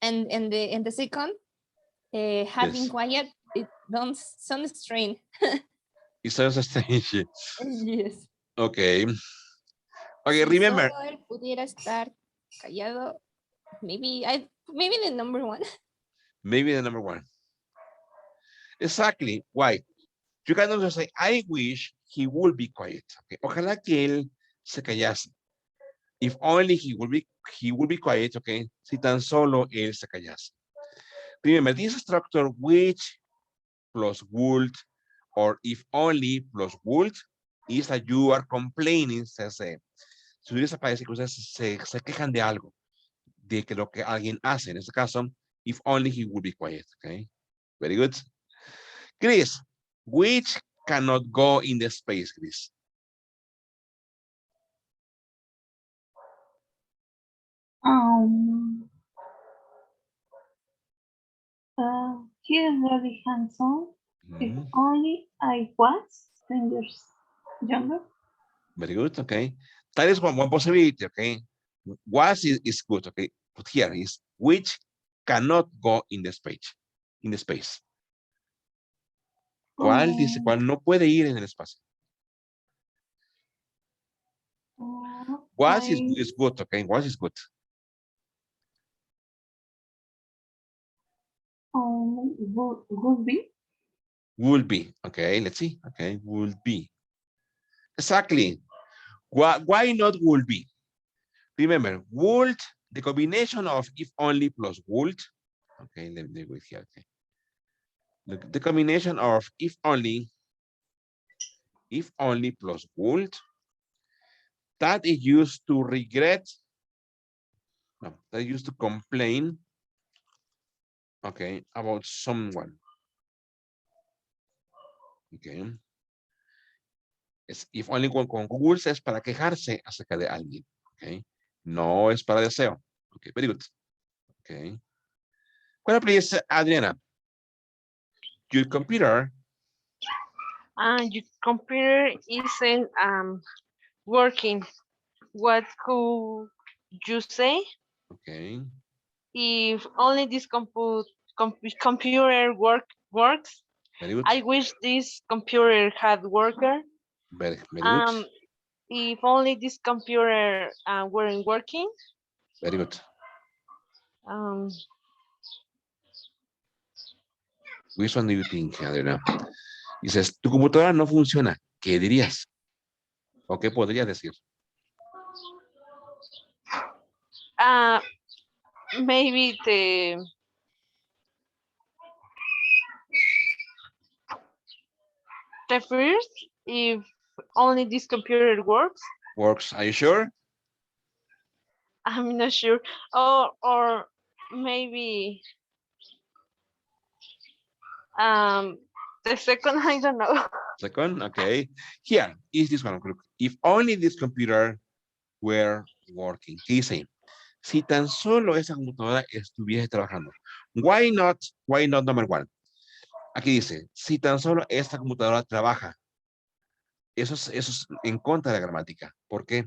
And in the second, having Yes. quiet, it don't sound strange. It sounds strange. Yes. Okay. Okay, Si remember. solo él pudiera estar callado, maybe the number one. Maybe the number one. Exactly. Why? You can also say, I wish he would be quiet. Okay. Ojalá que él se callase. If only he will be quiet, okay? Si tan solo él se callase. Remember, this structure which plus would or if only plus would is that you are complaining, si ustedes parece que ustedes se quejan de algo, de que lo que alguien hace, en este caso, if only he would be quiet, okay? Very good. Chris, which cannot go in the space, Chris? Um, he is very handsome. If Mhm. only I was 10 years younger. Very good, okay. That is one possibility, okay. Was is good, okay. But here is which cannot go in the space. ¿Cuál dice? Um, ¿Cuál no puede ir en el espacio? Was I is good, okay. Was is good. would be. Will be, okay. Let's see, okay. Will be. Exactly. Why not will be? Remember, would, the combination of if only plus would. Okay, let me go here, okay. The combination of if only plus would, that is used to regret, no, that is used to complain, okay, about someone. Okay. Es if only con would es para quejarse acerca de alguien. Okay. No es para deseo. Okay, very good. Okay. Well, please, Adriana, your computer. Your computer isn't working. What could you say? Okay, If only this computer works. very good. I wish this computer had worker. Very good. If only this computer weren't working. Very good. Um, Which one do you think, Adriana? Dices, tu computadora no funciona. ¿Qué dirías? ¿O qué podrías decir? uh, maybe the first, if only this computer works. Works, are you sure? I'm not sure. Or maybe the second, I don't know. Second, okay. Here is this one. Look, if only this computer were working. ¿Qué dice? Si tan solo esa computadora estuviese trabajando. Why not number one? Aquí dice, si tan solo esta computadora trabaja. Eso es en contra de la gramática. ¿Por qué?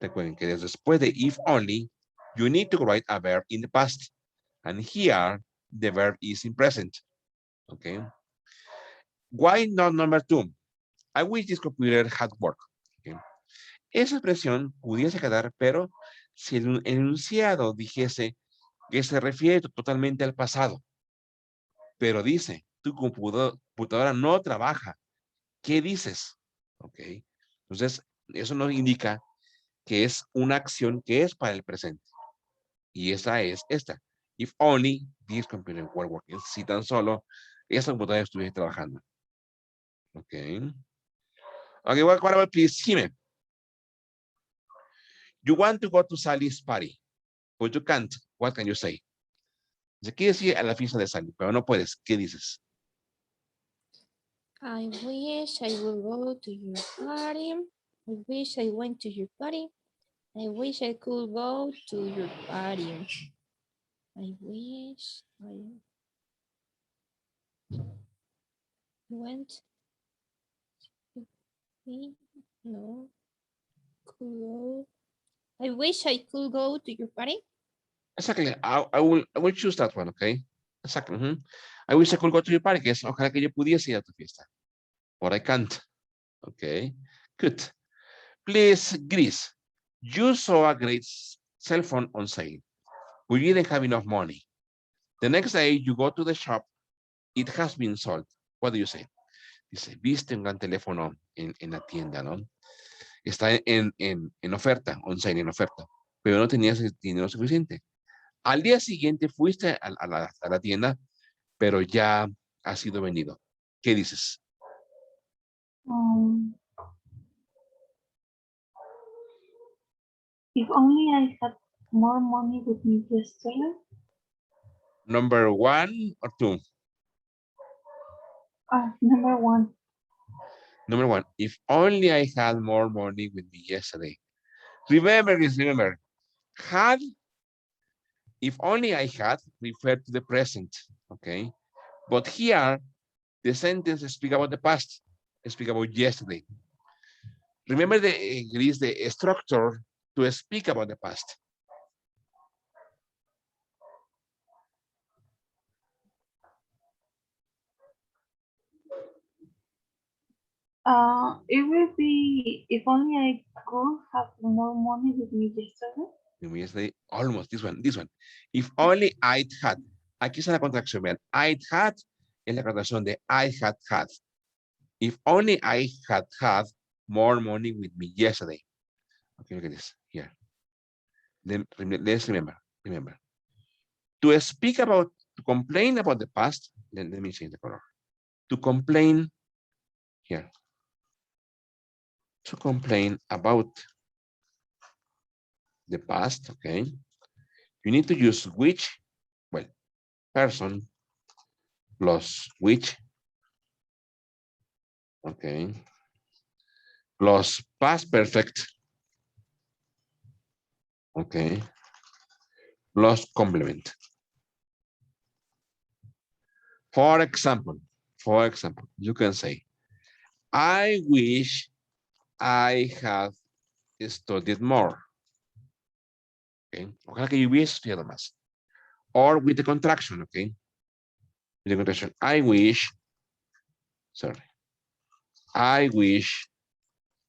Recuerden que después de if only, you need to write a verb in the past. And here, the verb is in present. Okay. Why not number two? I wish this computer had worked. Okay. Esa expresión pudiese quedar, pero si el enunciado dijese que se refiere totalmente al pasado, pero dice, tu computadora no trabaja, ¿qué dices? Ok. Entonces, eso nos indica que es una acción que es para el presente. Y esa es esta. If only this computer were working. Si tan solo esa computadora estuviese trabajando. Ok. Okay, what about please, Jimmy? You want to go to Sally's party, but you can't. What can you say? Se quiere decir a la fiesta de Sally, pero no puedes. ¿Qué dices? I wish I would go to your party. I wish I went to your party. I wish I could go to your party. I wish I went to no could go. I wish I could go to your party. Exactly. I will choose that one, okay? Exactly. I wish I could go to your party, que es ojalá que yo pudiese ir a tu fiesta. But I can't. Okay. Good. Please, Gris, you saw a great cell phone on sale. We didn't have enough money. The next day you go to the shop, it has been sold. What do you say? Dice, viste un gran teléfono en la tienda, ¿no? está en oferta, on sale, en oferta, pero no tenías el dinero suficiente. Al día siguiente fuiste a la tienda, pero ya ha sido vendido. ¿Qué dices? Um, if only I had more money with me yesterday. Number 1 or 2? Number one. Number 1, if only I had more money with me yesterday. Remember this, remember, had, if only I had, refer to the present, okay? But here, the sentence speak about the past, speak about yesterday. Remember Greece, the structure to speak about the past. It will be if only I could have more money with me yesterday. Yesterday, almost this one. If only I'd had. Aquí está la contracción, vean. I'd had es la contracción de I had had. If only I had had more money with me yesterday. Okay, look at this here. Let's remember. To speak about, to complain about the past, let me change the color. To complain here. To complain about the past, okay? You need to use which, well, person plus which, okay, plus past perfect, okay, plus complement. For example, you can say, I wish I had studied more. Okay, ojalá que yo hubiese estudiado más. Or with the contraction, okay? With the contraction, I wish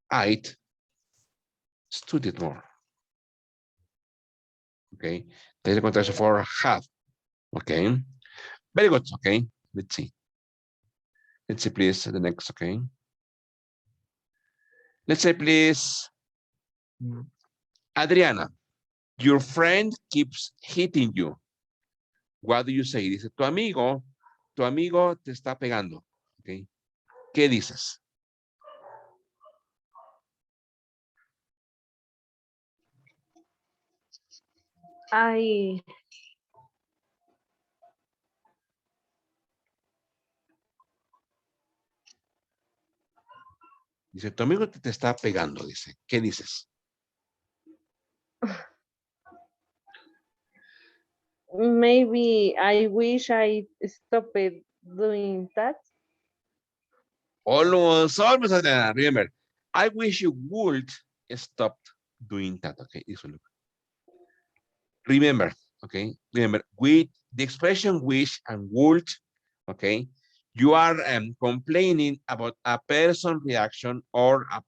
I'd studied more. Okay, there's a contraction for have. Okay, very good. Okay, let's see. Let's see, please, the next, okay. Let's say, please, Adriana, your friend keeps hitting you. What do you say? Dice, tu amigo te está pegando. Okay. ¿Qué dices? I Dice, tu amigo te está pegando, dice. ¿Qué dices? maybe I wish I stopped doing that. Almost, Adriana. Remember, I wish you would stop doing that. Okay, this one. Remember, okay, remember, with the expression wish and would, okay, you are complaining about a person reaction or a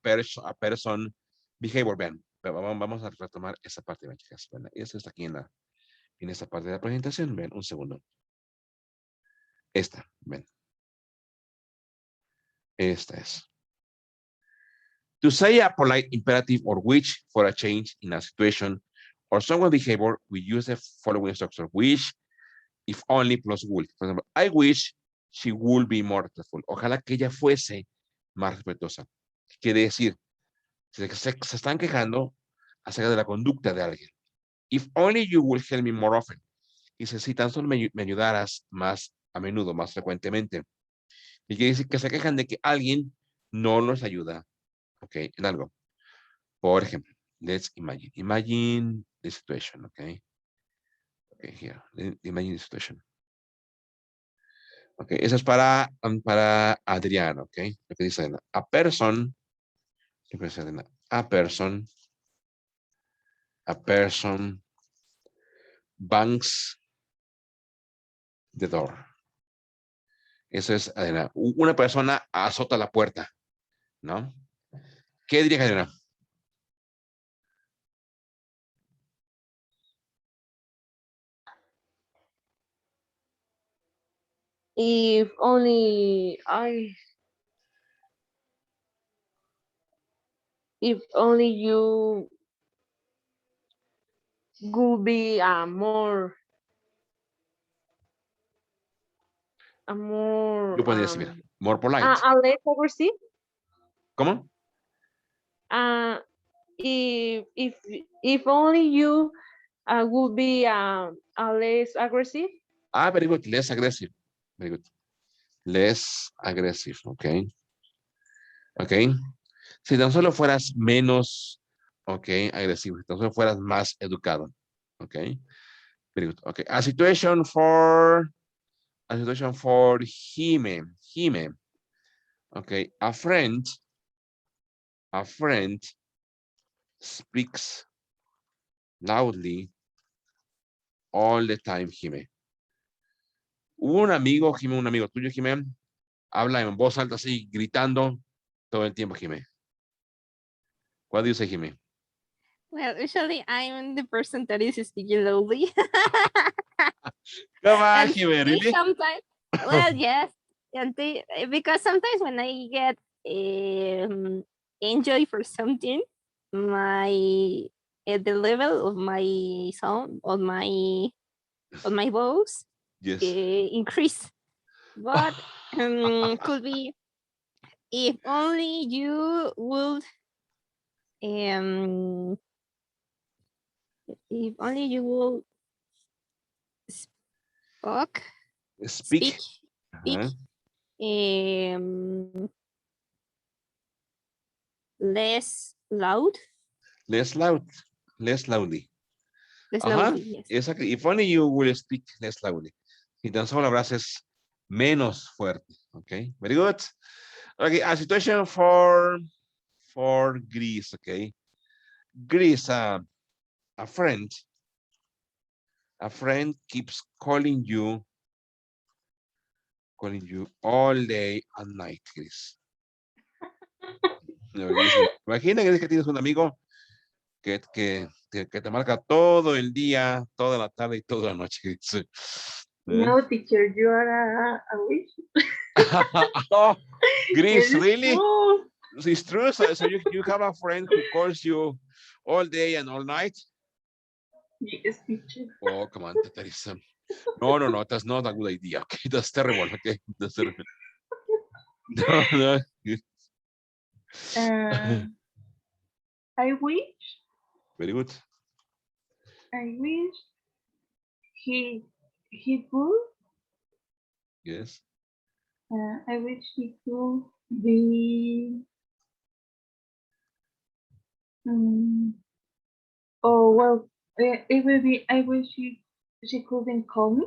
person behavior. Vean, vamos a retomar esa parte, chicas. Esa está aquí en esta parte de la presentación. Ven, un segundo. Esta, ven. Esta es. To say a polite imperative or which for a change in a situation or someone's behavior, we use the following structure: wish, if only plus would. For example, I wish she would be more respectful. Ojalá que ella fuese más respetuosa. Quiere decir, se están quejando acerca de la conducta de alguien. If only you would help me more often. Dice, si tan solo me ayudaras más a menudo, más frecuentemente. Y quiere decir que se quejan de que alguien no nos ayuda, ¿ok? En algo. Por ejemplo, let's imagine. Imagine the situation, ¿ok? Okay, here. Imagine the situation. Ok, eso es para Adrián, ok. Lo que dice Adriana. A person, ¿qué dice Adriana? A person bangs the door. Eso es, Adriana. Una persona azota la puerta, ¿no? ¿Qué diría Adriana? If only if only you would be a more Yo podría decir, mira, more polite. a less aggressive. ¿Cómo? Uh, if only you would be a less aggressive. Ah, very good. Less aggressive. Very good. Less aggressive. Ok. Ok. Si tan solo fueras menos, ok, agresivo. Si tan solo fueras más educado. Ok. Very good. Okay. A situation for Jime. Jime. Okay. A friend speaks loudly all the time, Jime. Un amigo, Jime, un amigo tuyo, Jime, habla en voz alta así, gritando todo el tiempo, Jime. What do you say, Jime? Well, usually I'm the person that is speaking loudly. Come on, And Jime, they really? sometimes, well, yes, because sometimes when I get enjoy for something, my the level of my sound on my voice Yes. increase. But could be if only you would um if only you will speak Speak. speak Uh-huh. um less loud, Less loud. Less loudly. less Ajá. loudly, yes. Exactly. If only you will speak less loudly. Si tan solo hablases menos fuerte. Okay. Very good. Okay. A situation for Greece. Okay. Greece. A friend. A friend keeps calling you all day and night, Greece. No, Greece, imagina, Greece, que tienes un amigo que te marca todo el día, toda la tarde y toda la noche, Greece. ¿Eh? No, teacher, you are a witch. Oh, Greece, It is really? true. It's true. So you have a friend who calls you all day and all night? Yes, teacher. Oh, come on, that is no, that's not a good idea. Okay, that's terrible. Okay, that's terrible. No. Uh, I wish, Very good. I wish he could. Yes. I wish he could be. Um, oh well, it will be. I wish she couldn't call me.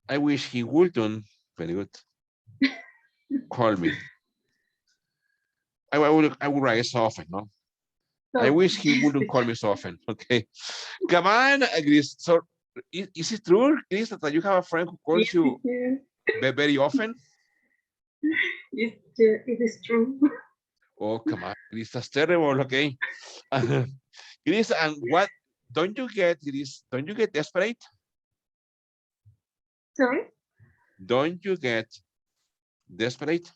I wish he wouldn't. Very good. Call me. I would write so often, no? I So wish he yes, wouldn't call teacher. me so often. Okay. Come on, Chris. So is it true, Chris, that you have a friend who calls Yes, you teacher. very often? Yes, teacher. It is true. Oh, come on, Chris, that's terrible. Okay. Chris, and what don't you get, Chris? Don't you get desperate? Sorry. Don't you get desperate?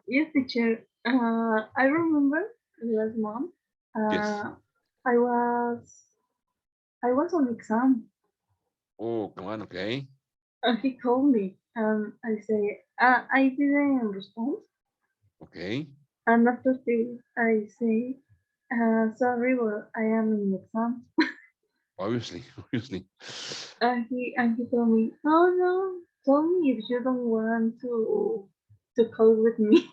Yes, teacher. I remember last month. Yes. I was on exam. Oh, come on. Okay. He called me. I say I didn't respond. Okay. And after this, I say, sorry, but I am in exam. Obviously, obviously. And he told me, no, tell me if you don't want to call with me.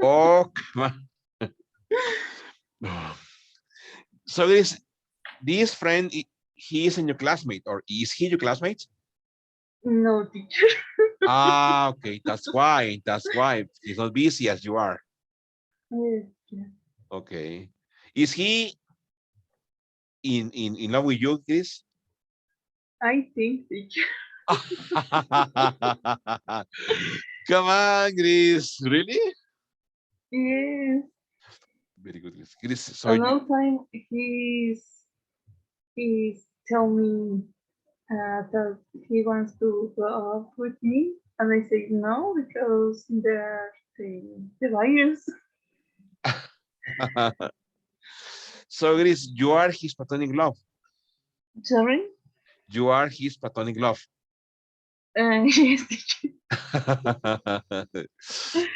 Oh, come on. Oh. So this friend, he is in your classmate, or is he your classmate? No, teacher. Ah, okay, that's why. That's why he's not busy as you are. Yes, yes. Okay. Is he in love with you, Chris? I think, teacher. Come on, Chris. Really? Yes. Very good, Chris. Chris, so A you, long time he's tell me that he wants to go up with me, and I say no because the virus. So it is, you are his platonic love. Sorry. You are his platonic love. Yes, teacher.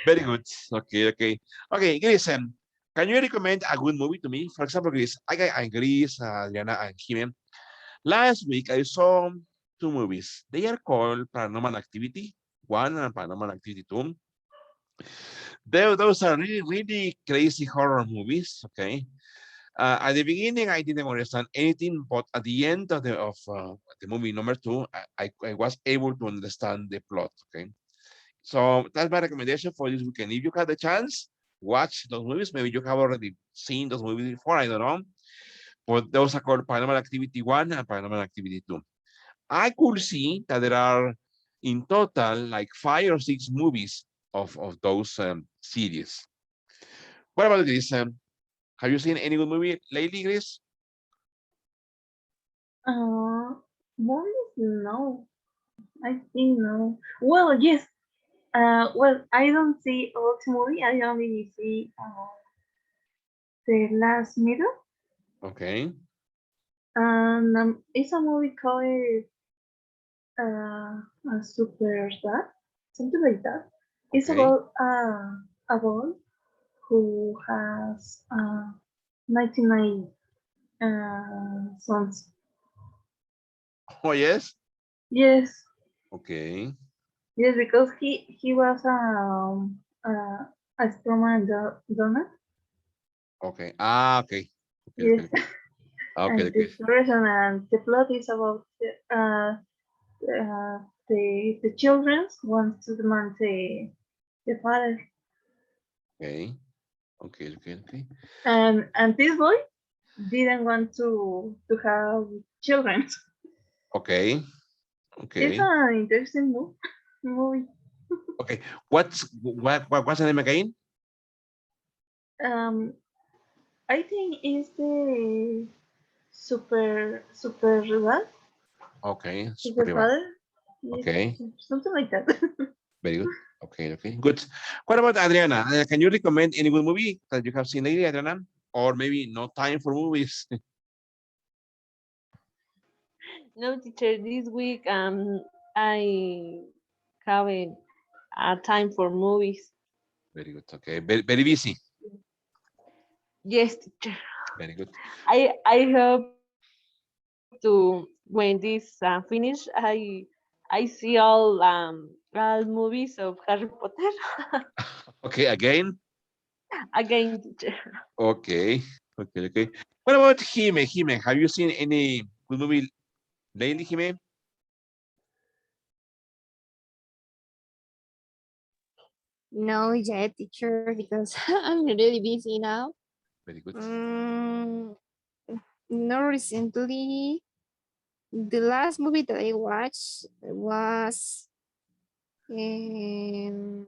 Very good. Okay, okay. Okay, Grace, can you recommend a good movie to me? For example, Grace, Grace, Adriana, and Kim. Last week, I saw two movies. They are called Paranormal Activity 1 and Paranormal Activity 2. Those are really, really crazy horror movies, okay? At the beginning, I didn't understand anything, but at the end of the movie number 2, I was able to understand the plot, okay? So that's my recommendation for this weekend. If you have the chance, watch those movies. Maybe you have already seen those movies before, I don't know. But those are called Paranormal Activity 1 and Paranormal Activity 2. I could see that there are in total like 5 or 6 movies of those series. What about this? Have you seen any good movie lately, Chris? Uh, Movies? No, I think no. Well, yes. Well, I don't see all the movie. I only see the last middle. Okay. And it's a movie called a super dad, something like that. It's Okay. about a boy who has 99 sons. Oh, yes. Yes, Okay. yes, because he was a strongman donor. Okay. Ah, okay. Okay. Okay. Yes, Okay. Okay. and Okay. the reason and the plot is about the children wants to demand the father, Okay. Okay. Okay. Okay. and this boy didn't want to have children. Okay. It's Okay. an interesting movie. Okay. What's the name again? Um, I think it's the super dad, Okay. Super super Rival. father. Yes, Okay. something like that. Very good. Okay. Okay. Good. What about Adriana? Can you recommend any good movie that you have seen lately, Adriana? Or maybe no time for movies? No, teacher, this week I haven't time for movies. Very good. Okay. Very, very busy. Yes, teacher. Very good. I hope to when this finish I see all movies of Harry Potter Okay. Again. again, teacher. Okay. Okay. Okay. What about Jime? Jime, have you seen any good movie lately, Jime? No yet, teacher, because I'm really busy now. Very good. Mm, no, recently, the last movie that I watched was a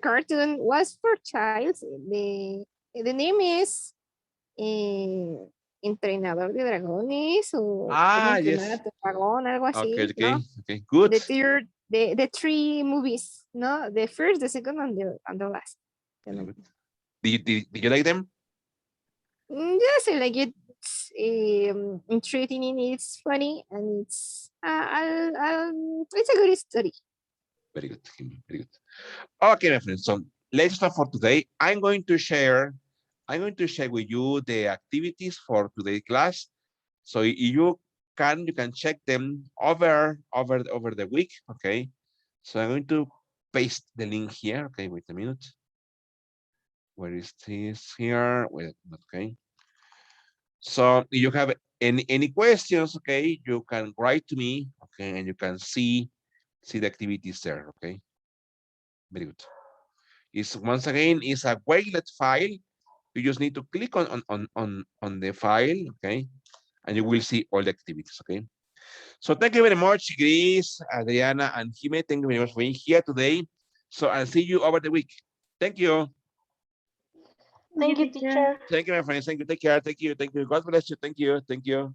cartoon, was for child. The name is eh, Entrenador de Dragones o Cómo Ah, entrenar a yes. tu dragón, algo Okay. así, Okay. ¿no? Okay. Good. The three movies, no? The first, the second, and the last. Very good. Did you like them? Yes, I like it. It's intriguing, it's funny, and it's a good story. Very good. Jime, very good. Okay, my friends. So let's start for today. I'm going to share with you the activities for today's class. So you can check them over the week. Okay. So I'm going to paste the link here. Okay, wait a minute. Where is this here? Wait, okay. So if you have any questions, okay, you can write to me, okay, and you can see the activities there, okay. Very good. It's once again is a Wakelet file. You just need to click on the file, okay, and you will see all the activities, okay. So thank you very much, Gris, Adriana, and Jime. Thank you very much for being here today. So I'll see you over the week. Thank you. Thank you, Thank you, teacher. teacher. Thank you, my friends. Thank you. Take care. Thank you. Thank you. God bless you. Thank you. Thank you.